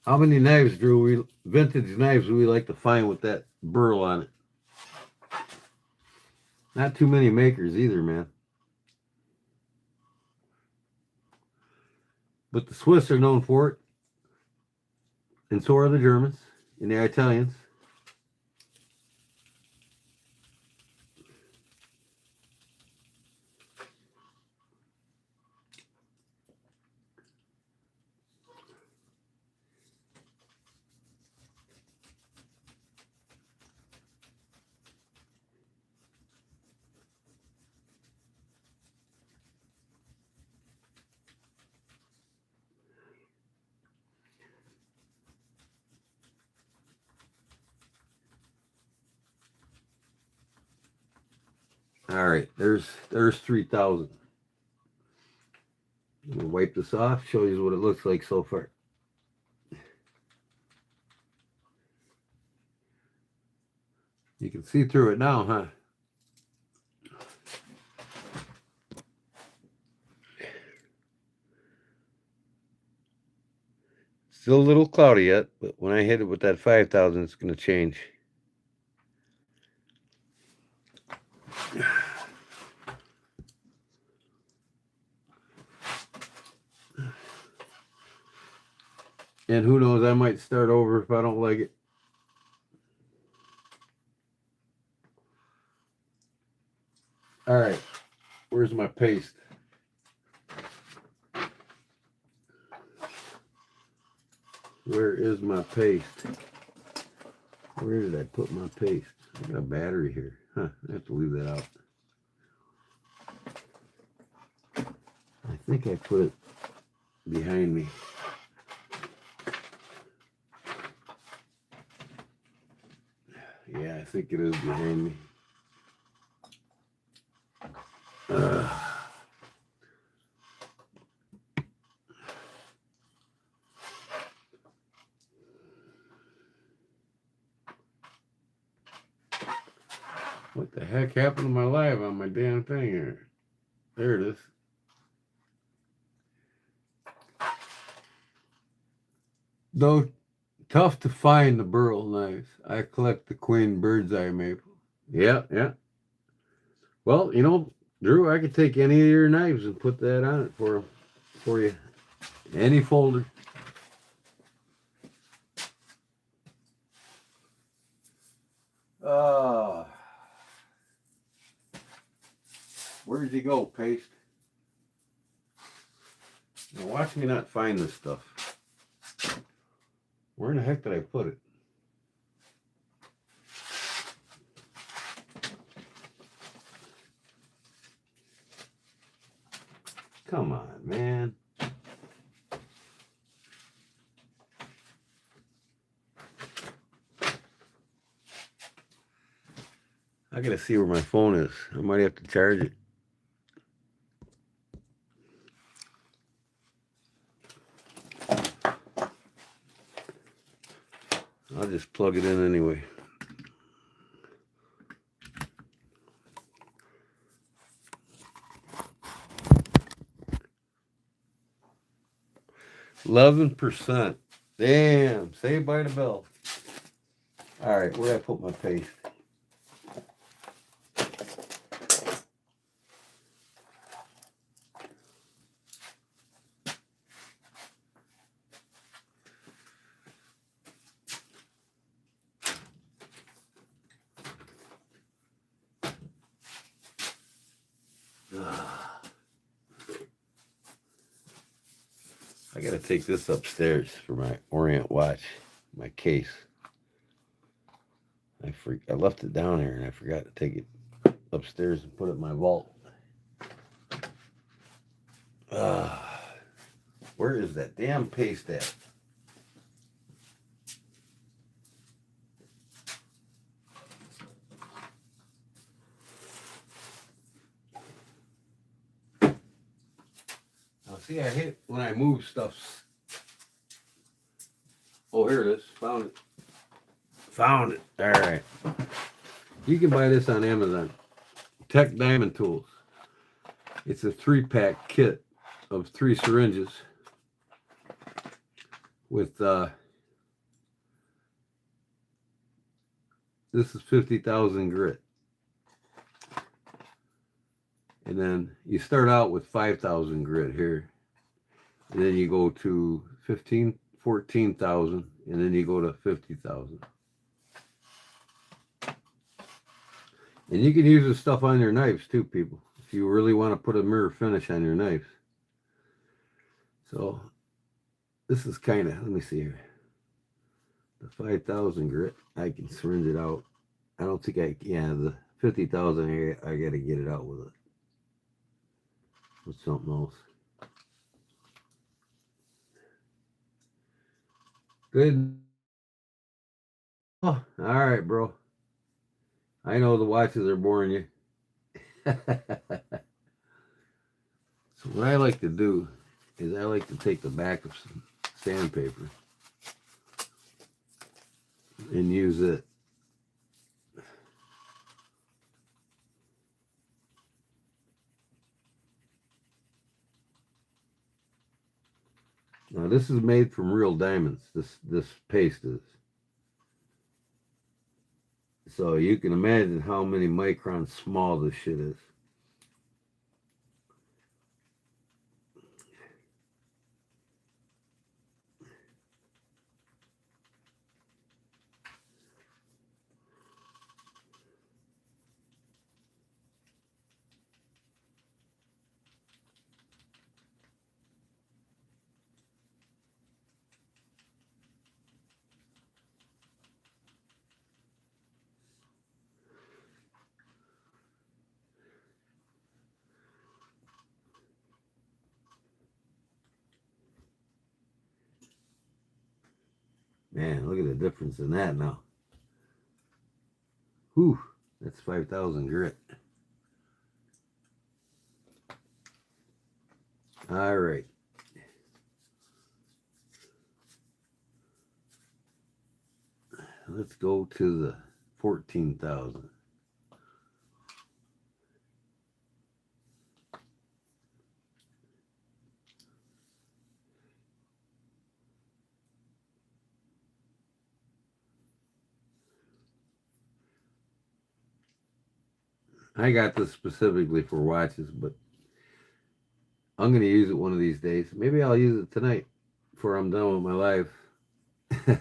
How many knives, Drew, vintage knives we like to find with that burl on it? Not too many makers either, man. But the Swiss are known for it. And so are the Germans and the Italians. All right, there's 3,000. I'm gonna wipe this off, show you what it looks like so far. You can see through it now, huh? Still a little cloudy yet, but when I hit it with that 5,000, it's going to change. And who knows, I might start over if I don't like it. All right, where's my paste? Where is my paste? Where did I put my paste? I got a battery here. Huh, I have to leave that out. I think I put it behind me. Yeah, I think it is behind me. What the heck happened to my live on my damn thing here? There it is. Though tough to find the burl knives. I collect the Queen Bird's Eye maple. Yeah, yeah. Well, you know, Drew, I could take any of your knives and put that on it for you. Any folder. Where did you go, Paste? Now watch me not find this stuff. Where in the heck did I put it? Come on, man. I gotta see where my phone is. I might have to charge it. I'll just plug it in anyway. %. Damn, saved by the bell. All right, where did I put my paste? I gotta take this upstairs for my Orient watch, my case. I left it down there and I forgot to take it upstairs and put it in my vault. Where is that damn paste at? Now see, I hate when I move stuff. Oh, here it is. Found it. Found it. All right. You can buy this on Amazon. Tech Diamond Tools. It's a 3-pack kit of 3 syringes with this is 50,000 grit. And then you start out with 5,000 grit here. And then you go to 14,000, and then you go to 50,000. And you can use this stuff on your knives too, people, if you really want to put a mirror finish on your knives. So this is kind of, let me see here. The 5,000 grit, I can syringe it out. I don't think the 50,000, I got to get it out with something else. Good. Oh, all right, bro. I know the watches are boring you. So what I like to do is I like to take the back of some sandpaper and use it. Now this is made from real diamonds. This paste is. So you can imagine how many microns small this shit is. Man, look at the difference in that now. Whew, that's 5,000 grit. All right. Let's go to the 14,000. I got this specifically for watches, but I'm going to use it one of these days. Maybe I'll use it tonight before I'm done with my life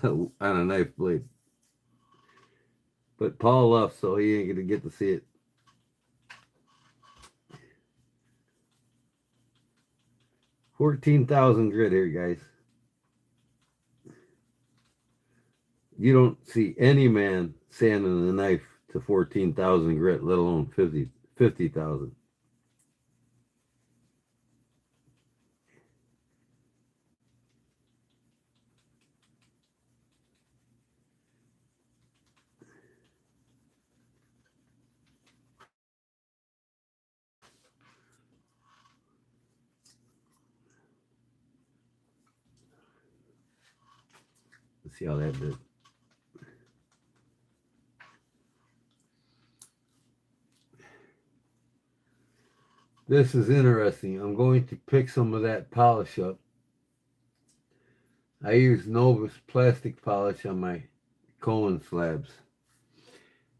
on a knife blade. But Paul left, so he ain't going to get to see it. $14,000 grit here, guys. You don't see any man sanding a knife to 14,000 grit, let alone 50,000. Let's see how that did. This is interesting. I'm going to pick some of that polish up. I use Novus plastic polish on my Cohen slabs.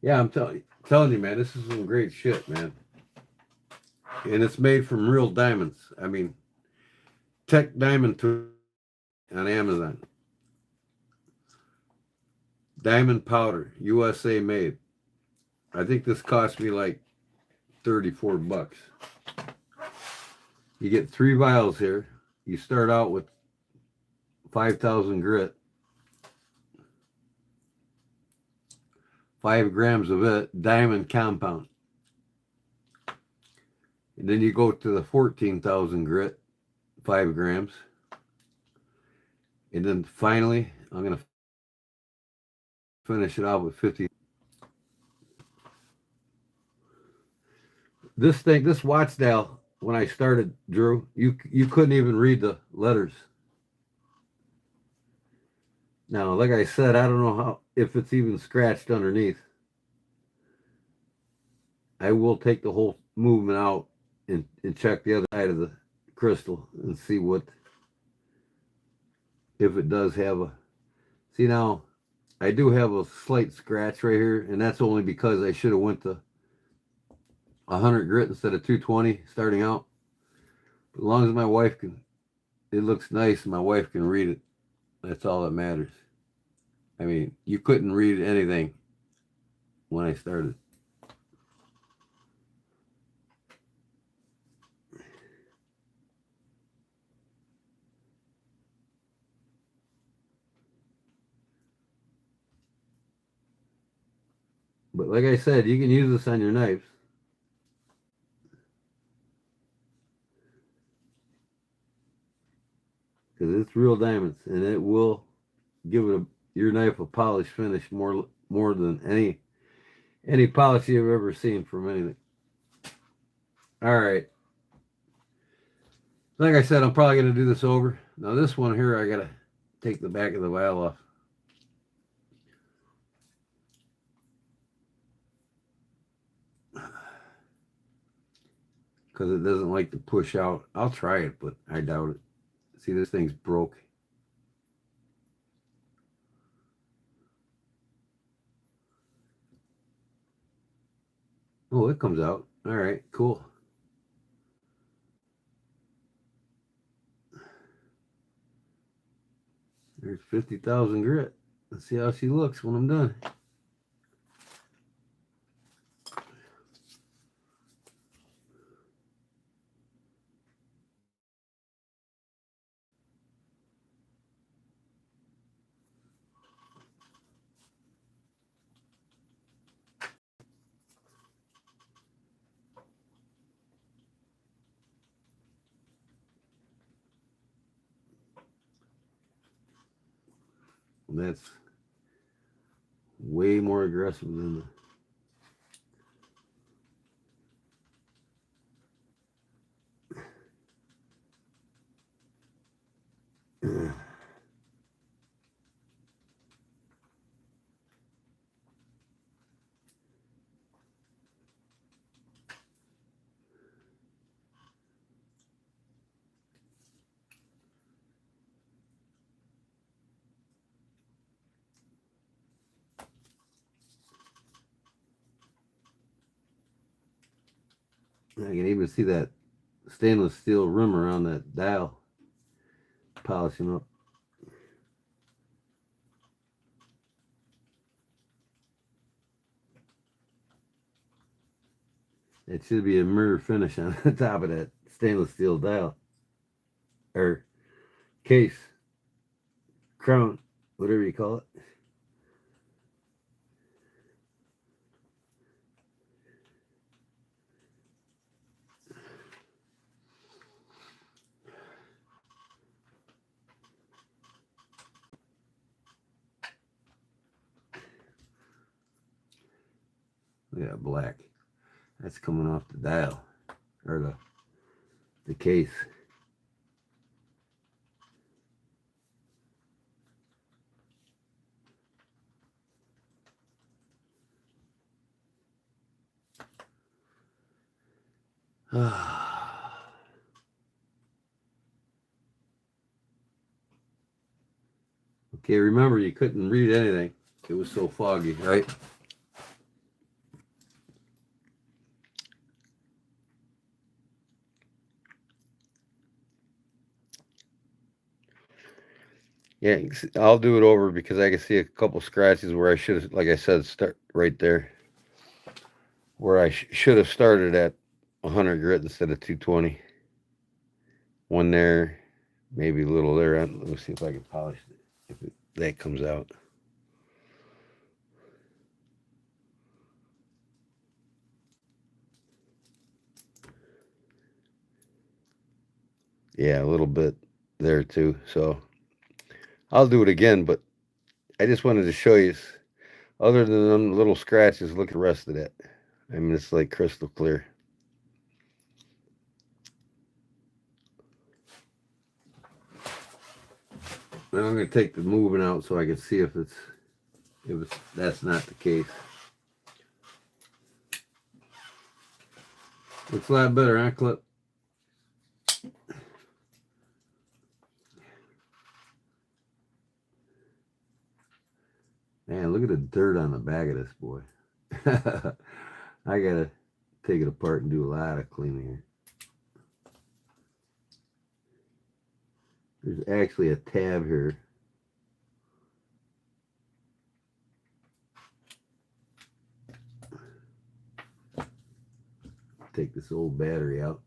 Yeah, I'm telling you, man, this is some great shit, man. And it's made from real diamonds. I mean, Tech Diamond on Amazon. Diamond powder, USA made. I think this cost me like 34 bucks. You get 3 vials here. You start out with 5,000 grit. 5 grams of it, diamond compound. And then you go to the 14,000 grit, 5 grams. And then finally, I'm going to finish it off with 50. This watch dial, when I started, Drew, you couldn't even read the letters. Now, like I said, I don't know if it's even scratched underneath. I will take the whole movement out and check the other side of the crystal and see if it does have a. See, now I do have a slight scratch right here, and that's only because I should have went to 100 grit instead of 220 starting out. But as long as my wife can, it looks nice and my wife can read it. That's all that matters. I mean, you couldn't read anything when I started. But like I said, you can use this on your knives. Because it's real diamonds, and it will give your knife a polished finish more than any polish you've ever seen from anything. All right. Like I said, I'm probably going to do this over. Now this one here, I got to take the back of the valve off. Because it doesn't like to push out. I'll try it, but I doubt it. See, this thing's broke. Oh, it comes out. All right, cool. There's 50,000 grit. Let's see how she looks when I'm done. And that's way more aggressive than the... I can even see that stainless steel rim around that dial polishing up. It should be a mirror finish on the top of that stainless steel dial. Or case. Crown. Whatever you call it. Look at that black. That's coming off the dial. Or the case. Okay, remember you couldn't read anything. It was so foggy, right? Yeah, I'll do it over because I can see a couple scratches where I should have, like I said, start right there. Where I should have started at 100 grit instead of 220. One there, maybe a little there. Let me see if I can polish it. If that comes out. Yeah, a little bit there too. So I'll do it again, but I just wanted to show you, other than them little scratches, look at the rest of that. I mean, it's like crystal clear. Now I'm going to take the moving out so I can see if that's not the case. Looks a lot better, huh, Clip? Man, look at the dirt on the back of this boy. I gotta take it apart and do a lot of cleaning here. There's actually a tab here. Take this old battery out.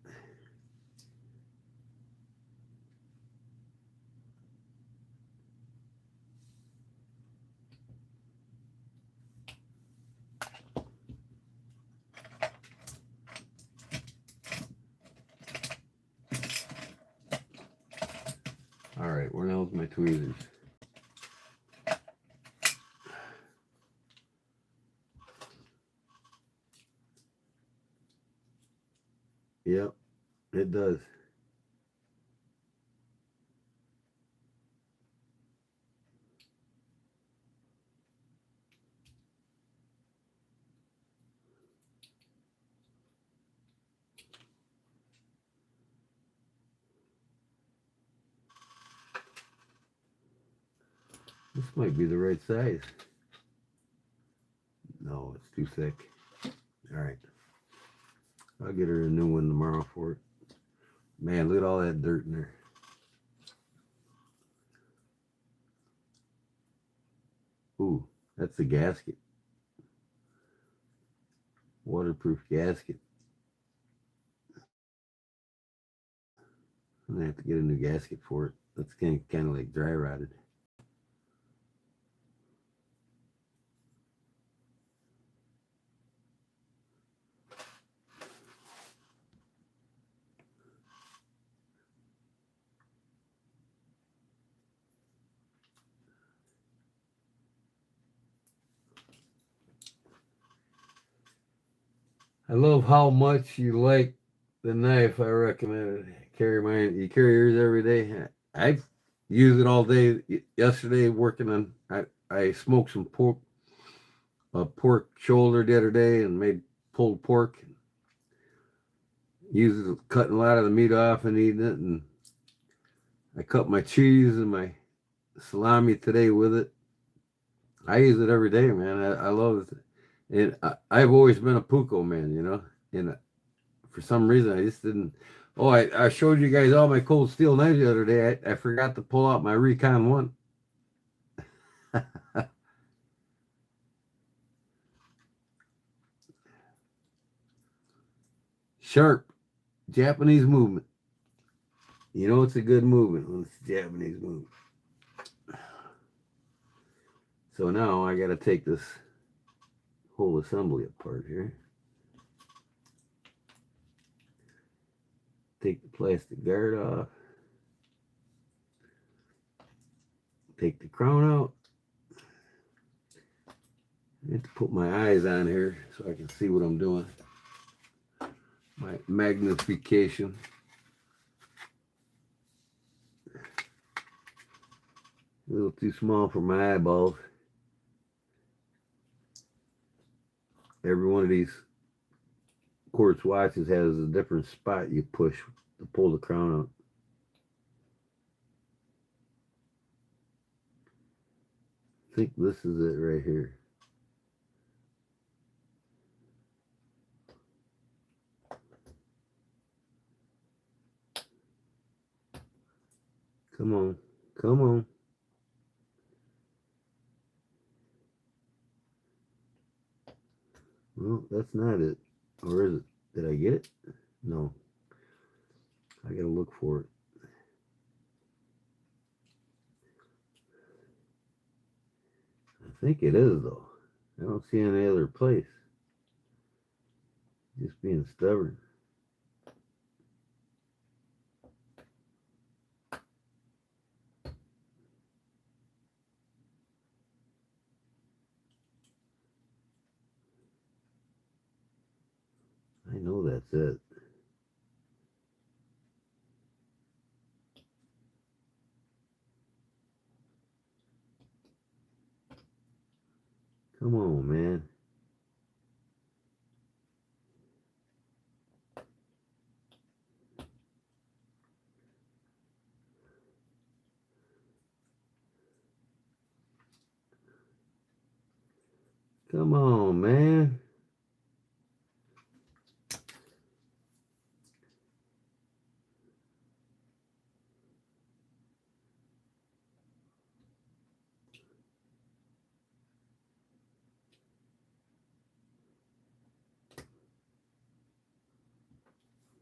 All right, where now is my tweezers? Yep, it does. This might be the right size. No, it's too thick. All right. I'll get her a new one tomorrow for it. Man, look at all that dirt in there. Ooh, that's the gasket. Waterproof gasket. I'm gonna have to get a new gasket for it. That's kind of like dry rotted. I love how much you like the knife. I recommend it. Carry mine. You carry yours every day. I use it all day. Yesterday, working on. I smoked some pork, a pork shoulder the other day, and made pulled pork. Used it cutting a lot of the meat off and eating it, and I cut my cheese and my salami today with it. I use it every day, man. I love it. And I've always been a Puko man, you know. And for some reason, I just didn't. Oh, I showed you guys all my cold steel knives the other day. I forgot to pull out my Recon 1. Sharp. Japanese movement. You know it's a good movement when it's Japanese movement. So now I got to take this whole assembly apart here. Take the plastic guard off. Take the crown out. I have to put my eyes on here so I can see what I'm doing. My magnification. A little too small for my eyeballs. Every one of these quartz watches has a different spot you push to pull the crown out. I think this is it right here. Come on. Come on. Well, that's not it. Or is it? Did I get it? No. I gotta look for it. I think it is, though. I don't see any other place. Just being stubborn. I know that's it. Come on, man. Come on, man.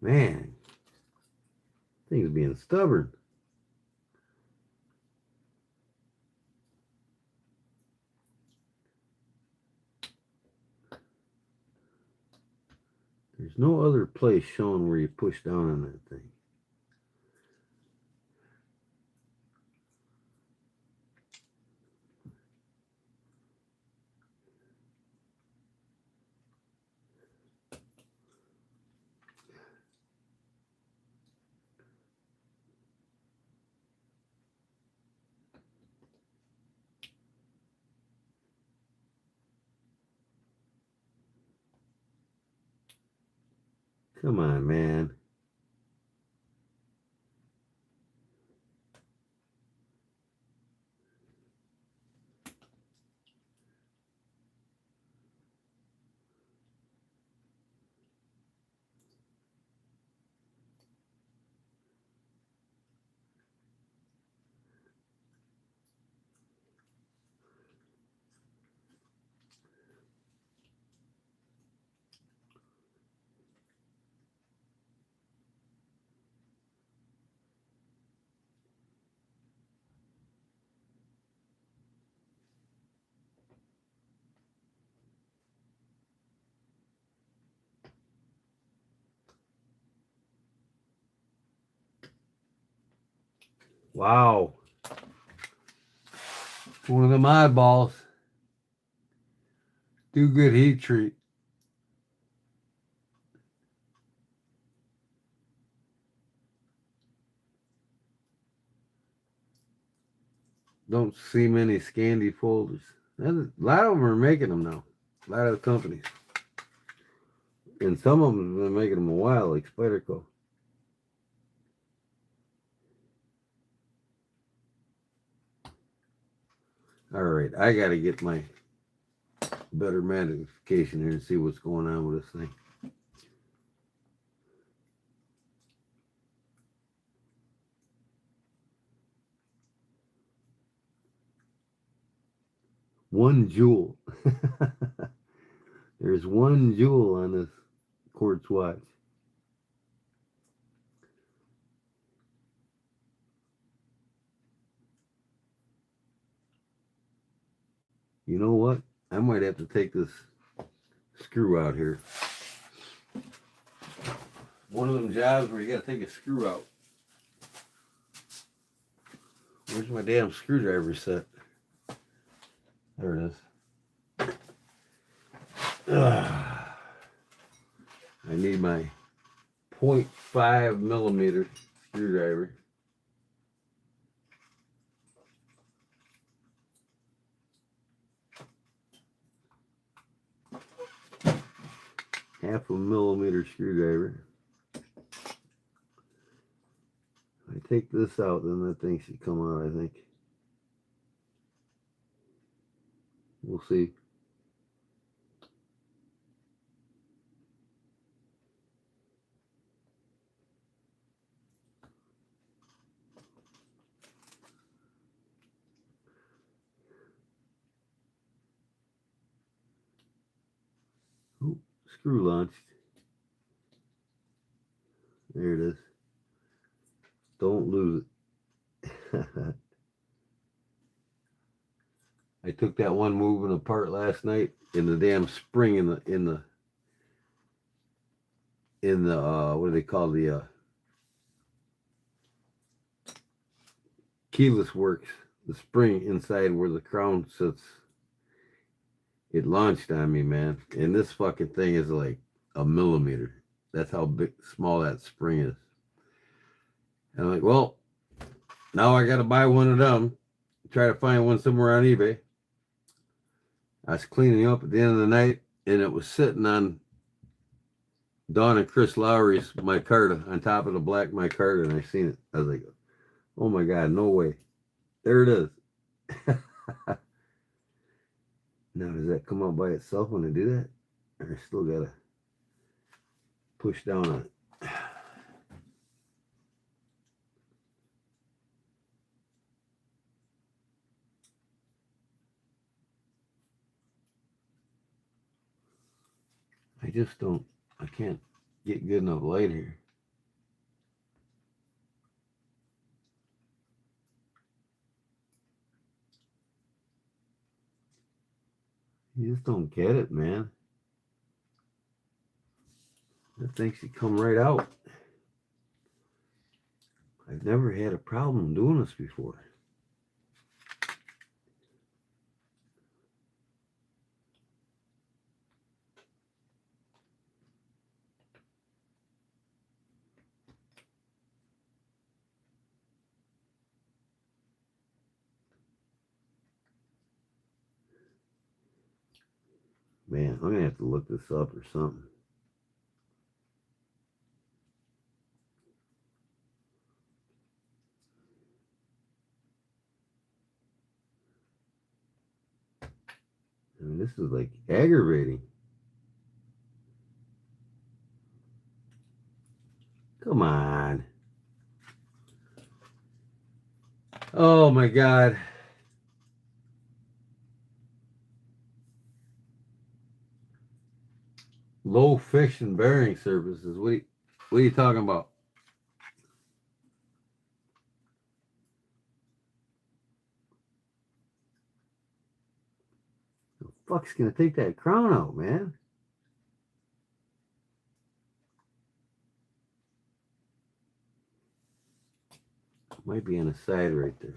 Man. Thing's being stubborn. There's no other place showing where you push down on that thing. Come on, man. Wow. One of them oddballs. Do good heat treat. Don't see many Scandi folders. A lot of them are making them now. A lot of the companies. And some of them have been making them a while, like Spyderco. All right, I got to get my better magnification here and see what's going on with this thing. One jewel. There's one jewel on this quartz watch. You know what? I might have to take this screw out here. One of them jobs where you got to take a screw out. Where's my damn screwdriver set? There it is. I need my 0.5 millimeter screwdriver. Half a millimeter screwdriver. If I take this out, then that thing should come out, I think. We'll see. Oh, screw launched. There it is. Don't lose it. I took that one moving apart last night, and the damn spring in the what do they call the keyless works, the spring inside where the crown sits, it launched on me, man. And this fucking thing is like a millimeter. That's how small that spring is. And I'm like, well, now I got to buy one of them. Try to find one somewhere on eBay. I was cleaning up at the end of the night, and it was sitting on Dawn and Chris Lowry's micarta, on top of the black micarta, and I seen it. I was like, oh my God, no way. There it is. Now, does that come out by itself when I do that? Or I still got to push down on it? I just don't, I can't get good enough light here. You just don't get it, man. That thing should come right out. I've never had a problem doing this before. Man, I'm going to have to look this up or something. this is like aggravating. Come on. Oh my God. Low fiction bearing surfaces. What are you talking about? The fuck's gonna take that crown out, man? Might be on the side right there.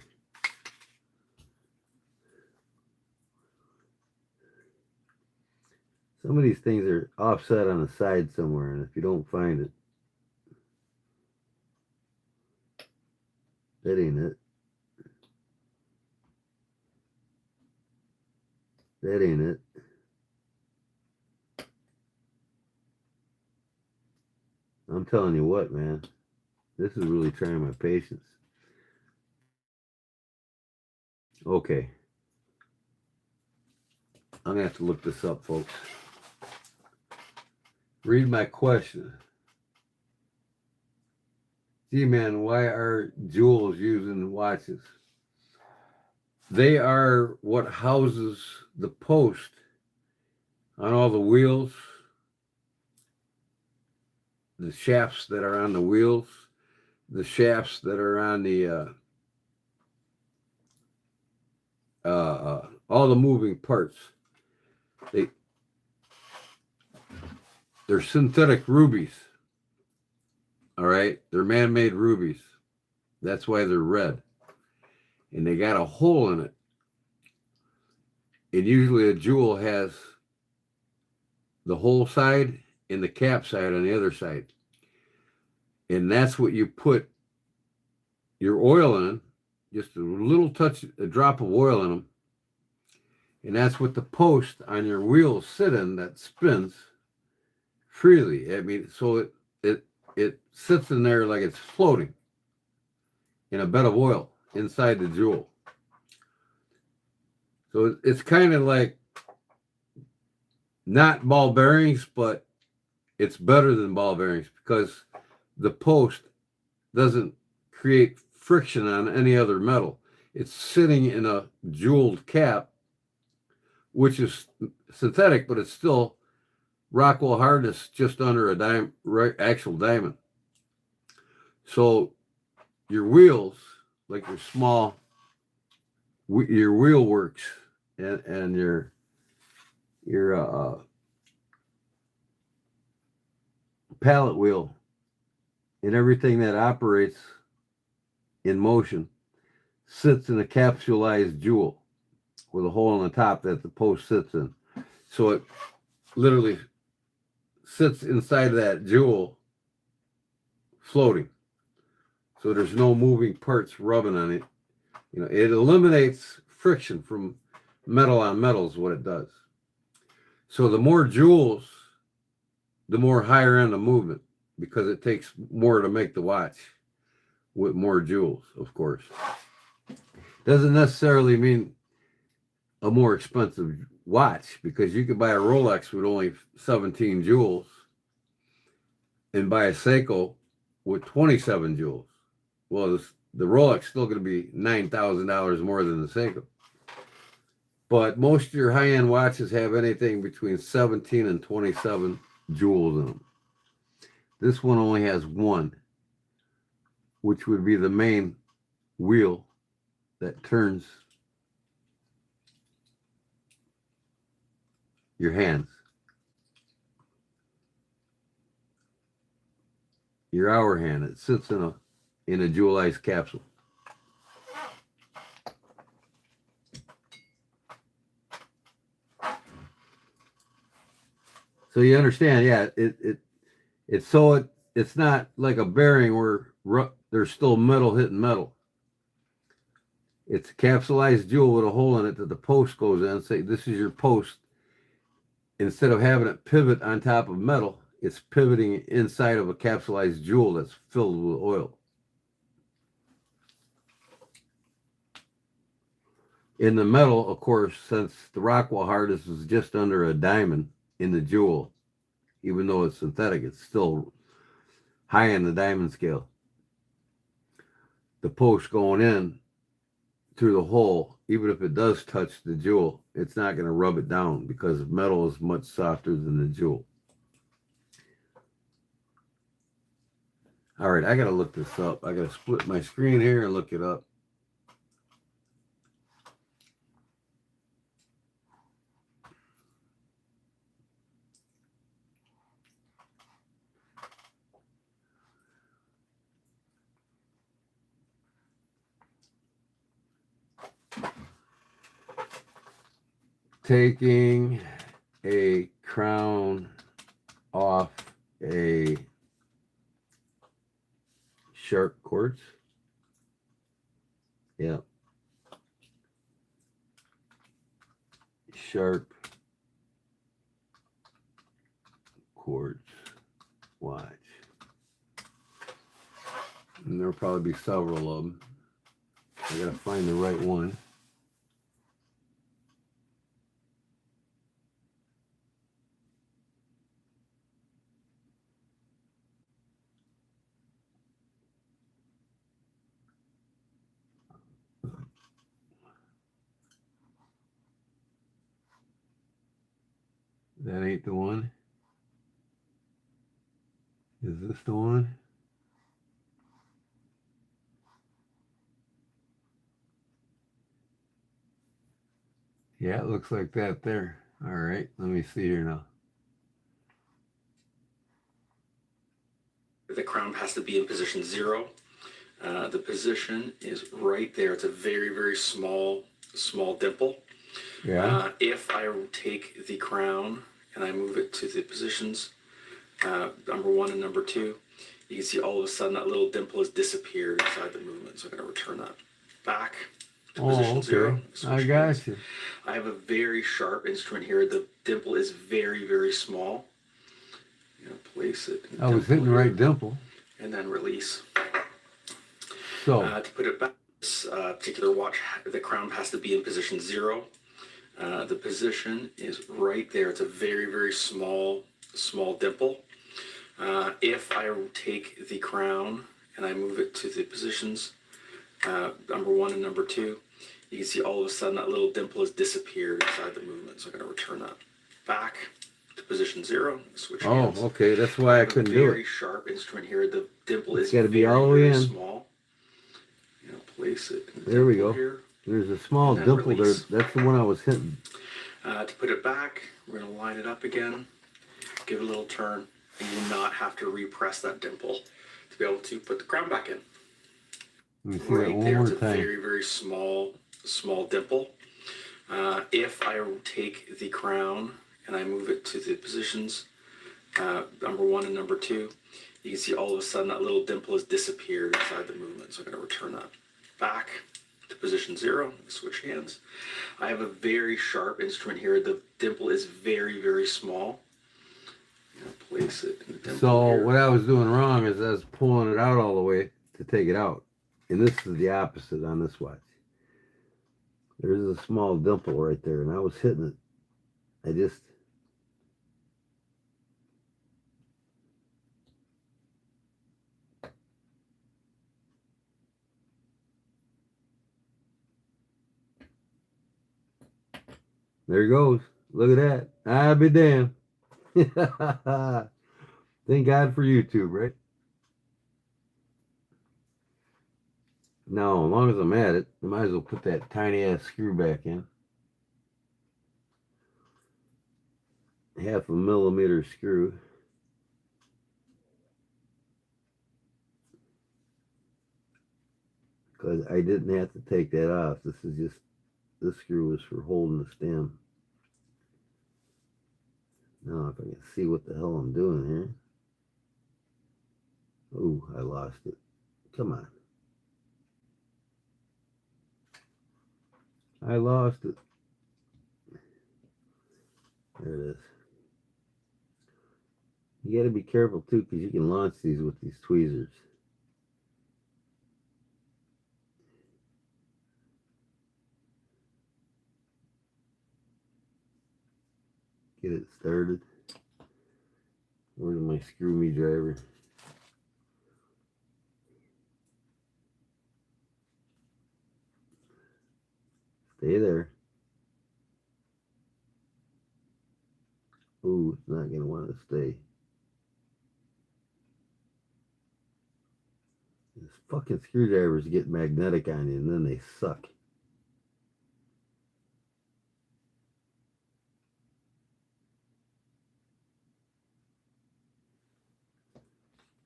Some of these things are offset on the side somewhere, and if you don't find it, that ain't it. That ain't it. I'm telling you what, man. This is really trying my patience. Okay. I'm going to have to look this up, folks. Read my question. Gee, man, why are jewels used in watches? They are what houses the post on all the wheels, the shafts that are on the wheels, the shafts that are on the all the moving parts. They're synthetic rubies. All right, they're man-made rubies. That's why they're red, and they got a hole in it. And usually a jewel has the whole side and the cap side on the other side, and that's what you put your oil in. Just a little touch, a drop of oil in them, and that's what the post on your wheels sit in that spins freely. I mean, so it sits in there like it's floating in a bed of oil inside the jewel. So it's kind of like not ball bearings, but it's better than ball bearings because the post doesn't create friction on any other metal. It's sitting in a jeweled cap, which is synthetic, but it's still Rockwell hardness just under a actual diamond. So your wheels, like your small, your wheel works and your pallet wheel and everything that operates in motion sits in a capsulized jewel with a hole in the top that the post sits in. So it literally sits inside of that jewel floating. So there's no moving parts rubbing on it. You know, it eliminates friction from metal on metal is what it does. So the more jewels, the more higher end of movement because it takes more to make the watch with more jewels, of course. Doesn't necessarily mean a more expensive watch because you could buy a Rolex with only 17 jewels and buy a Seiko with 27 jewels. Well, the Rolex is still going to be $9,000 more than the Seiko. But most of your high-end watches have anything between 17 and 27 jewels in them. This one only has one, which would be the main wheel that turns your hands. Your hour hand. It sits in a jewelized capsule. So you understand, yeah, it's not like a bearing where there's still metal hitting metal. It's a capsulized jewel with a hole in it that the post goes in. Say this is your post. Instead of having it pivot on top of metal, it's pivoting inside of a capsulized jewel that's filled with oil. In the metal, of course, since the Rockwell hardness is just under a diamond in the jewel, even though it's synthetic, it's still high in the diamond scale. The post going in through the hole, even if it does touch the jewel, it's not going to rub it down because metal is much softer than the jewel. All right, I got to look this up. I got to split my screen here and look it up. Taking a crown off a sharp quartz. Yeah. Sharp quartz. Watch. And there'll probably be several of them. I gotta find the right one. That ain't the one. Is this the one? Yeah, it looks like that there. All right, let me see here now. The crown has to be in position 0. The position is right there. It's a very, very small dimple. Yeah. If I take the crown and I move it to the positions, number 1 and number 2, you can see all of a sudden that little dimple has disappeared inside the movement. So I'm going to return that back to position 0. I got you. I have a very sharp instrument here. The dimple is very, very small. I'm going to place it. I was hitting the right dimple. And then release. So to put it back, this particular watch, the crown has to be in position 0. The position is right there. It's a very, very small dimple. If I take the crown and I move it to the positions, number 1 and number 2, you can see all of a sudden that little dimple has disappeared inside the movement. So I'm going to return that back to position 0. Switch hands. Okay. That's why I couldn't do it. Very sharp instrument here. The dimple is got to be all the way in. Small. You know, place it. There we go. Here. There's a small dimple there. That's the one I was hitting. To put it back, we're going to line it up again. Give it a little turn, and you will not have to repress that dimple to be able to put the crown back in. Let me see Right that one there, more it's a time. very, very small dimple. If I take the crown and I move it to the positions, number 1 and number 2, you can see all of a sudden that little dimple has disappeared inside the movement. So I'm going to return that back to position 0. Switch hands. I have a very sharp instrument here. The dimple is very, very small. I'm going to place it in the dimple So here. what I was doing wrong is I was pulling it out all the way to take it out. And this is the opposite on this watch. There's a small dimple right there, and I was hitting it. I just... There it goes. Look at that. I'll be damned. Thank God for YouTube, right? Now, as long as I'm at it, I might as well put that tiny ass screw back in. 1/2 millimeter screw. Because I didn't have to take that off. This screw was for holding the stem. Now if I can see what the hell I'm doing here. Oh, I lost it. Come on. I lost it. There it is. You got to be careful too, because you can launch these with these tweezers. Get it started. Where's my screw me driver? Stay there. Ooh, it's not gonna want to stay. These fucking screwdrivers get magnetic on you and then they suck.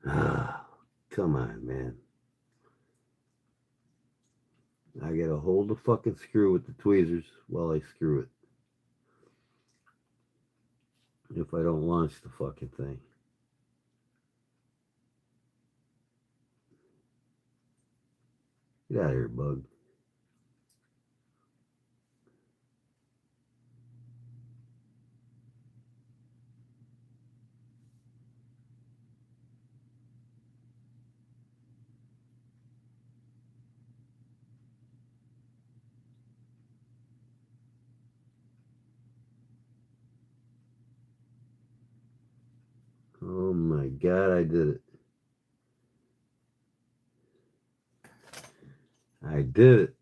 Ah, come on, man. I gotta hold the fucking screw with the tweezers while I screw it. If I don't launch the fucking thing. Get out of here, bug. Oh my God, I did it. I did it.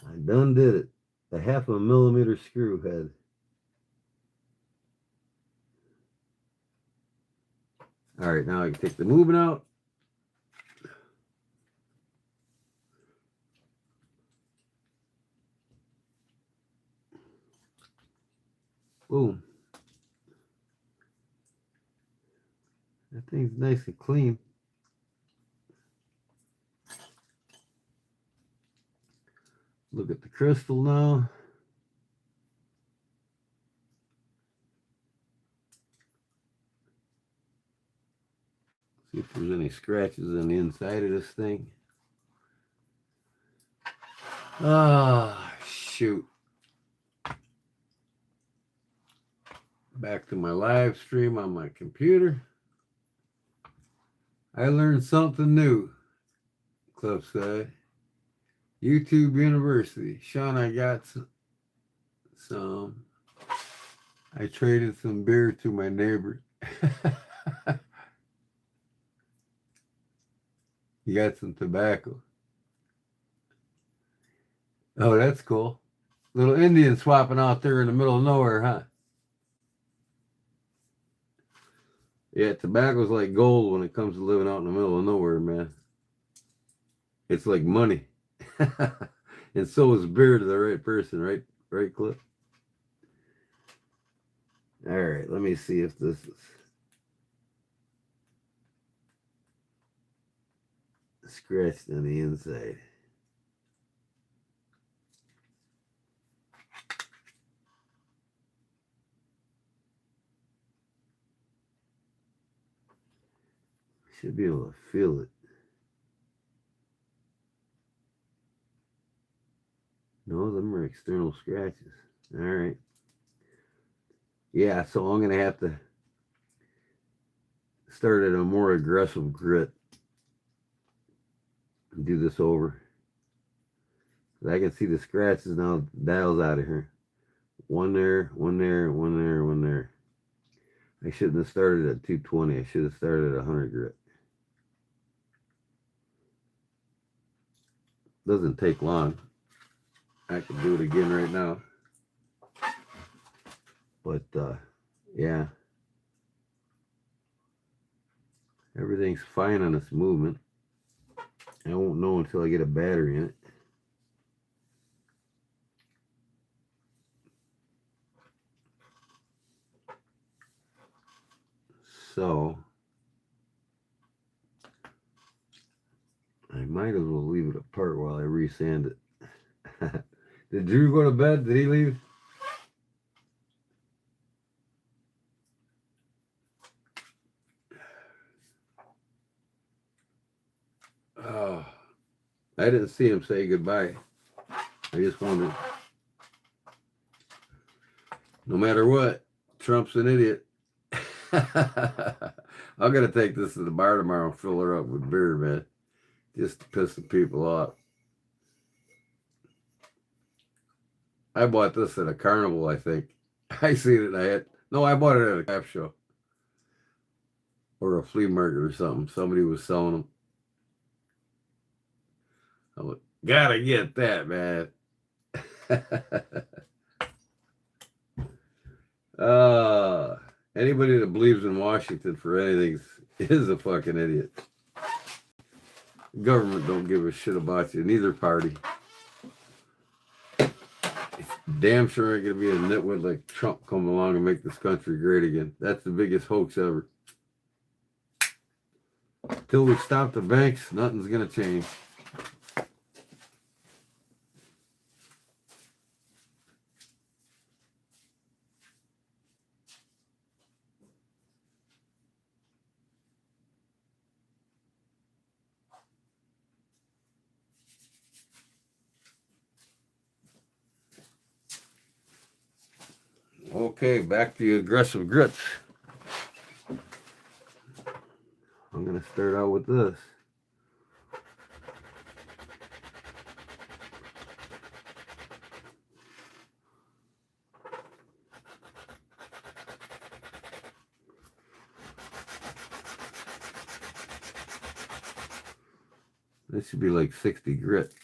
I done did it. A 1/2 millimeter screw head. All right, now I can take the movement out. Boom. That thing's nice and clean. Look at the crystal now. See if there's any scratches on the inside of this thing. Ah, shoot. Back to my live stream on my computer. I learned something new, Cliffside. YouTube University. Sean, I got some. I traded some beer to my neighbor. You got some tobacco. Oh, that's cool. Little Indian swapping out there in the middle of nowhere, huh? Yeah, tobacco's like gold when it comes to living out in the middle of nowhere, man. It's like money. And so is beer to the right person, right? Right, Cliff? All right, let me see if this is scratched on the inside. Should be able to feel it. No, them are external scratches. All right. Yeah, so I'm going to have to start at a more aggressive grit and do this over. I can see the scratches now. Dial's out of here. One there, one there, one there, one there. I shouldn't have started at 220. I should have started at 100 grit. Doesn't take long. I can do it again right now. But, yeah. Everything's fine on this movement. I won't know until I get a battery in it. So, I might as well leave it apart while I resand it. Did Drew go to bed? Did he leave? Oh, I didn't see him say goodbye. I just wondered. No matter what, Trump's an idiot. I'm going to take this to the bar tomorrow and fill her up with beer, man. Just to piss the people off. I bought this at a carnival, I think. I seen it. I bought it at a craft show or a flea market or something. Somebody was selling them. I went, gotta get that, man. uh, Anybody that believes in Washington for anything is a fucking idiot. Government don't give a shit about you, neither party. Damn sure ain't gonna be a nitwit like Trump come along and make this country great again. That's the biggest hoax ever. Till we stop the banks, nothing's gonna change. Okay, back to the aggressive grits. I'm going to start out with this. This should be like 60 grit.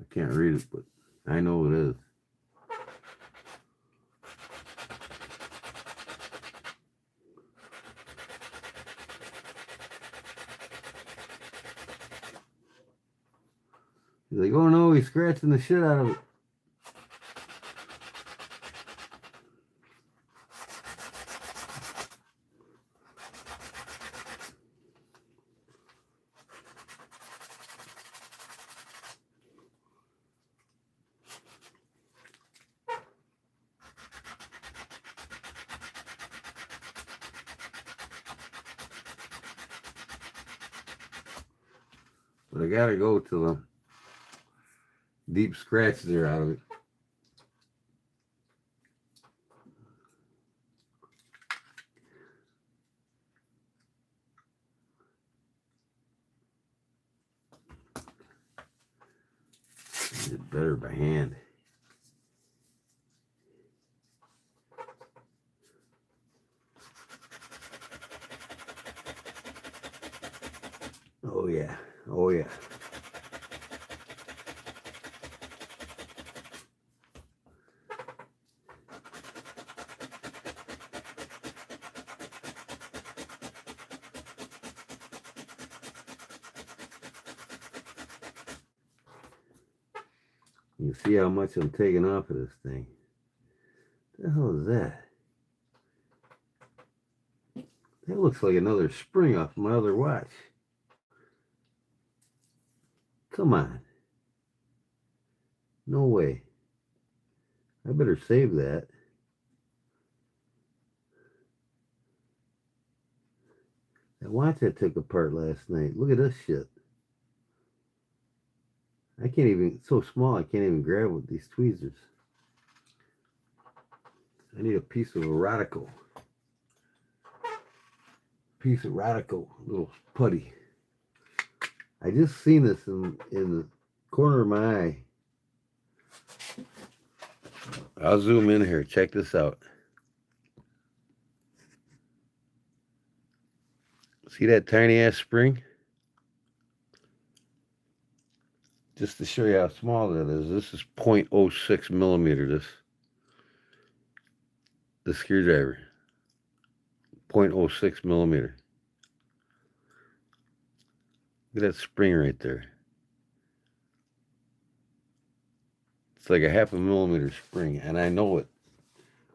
I can't read it, but I know it is. He's like, oh no, he's scratching the shit out of it. But I gotta go to the deep scratch there out of it. It's better by hand. Oh yeah, oh yeah. You see how much I'm taking off of this thing. What the hell is that? That looks like another spring off my other watch. Come on. No way. I better save that. That watch I took apart last night. Look at this shit. I can't even, it's so small I can't even grab with these tweezers. I need a piece of erotico. Piece of erotico, little putty. I just seen this in the corner of my eye. I'll zoom in here. Check this out. See that tiny ass spring? Just to show you how small that is. This is 0.06 millimeter. This screwdriver. 0.06 millimeter. Look at that spring right there. It's like a 0.5 millimeter spring, and I know it.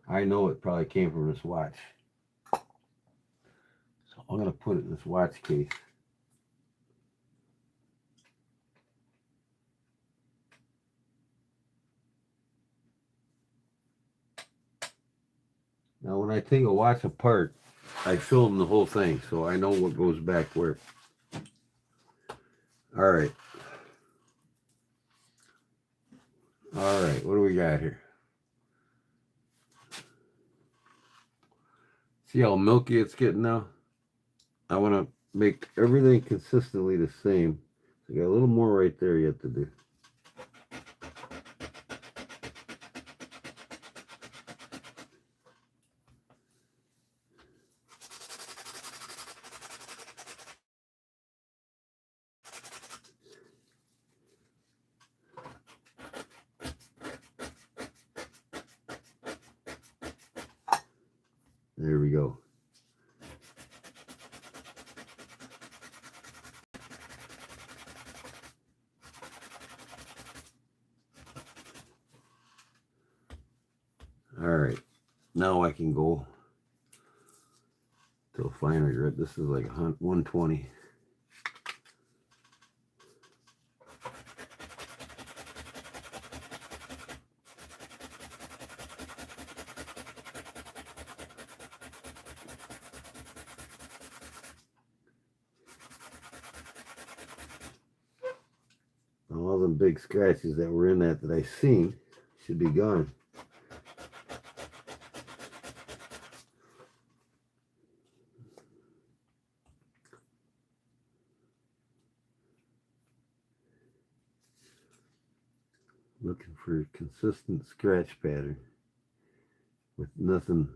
I know it probably came from this watch. So I'm going to put it in this watch case. Now, when I take a watch apart, I film the whole thing, so I know what goes back where. All right. All right, what do we got here? See how milky it's getting now? I want to make everything consistently the same. So I got a little more right there yet to do. There we go. All right, now I can go to a finer grit. This is like 120. All the big scratches that were in that I seen should be gone. Looking for a consistent scratch pattern with nothing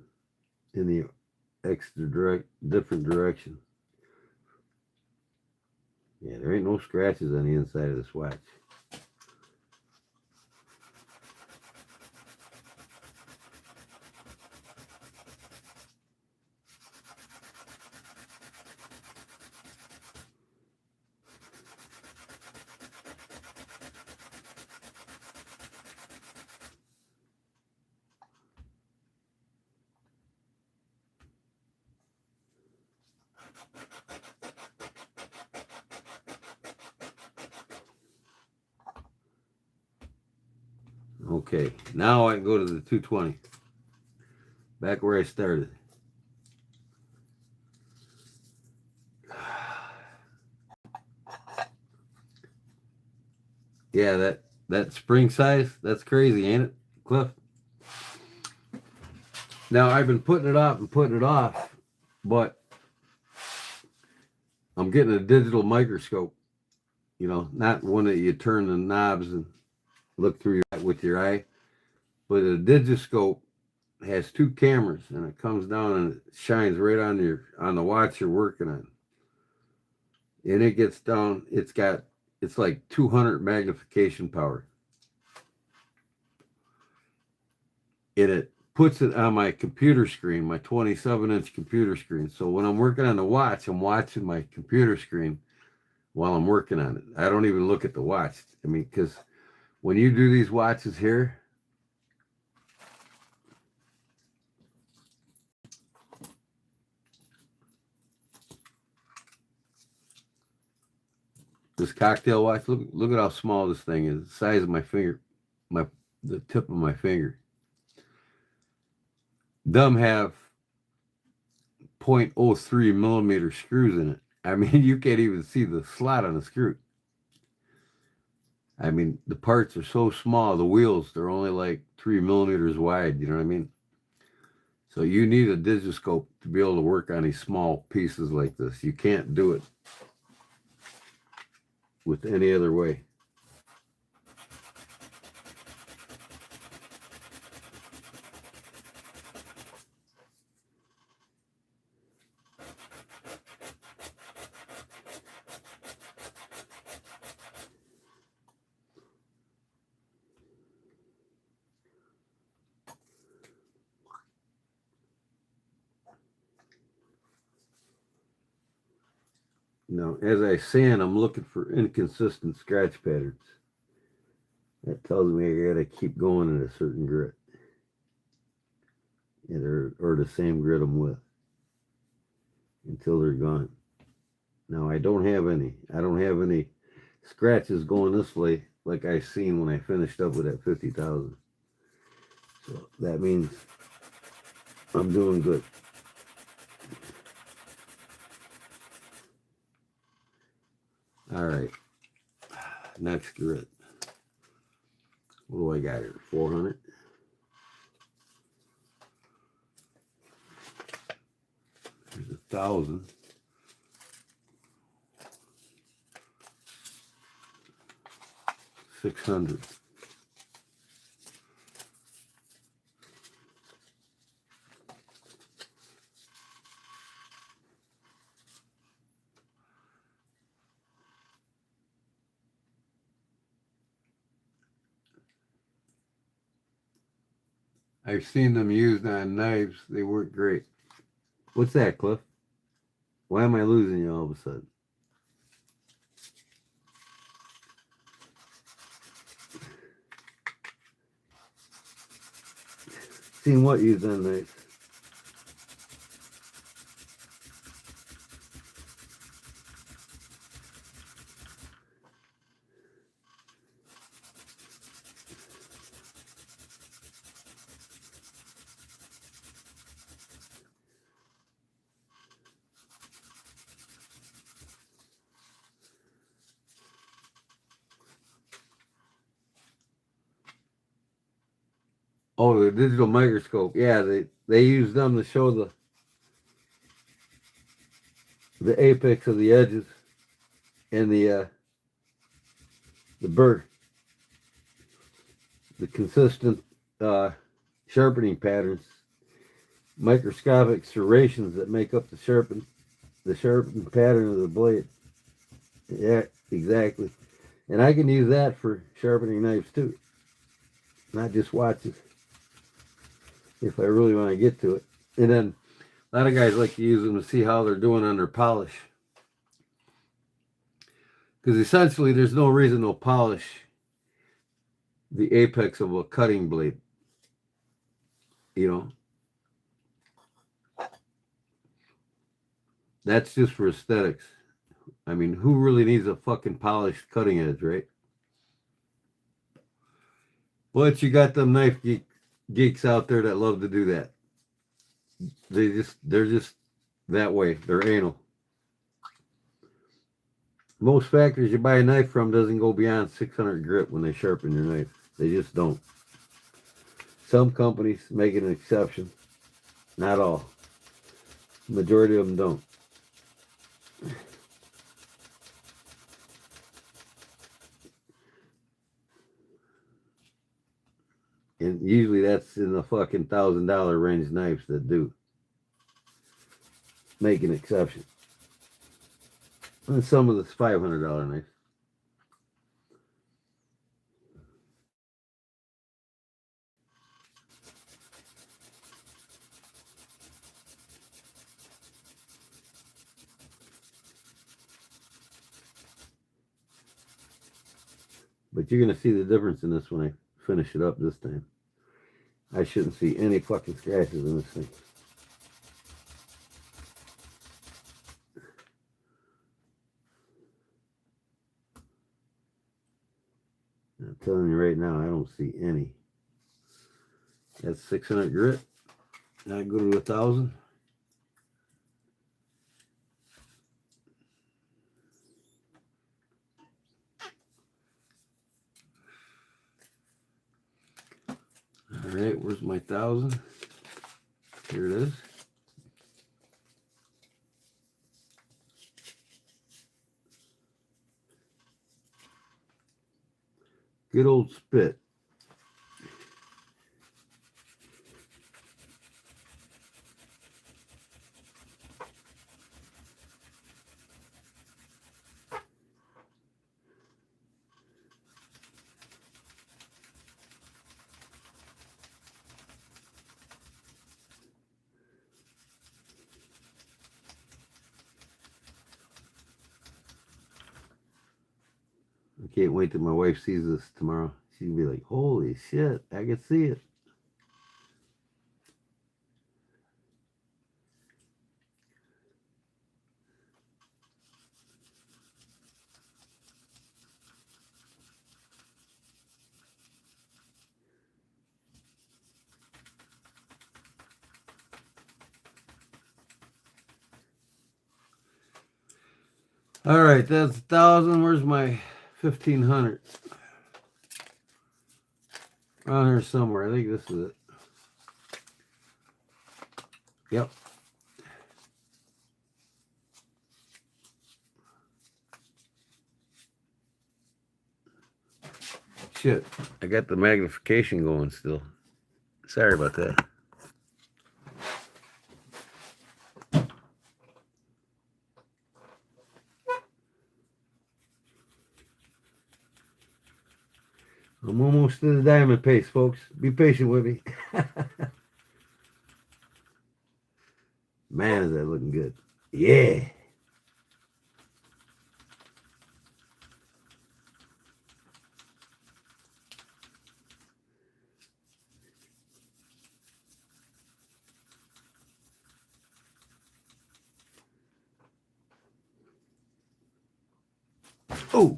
in the different direction. Yeah, there ain't no scratches on the inside of this watch. Okay, now I can go to the 220. Back where I started. Yeah, that spring size, that's crazy, ain't it, Cliff? Now I've been putting it up and putting it off, but I'm getting a digital microscope. You know, not one that you turn the knobs and look through with your eye, but a digiscope has two cameras, and it comes down and it shines right on the watch you're working on. And it gets down, it's like 200 magnification power. And it puts it on my computer screen, my 27-inch computer screen. So when I'm working on the watch, I'm watching my computer screen while I'm working on it. I don't even look at the watch. I mean, because when you do these watches here, this cocktail watch, look at how small this thing is. The size of my finger, the tip of my finger. Them have 0.03 millimeter screws in it. I mean, you can't even see the slot on the screw. I mean, the parts are so small. The wheels, they're only like 3 millimeters wide. You know what I mean? So you need a digiscope to be able to work on these small pieces like this. You can't do it with any other way. Now, as I sand, I'm looking for inconsistent scratch patterns. That tells me I gotta keep going at a certain grit. Or the same grit I'm with until they're gone. Now I don't have any scratches going this way like I seen when I finished up with that 50,000. So that means I'm doing good. All right, next grit. What do I got here? 400. There's 1,000. 600. I've seen them used on knives. They work great. What's that, Cliff? Why am I losing you all of a sudden? Seen what you've done, nice. Oh, the digital microscope. Yeah, they use them to show the apex of the edges and the burr, the consistent sharpening patterns, microscopic serrations that make up the sharpened pattern of the blade. Yeah, exactly. And I can use that for sharpening knives too, not just watches, if I really want to get to it. And then a lot of guys like to use them to see how they're doing on their polish. Because essentially there's no reason to polish the apex of a cutting blade. You know? That's just for aesthetics. I mean, who really needs a fucking polished cutting edge, right? But you got them knife geeks out there that love to do that. They're just that way. They're anal. Most factories you buy a knife from doesn't go beyond 600 grit when they sharpen your knife. They just don't. Some companies make an exception. Not all. The majority of them don't. And usually that's in the fucking $1,000 range knives that do make an exception. And some of this $500 knives. But you're going to see the difference in this when I finish it up this time. I shouldn't see any fucking scratches in this thing. I'm telling you right now, I don't see any. That's 600 grit. I go to 1,000. All right, where's my 1,000? Here it is. Good old spit. I can't wait till my wife sees this tomorrow. She'll be like, holy shit, I can see it. All right, that's 1,000. Where's my 1,500? Around here somewhere. I think this is it. Yep. Shit, I got the magnification going still. Sorry about that. I'm almost to the diamond pace, folks. Be patient with me. Man, is that looking good. Yeah. Oh,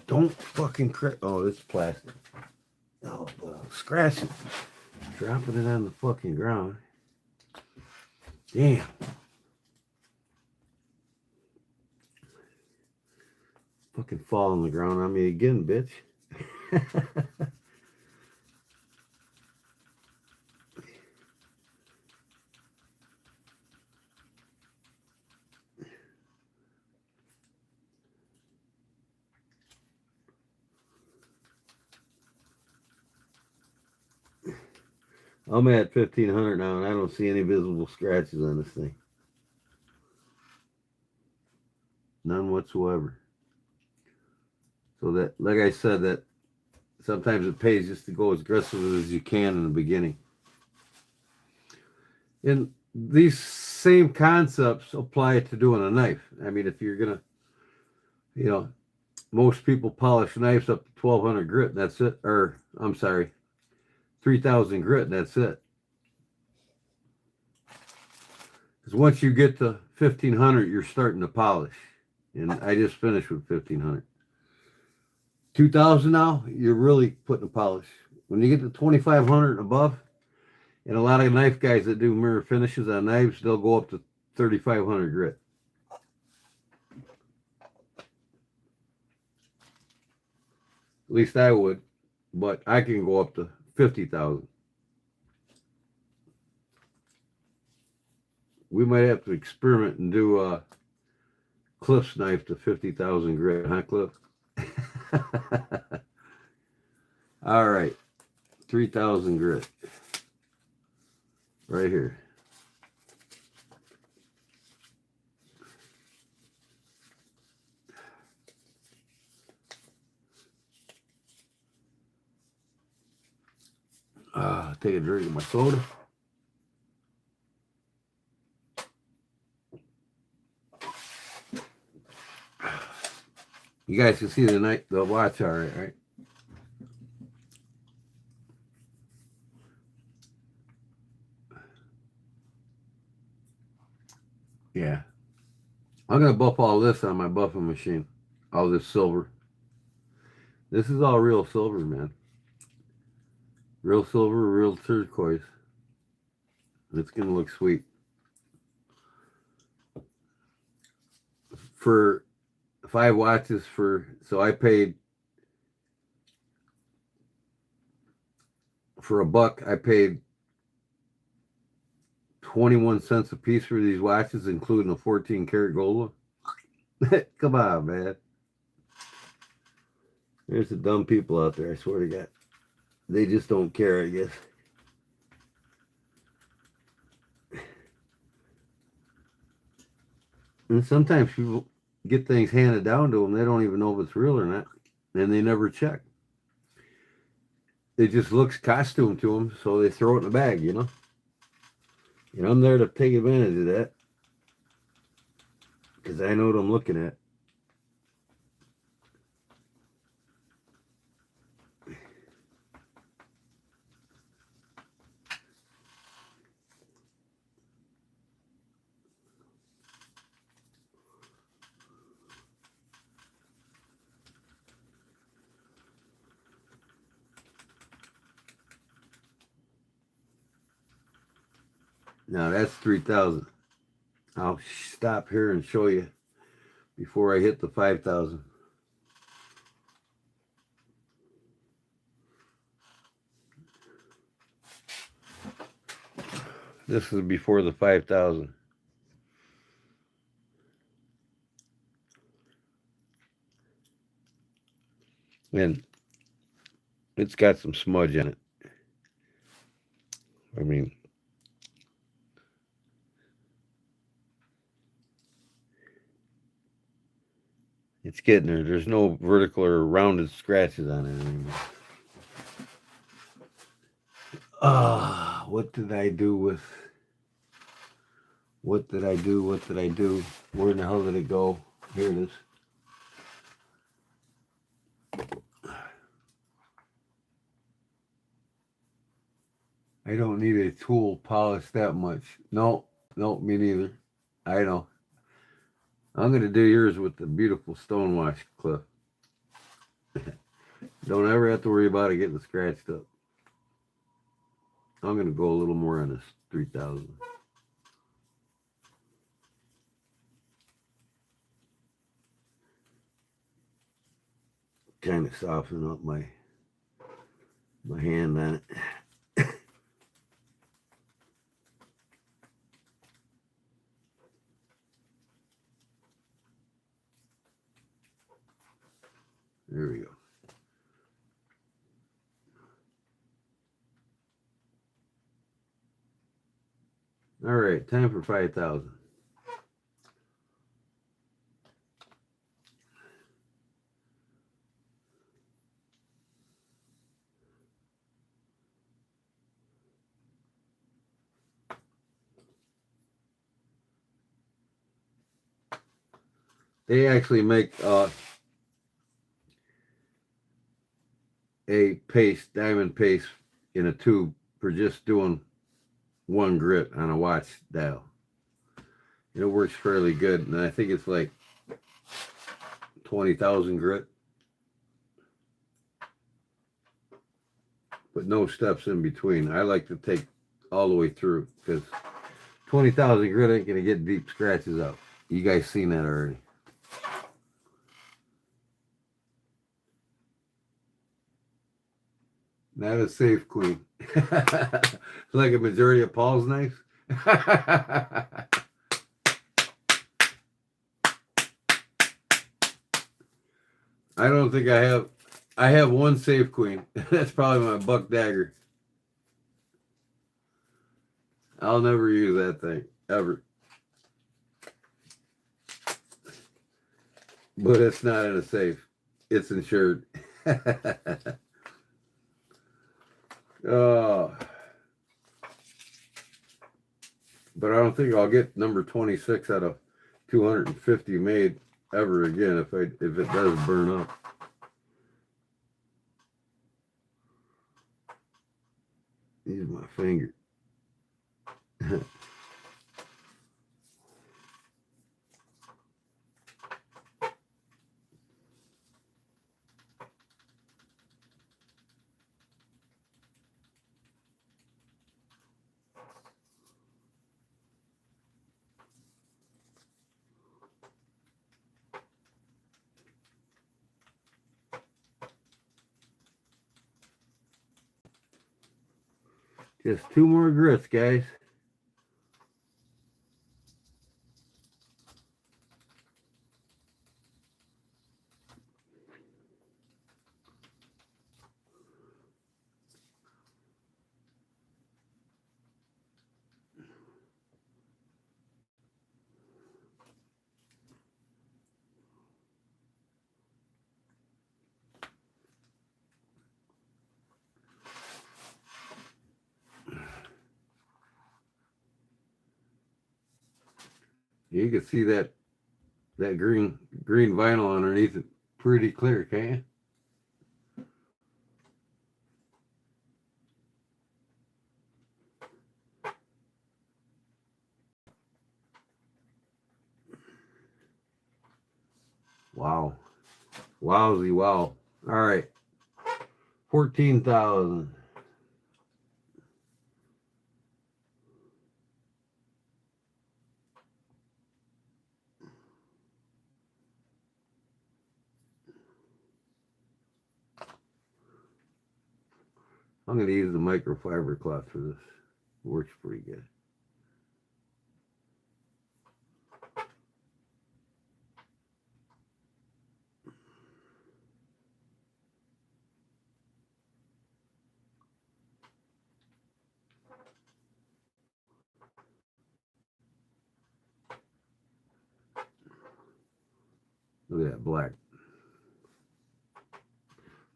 don't fucking crack. Oh, it's plastic. Oh, scratch it. Dropping it on the fucking ground. Damn. Fucking fall on the ground on me again, bitch. I'm at 1500 now and I don't see any visible scratches on this thing. None whatsoever. So that, like I said, that sometimes it pays just to go as aggressive as you can in the beginning. And these same concepts apply to doing a knife. I mean, if you're gonna, you know, most people polish knives up to 1200 grit and that's it. Or, I'm sorry, 3000 grit and that's it. Because once you get to 1500, you're starting to polish. And I just finished with 1500. 2000 now, you're really putting a polish. When you get to 2500 and above, and a lot of knife guys that do mirror finishes on knives, they'll go up to 3500 grit. At least I would, but I can go up to 50,000. We might have to experiment and do Cliff's knife to 50,000 grit, huh, Cliff? All right, 3,000 grit right here. Take a drink of my soda. You guys can see the watch all right, right? Yeah. I'm going to buff all this on my buffing machine. All this silver. This is all real silver, man. Real silver, real turquoise. It's going to look sweet. For 5 watches so I paid for $1. I paid 21 cents a piece for these watches, including a 14 karat gold one. Come on, man. There's the dumb people out there, I swear to God. They just don't care, I guess. And sometimes people get things handed down to them, they don't even know if it's real or not, and they never check. It just looks costume to them, so they throw it in the bag, you know? And I'm there to take advantage of that, because I know what I'm looking at. Now that's 3,000. I'll stop here and show you before I hit the 5,000. This is before the 5,000. And it's got some smudge in it. I mean, it's getting there. There's no vertical or rounded scratches on it anymore. What did I do with What did I do? What did I do? Where in the hell did it go? Here it is. I don't need a tool polished that much. No, me neither. I know. I'm going to do yours with the beautiful stonewash clip. Don't ever have to worry about it getting scratched up. I'm going to go a little more on this 3000. Kind of soften up my hand on it. There we go. All right, time for 5,000. They actually make a paste, diamond paste in a tube for just doing one grit on a watch dial. It works fairly good, and I think it's like 20,000 grit, but no steps in between. I like to take all the way through because 20,000 grit ain't gonna get deep scratches out. You guys seen that already. Not a safe queen. Like a majority of Paul's knives. I don't think I have one safe queen. That's probably my buck dagger. I'll never use that thing, ever. But it's not in a safe. It's insured. Oh. But I don't think I'll get number 26 out of 250 made ever again if it does burn up. Use my finger. Just 2 more grits, guys. You can see that green vinyl underneath it pretty clear, can't you? Wow. Wowzy wow. All right. 14,000. I'm going to use the microfiber cloth for this. It works pretty good. Look at that black.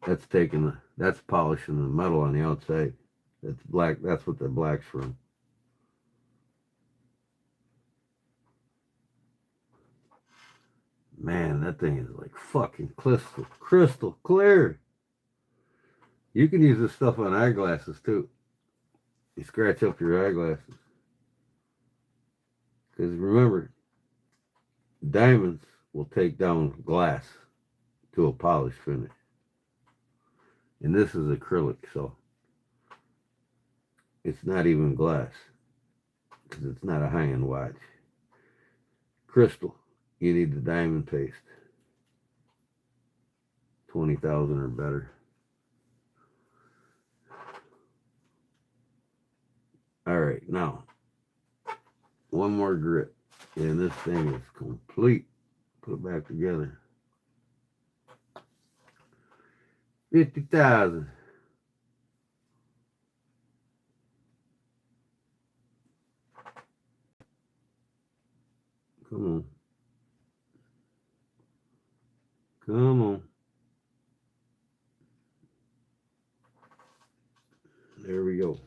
That's polishing the metal on the outside. That's black. That's what the black's from. Man, that thing is like fucking crystal clear. You can use this stuff on eyeglasses too. You scratch up your eyeglasses. Because remember, diamonds will take down glass to a polished finish. And this is acrylic, so it's not even glass. Because it's not a high-end watch. Crystal, you need the diamond paste. 20,000 or better. All right, now, one more grit. And this thing is complete. Put it back together. 50,000. Come on. Come on. There we go.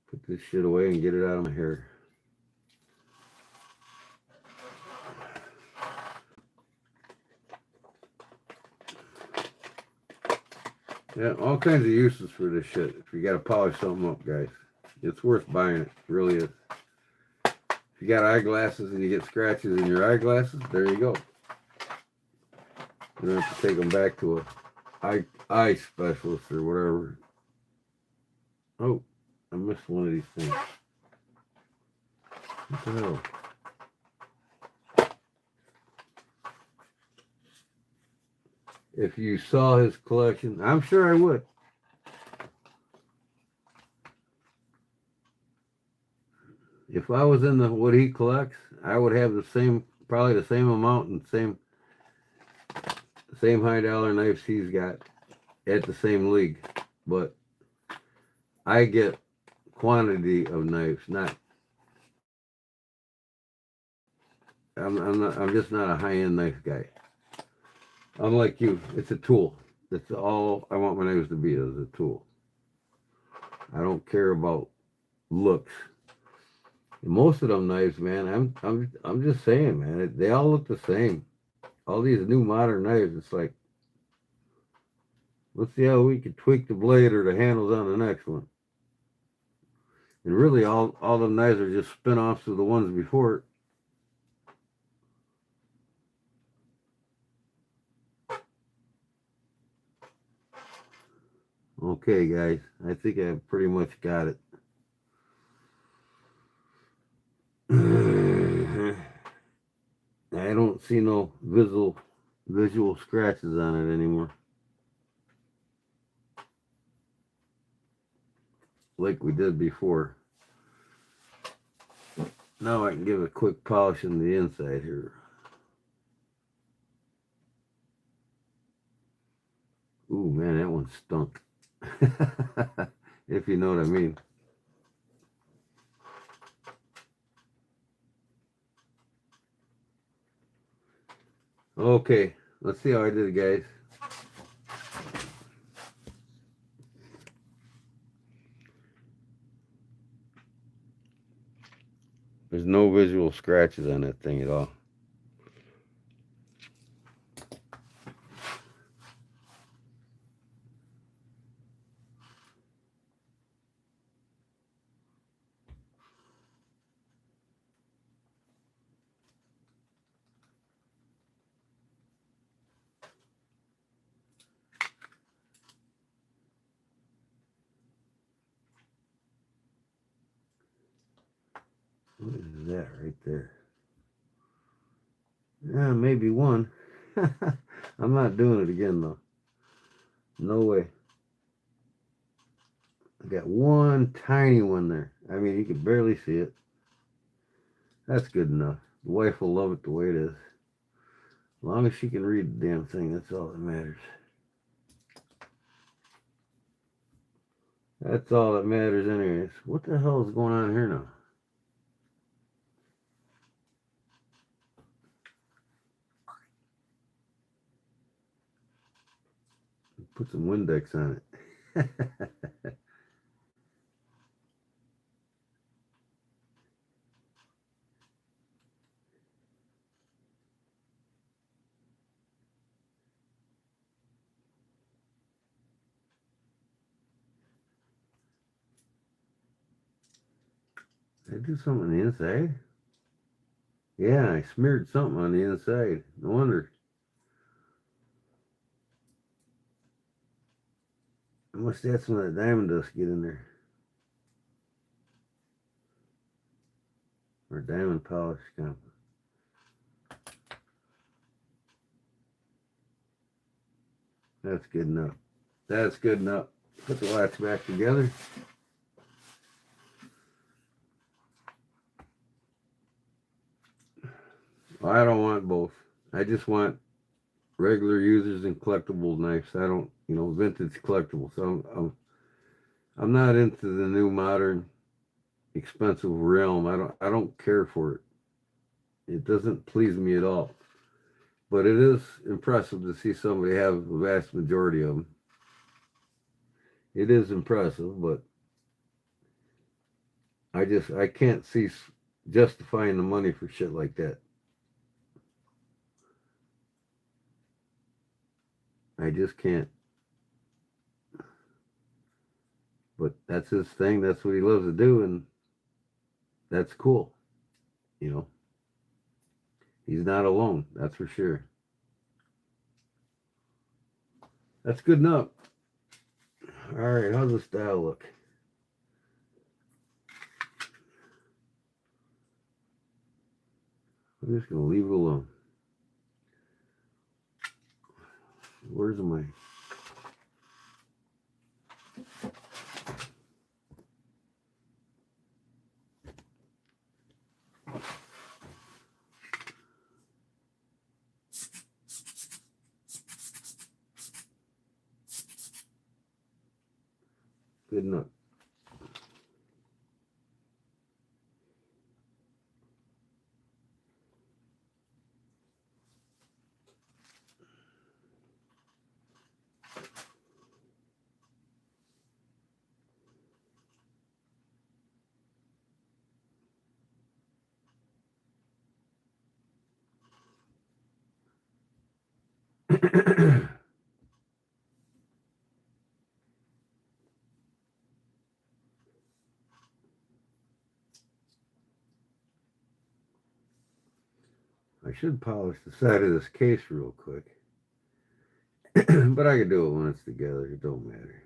Put this shit away and get it out of my hair. Yeah, all kinds of uses for this shit. If you gotta polish something up, guys, it's worth buying it. It really is. If you got eyeglasses and you get scratches in your eyeglasses, there you go. You don't have to take them back to a eye specialist or whatever. Oh, I missed one of these things. What the hell? If you saw his collection, I'm sure I would. If I was in what he collects, I would have probably the same amount and same high dollar knives he's got at the same league. But I get quantity of knives, I'm just not a high-end knife guy. I'm like you. It's a tool. That's all I want my knives to be, is a tool. I don't care about looks. And most of them knives, man, I'm just saying, man, they all look the same. All these new modern knives, it's like, let's see how we can tweak the blade or the handles on the next one. And really, all them knives are just spin-offs of the ones before. Okay, guys, I think I pretty much got it. I don't see no visual scratches on it anymore, like we did before. Now I can give a quick polish on the inside here. Ooh, man, that one stunk. If you know what I mean. Okay, let's see how I did, guys. There's no visual scratches on that thing at all. What is that right there? Yeah, maybe one. I'm not doing it again, though. No way. I got one tiny one there. I mean, you can barely see it. That's good enough. The wife will love it the way it is. As long as she can read the damn thing, that's all that matters. That's all that matters anyways. What the hell is going on here now? Put some Windex on it. Did I do something on the inside? Yeah, I smeared something on the inside. No wonder. I must have had some of that diamond dust get in there. Or diamond polish kind of. That's good enough. That's good enough. Put the latch back together. Well, I don't want both. I just want regular users and collectible knives. I don't, vintage collectibles. So I'm not into the new modern expensive realm. I don't care for it. It doesn't please me at all. But it is impressive to see somebody have the vast majority of them. It is impressive, but I can't see justifying the money for shit like that. I just can't. But that's his thing. That's what he loves to do, and that's cool. He's not alone. That's for sure. That's good enough. All right, how's this dial look? I'm just gonna leave it alone. Where's my? Good enough. I should polish the side of this case real quick. But I can do it when it's together. It don't matter.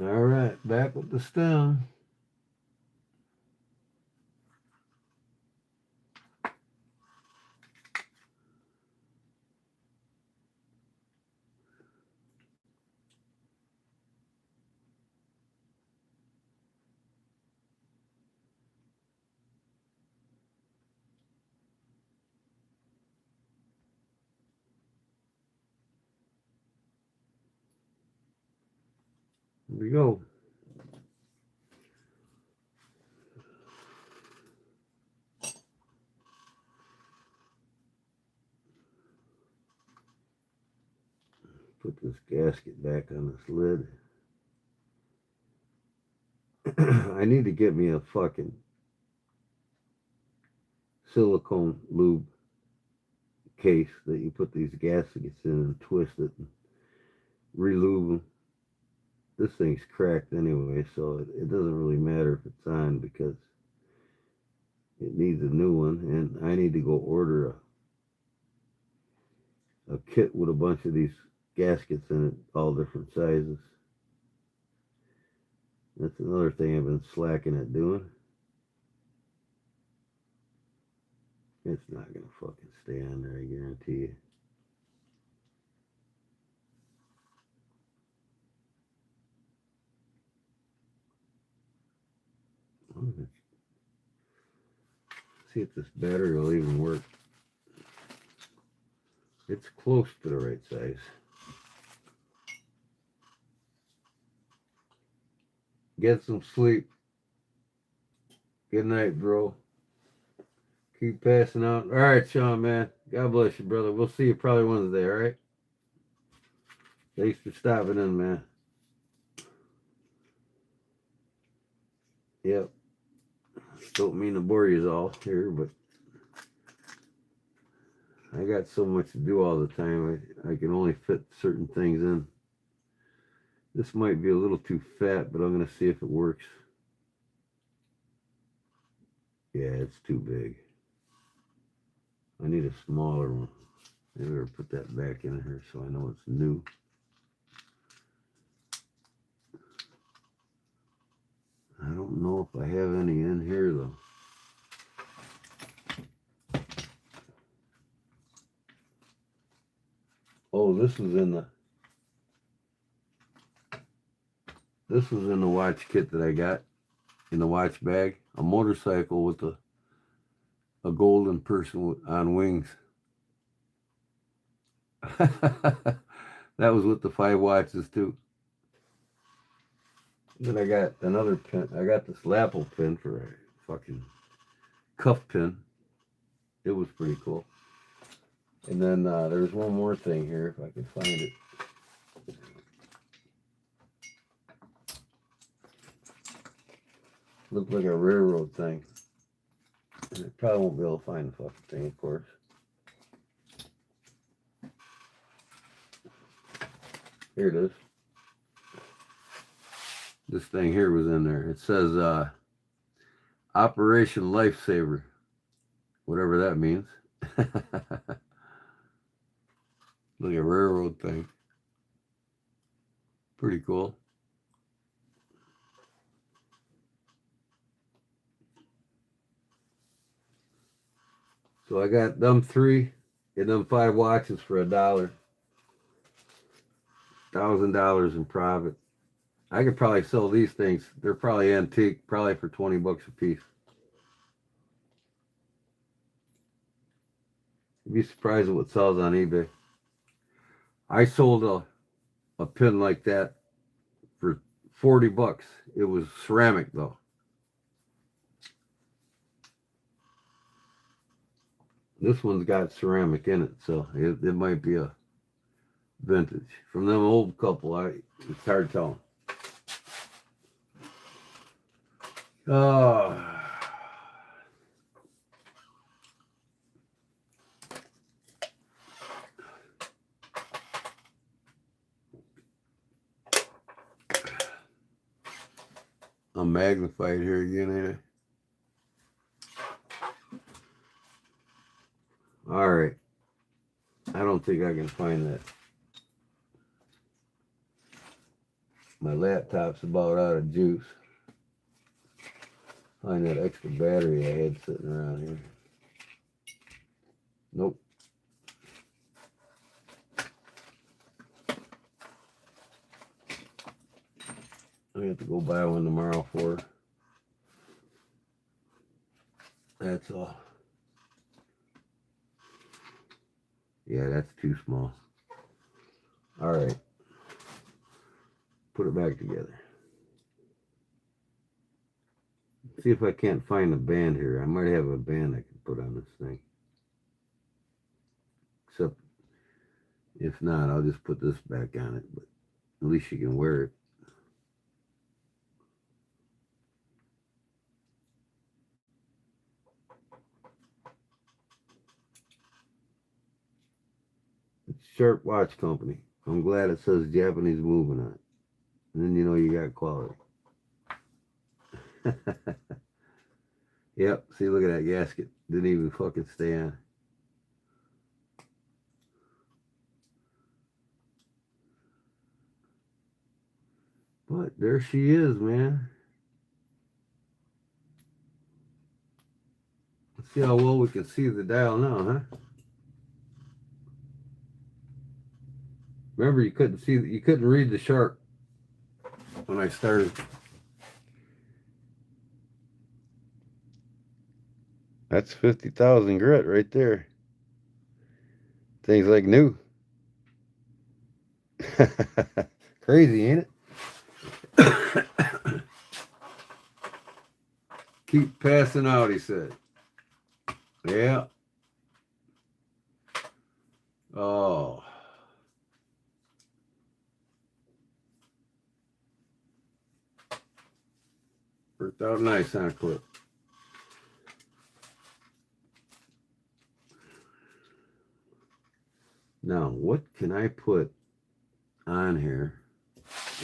All right, back with the stem. Here we go. Put this gasket back on this lid. I need to get me a fucking silicone lube case that you put these gaskets in and twist it and re-lube them. This thing's cracked anyway, so it doesn't really matter if it's on because it needs a new one, and I need to go order a kit with a bunch of these gaskets in it, all different sizes. That's another thing I've been slacking at doing. It's not gonna fucking stay on there, I guarantee you. See if this battery will even work. It's close to the right size. Get some sleep. Good night, bro. Keep passing out. All right, Sean, man. God bless you, brother. We'll see you probably Wednesday, all right? Thanks for stopping in, man. Yep. Don't mean to bore you all here, but I got so much to do all the time. I can only fit certain things in. This might be a little too fat, but I'm going to see if it works. Yeah, it's too big. I need a smaller one. Maybe I'll put that back in here so I know it's new. I don't know if I have any in here though. Oh, this was in the watch kit that I got in the watch bag. A motorcycle with a golden person on wings. That was with the 5 watches too. Then I got another pin. I got this lapel pin for a fucking cuff pin. It was pretty cool. And then there's one more thing here, if I can find it. Looked like a railroad thing. And I probably won't be able to find the fucking thing, of course. Here it is. This thing here was in there. It says Operation Lifesaver. Whatever that means. Like a railroad thing. Pretty cool. So I got them 3 and them 5 watches for $1. $1,000 in profit. I could probably sell these things. They're probably antique, probably for 20 bucks a piece. You'd be surprised at what sells on eBay. I sold a pin like that for 40 bucks. It was ceramic though. This one's got ceramic in it, so it might be a vintage. From them old couple, it's hard telling. Oh. I'm magnified here again, ain't I? All right. I don't think I can find that. My laptop's about out of juice. Find that extra battery I had sitting around here. Nope. I have to go buy one tomorrow for her. That's all. Yeah, that's too small. All right. Put it back together. See if I can't find a band here. I might have a band I can put on this thing. Except, if not, I'll just put this back on it. But at least you can wear it. It's Sharp Watch Company. I'm glad it says Japanese movement on it. And then you know you got quality. Yep, see, look at that gasket. Didn't even fucking stay on. But there she is, man. Let's see how well we can see the dial now, huh? Remember, you couldn't read the sharp when I started. That's 50,000 grit right there. Things like new. Crazy, ain't it? Keep passing out, he said. Yeah. Oh. Worked out nice on a clip. Now, what can I put on here?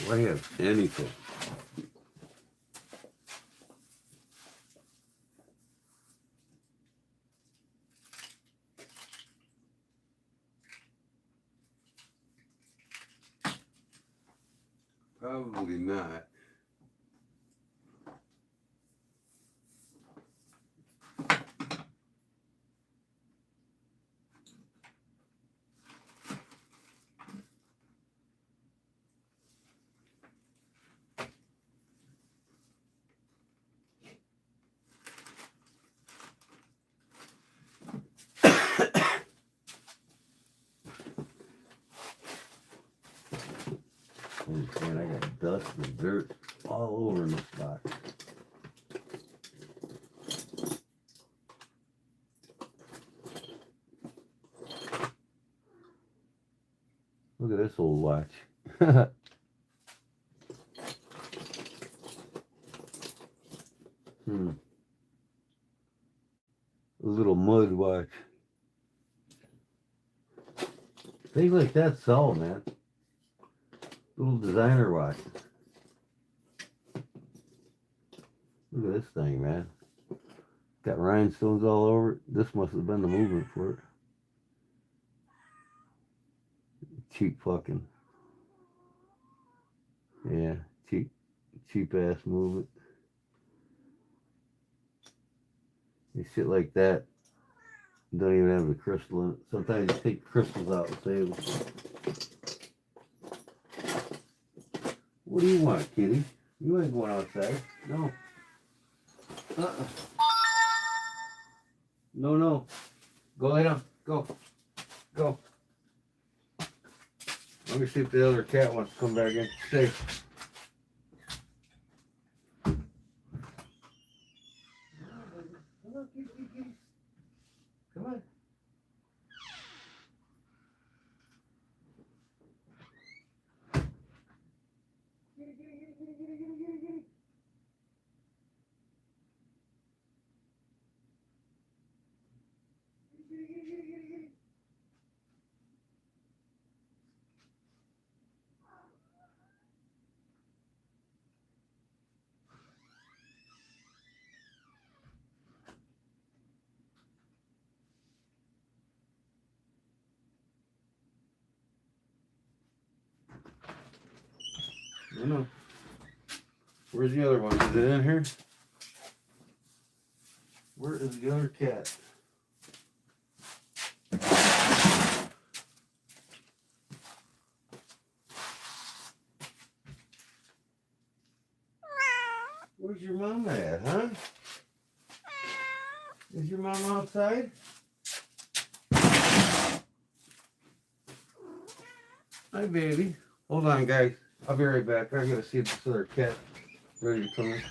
Do I have anything? Probably not. Holy man, I got dust and dirt all over in this box. Look at this old watch. A little mud watch. Things like that sell, man. Little designer watch. Look at this thing, man. Got rhinestones all over it. This must have been the movement for it. Cheap fucking. Yeah, cheap ass movement. And shit like that don't even have the crystal in it. Sometimes you take crystals out and save them. What do you want, kitty? You ain't going outside. No. No. Go lay down. Go. Let me see if the other cat wants to come back in. Stay. Come on, kitty. Come on. Kitty. No. Where's the other one? Is it in here? Where is the other cat? Where's your mama at, huh? Is your mom outside? Hi, baby. Hold on, guys. I'll be right back. I gotta see if this other cat ready to come in.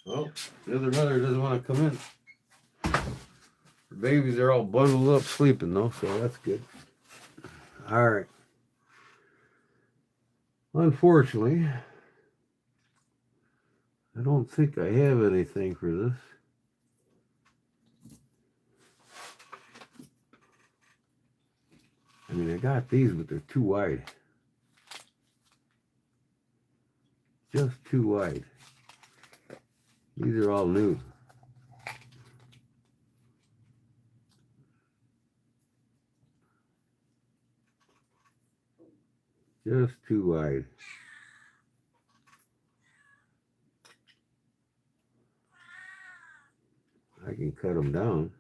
Well, the other mother doesn't want to come in. The babies are all bundled up sleeping though, so that's good. All right. Unfortunately, I don't think I have anything for this. mean, I got these, but they're too wide. Just too wide. These are all new. Just too wide. I can cut them down.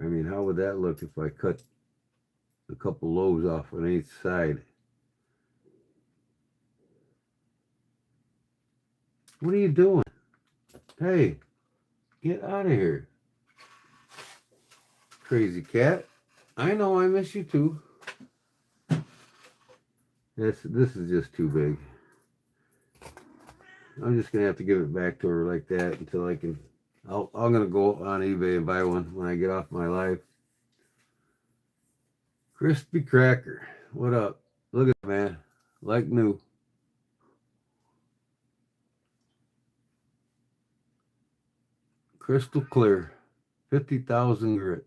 I mean, how would that look if I cut a couple lobes off on each side? What are you doing? Hey, get out of here. Crazy cat. I know, I miss you too. This is just too big. I'm just gonna have to give it back to her like that until I can. I'm gonna go on eBay and buy one when I get off my live. Crispy cracker, what up? Look at that, man, like new. Crystal clear, 50,000 grit.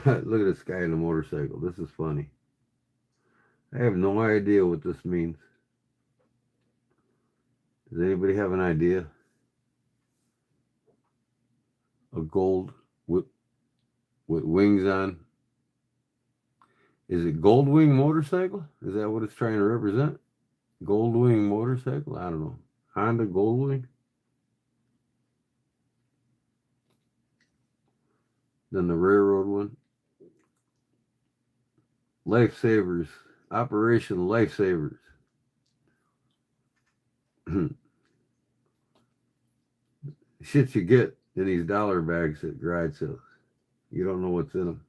Look at this guy in a motorcycle. This is funny. I have no idea what this means. Does anybody have an idea? A gold with wings on. Is it gold wing motorcycle? Is that what it's trying to represent? Gold wing motorcycle? I don't know. Honda gold wing? Then the railroad one. Lifesavers. Operation Lifesavers. Shit you get in these dollar bags at garage sales. You don't know what's in them.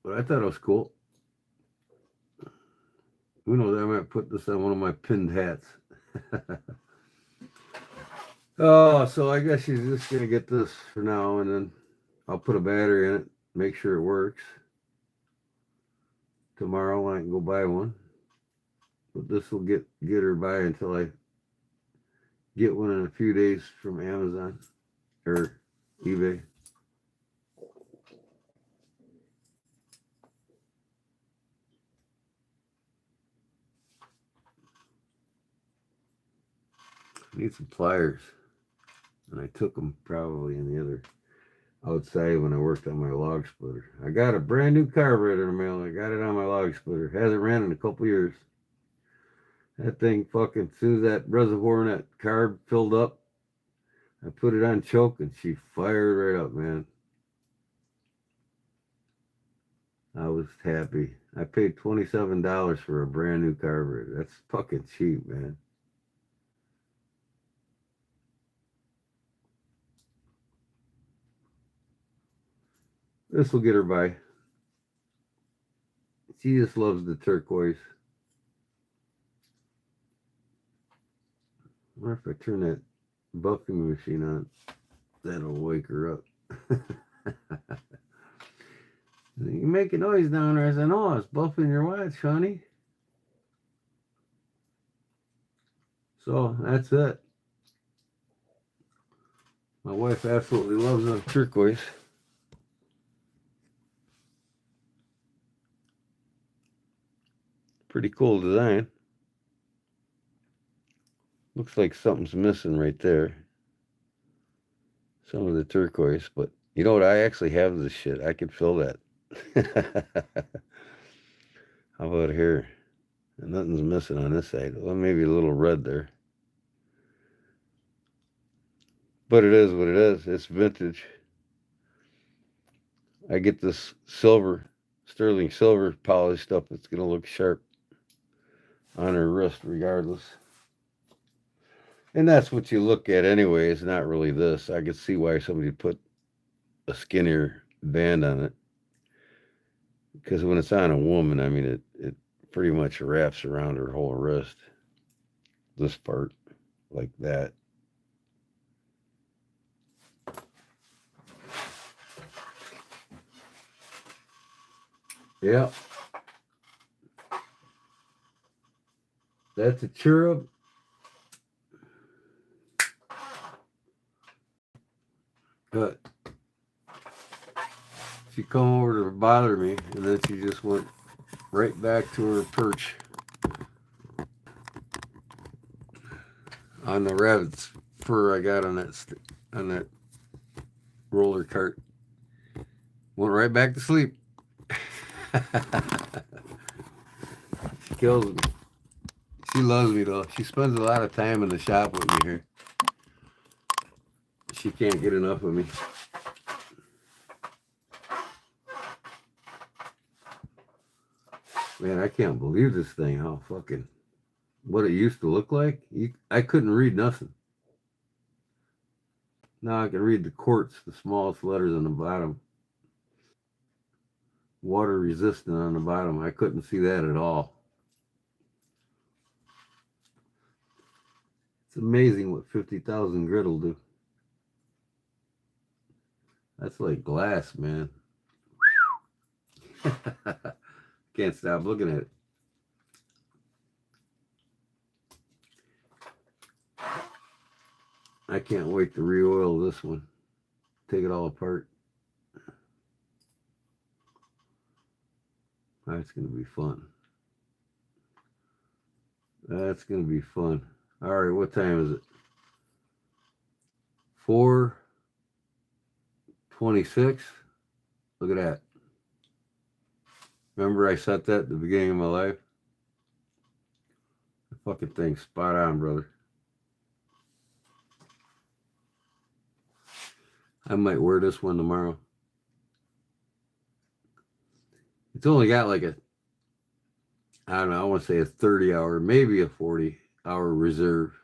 But I thought it was cool. Who knows, I might put this on one of my pinned hats. Oh, so I guess she's just going to get this for now, and then I'll put a battery in it, make sure it works. Tomorrow I can go buy one. But this will get her by until I get one in a few days from Amazon or eBay. I need some pliers. And I took them probably in the other outside when I worked on my log splitter. I got a brand new carburetor in the mail. I got it on my log splitter. Hasn't ran in a couple years. That thing fucking, as soon as that reservoir and that carb filled up, I put it on choke and she fired right up, man. I was happy. I paid $27 for a brand new carburetor. That's fucking cheap, man. This will get her by. She just loves the turquoise. I wonder if I turn that buffing machine on, that'll wake her up. You make a noise down there. I said, no, it's buffing your watch, honey. So that's it. My wife absolutely loves the turquoise. Pretty cool design. Looks like something's missing right there. Some of the turquoise, but you know what? I actually have this shit. I could fill that. How about here? Nothing's missing on this side. Well, maybe a little red there. But it is what it is. It's vintage. I get this silver, sterling silver polished up. It's going to look sharp on her wrist regardless. And that's what you look at anyway. It's not really this. I could see why somebody put a skinnier band on it. Because when it's on a woman, I mean, it pretty much wraps around her whole wrist. This part, like that. Yeah. That's a cherub. But she come over to bother me, and then she just went right back to her perch on the rabbit's fur I got on that roller cart. Went right back to sleep. She kills me. She loves me though. She spends a lot of time in the shop with me here. She can't get enough of me. Man, I can't believe this thing. How fucking what it used to look like. I couldn't read nothing. Now I can read the quartz, the smallest letters on the bottom. Water resistant on the bottom. I couldn't see that at all. It's amazing what 50,000 grit will do. That's like glass, man. Can't stop looking at it. I can't wait to re-oil this one. Take it all apart. That's going to be fun. That's going to be fun. All right, what time is it? 4:26. Look at that. Remember I set that at the beginning of my life? The fucking thing's spot on, brother. I might wear this one tomorrow. It's only got like I don't know, I want to say a 30-hour, maybe a 40-hour reserve,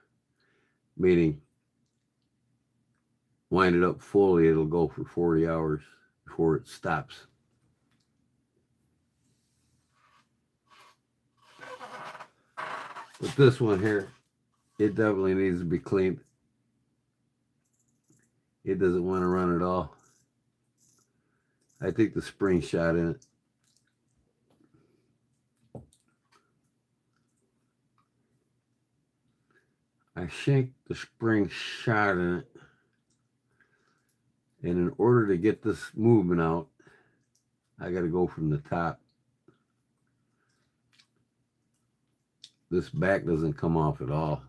meaning wind it up fully, it'll go for 40 hours before it stops. But this one here, it definitely needs to be cleaned. It doesn't want to run at all. I think the spring shot in it. I think the spring shot in it. And in order to get this movement out, I got to go from the top. This back doesn't come off at all.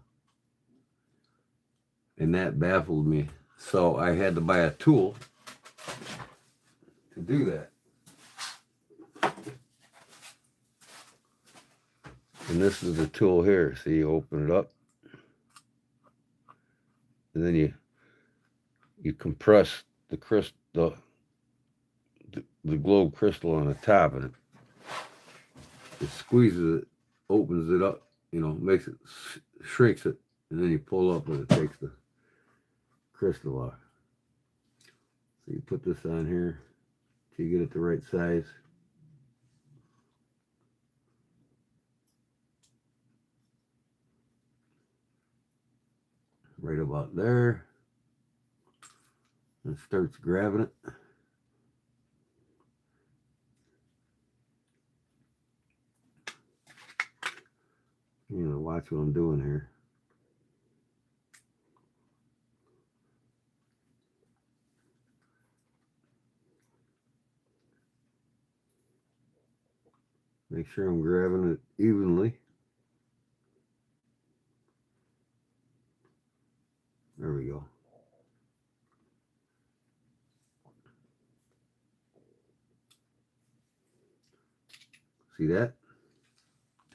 And that baffled me. So I had to buy a tool to do that. And this is the tool here. See, you open it up. And then you compress the crystal, the globe crystal on the top, and it squeezes it, opens it up, makes it, shrinks it, and then you pull up and it takes the crystal off. So you put this on here till you get it the right size. Right about there. And starts grabbing it. Watch what I'm doing here. Make sure I'm grabbing it evenly. There we go. See that?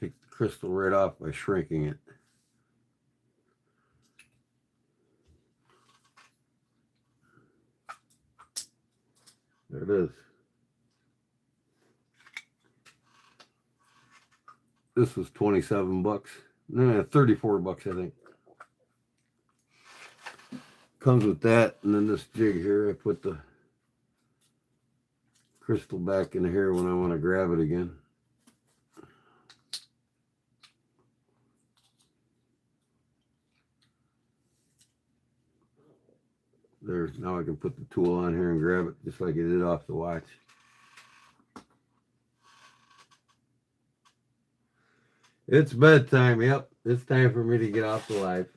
Take the crystal right off by shrinking it. There it is. This was 27 bucks. No, 34 bucks, I think. Comes with that, and then this jig here, I put the crystal back in here when I want to grab it again. There, now I can put the tool on here and grab it just like I did off the watch. It's bedtime. Yep. It's time for me to get off the live.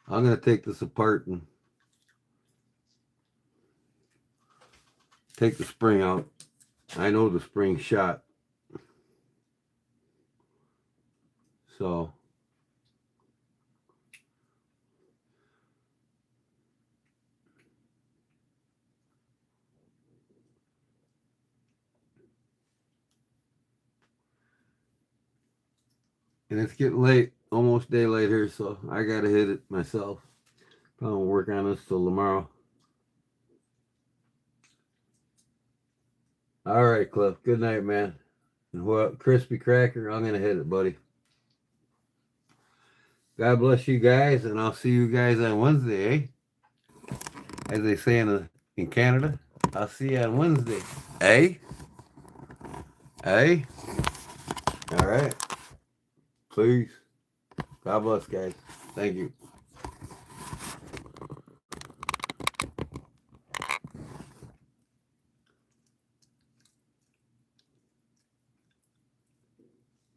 I'm going to take this apart and take the spring out. I know the spring's shot. So and it's getting late, almost daylight here, so I gotta hit it myself. Probably won't work on this till tomorrow. All right, Cliff. Good night, man. And what crispy cracker? I'm gonna hit it, buddy. God bless you guys, and I'll see you guys on Wednesday, eh? As they say in Canada, I'll see you on Wednesday, eh? Eh? All right. Please. God bless, guys. Thank you.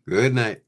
Good night.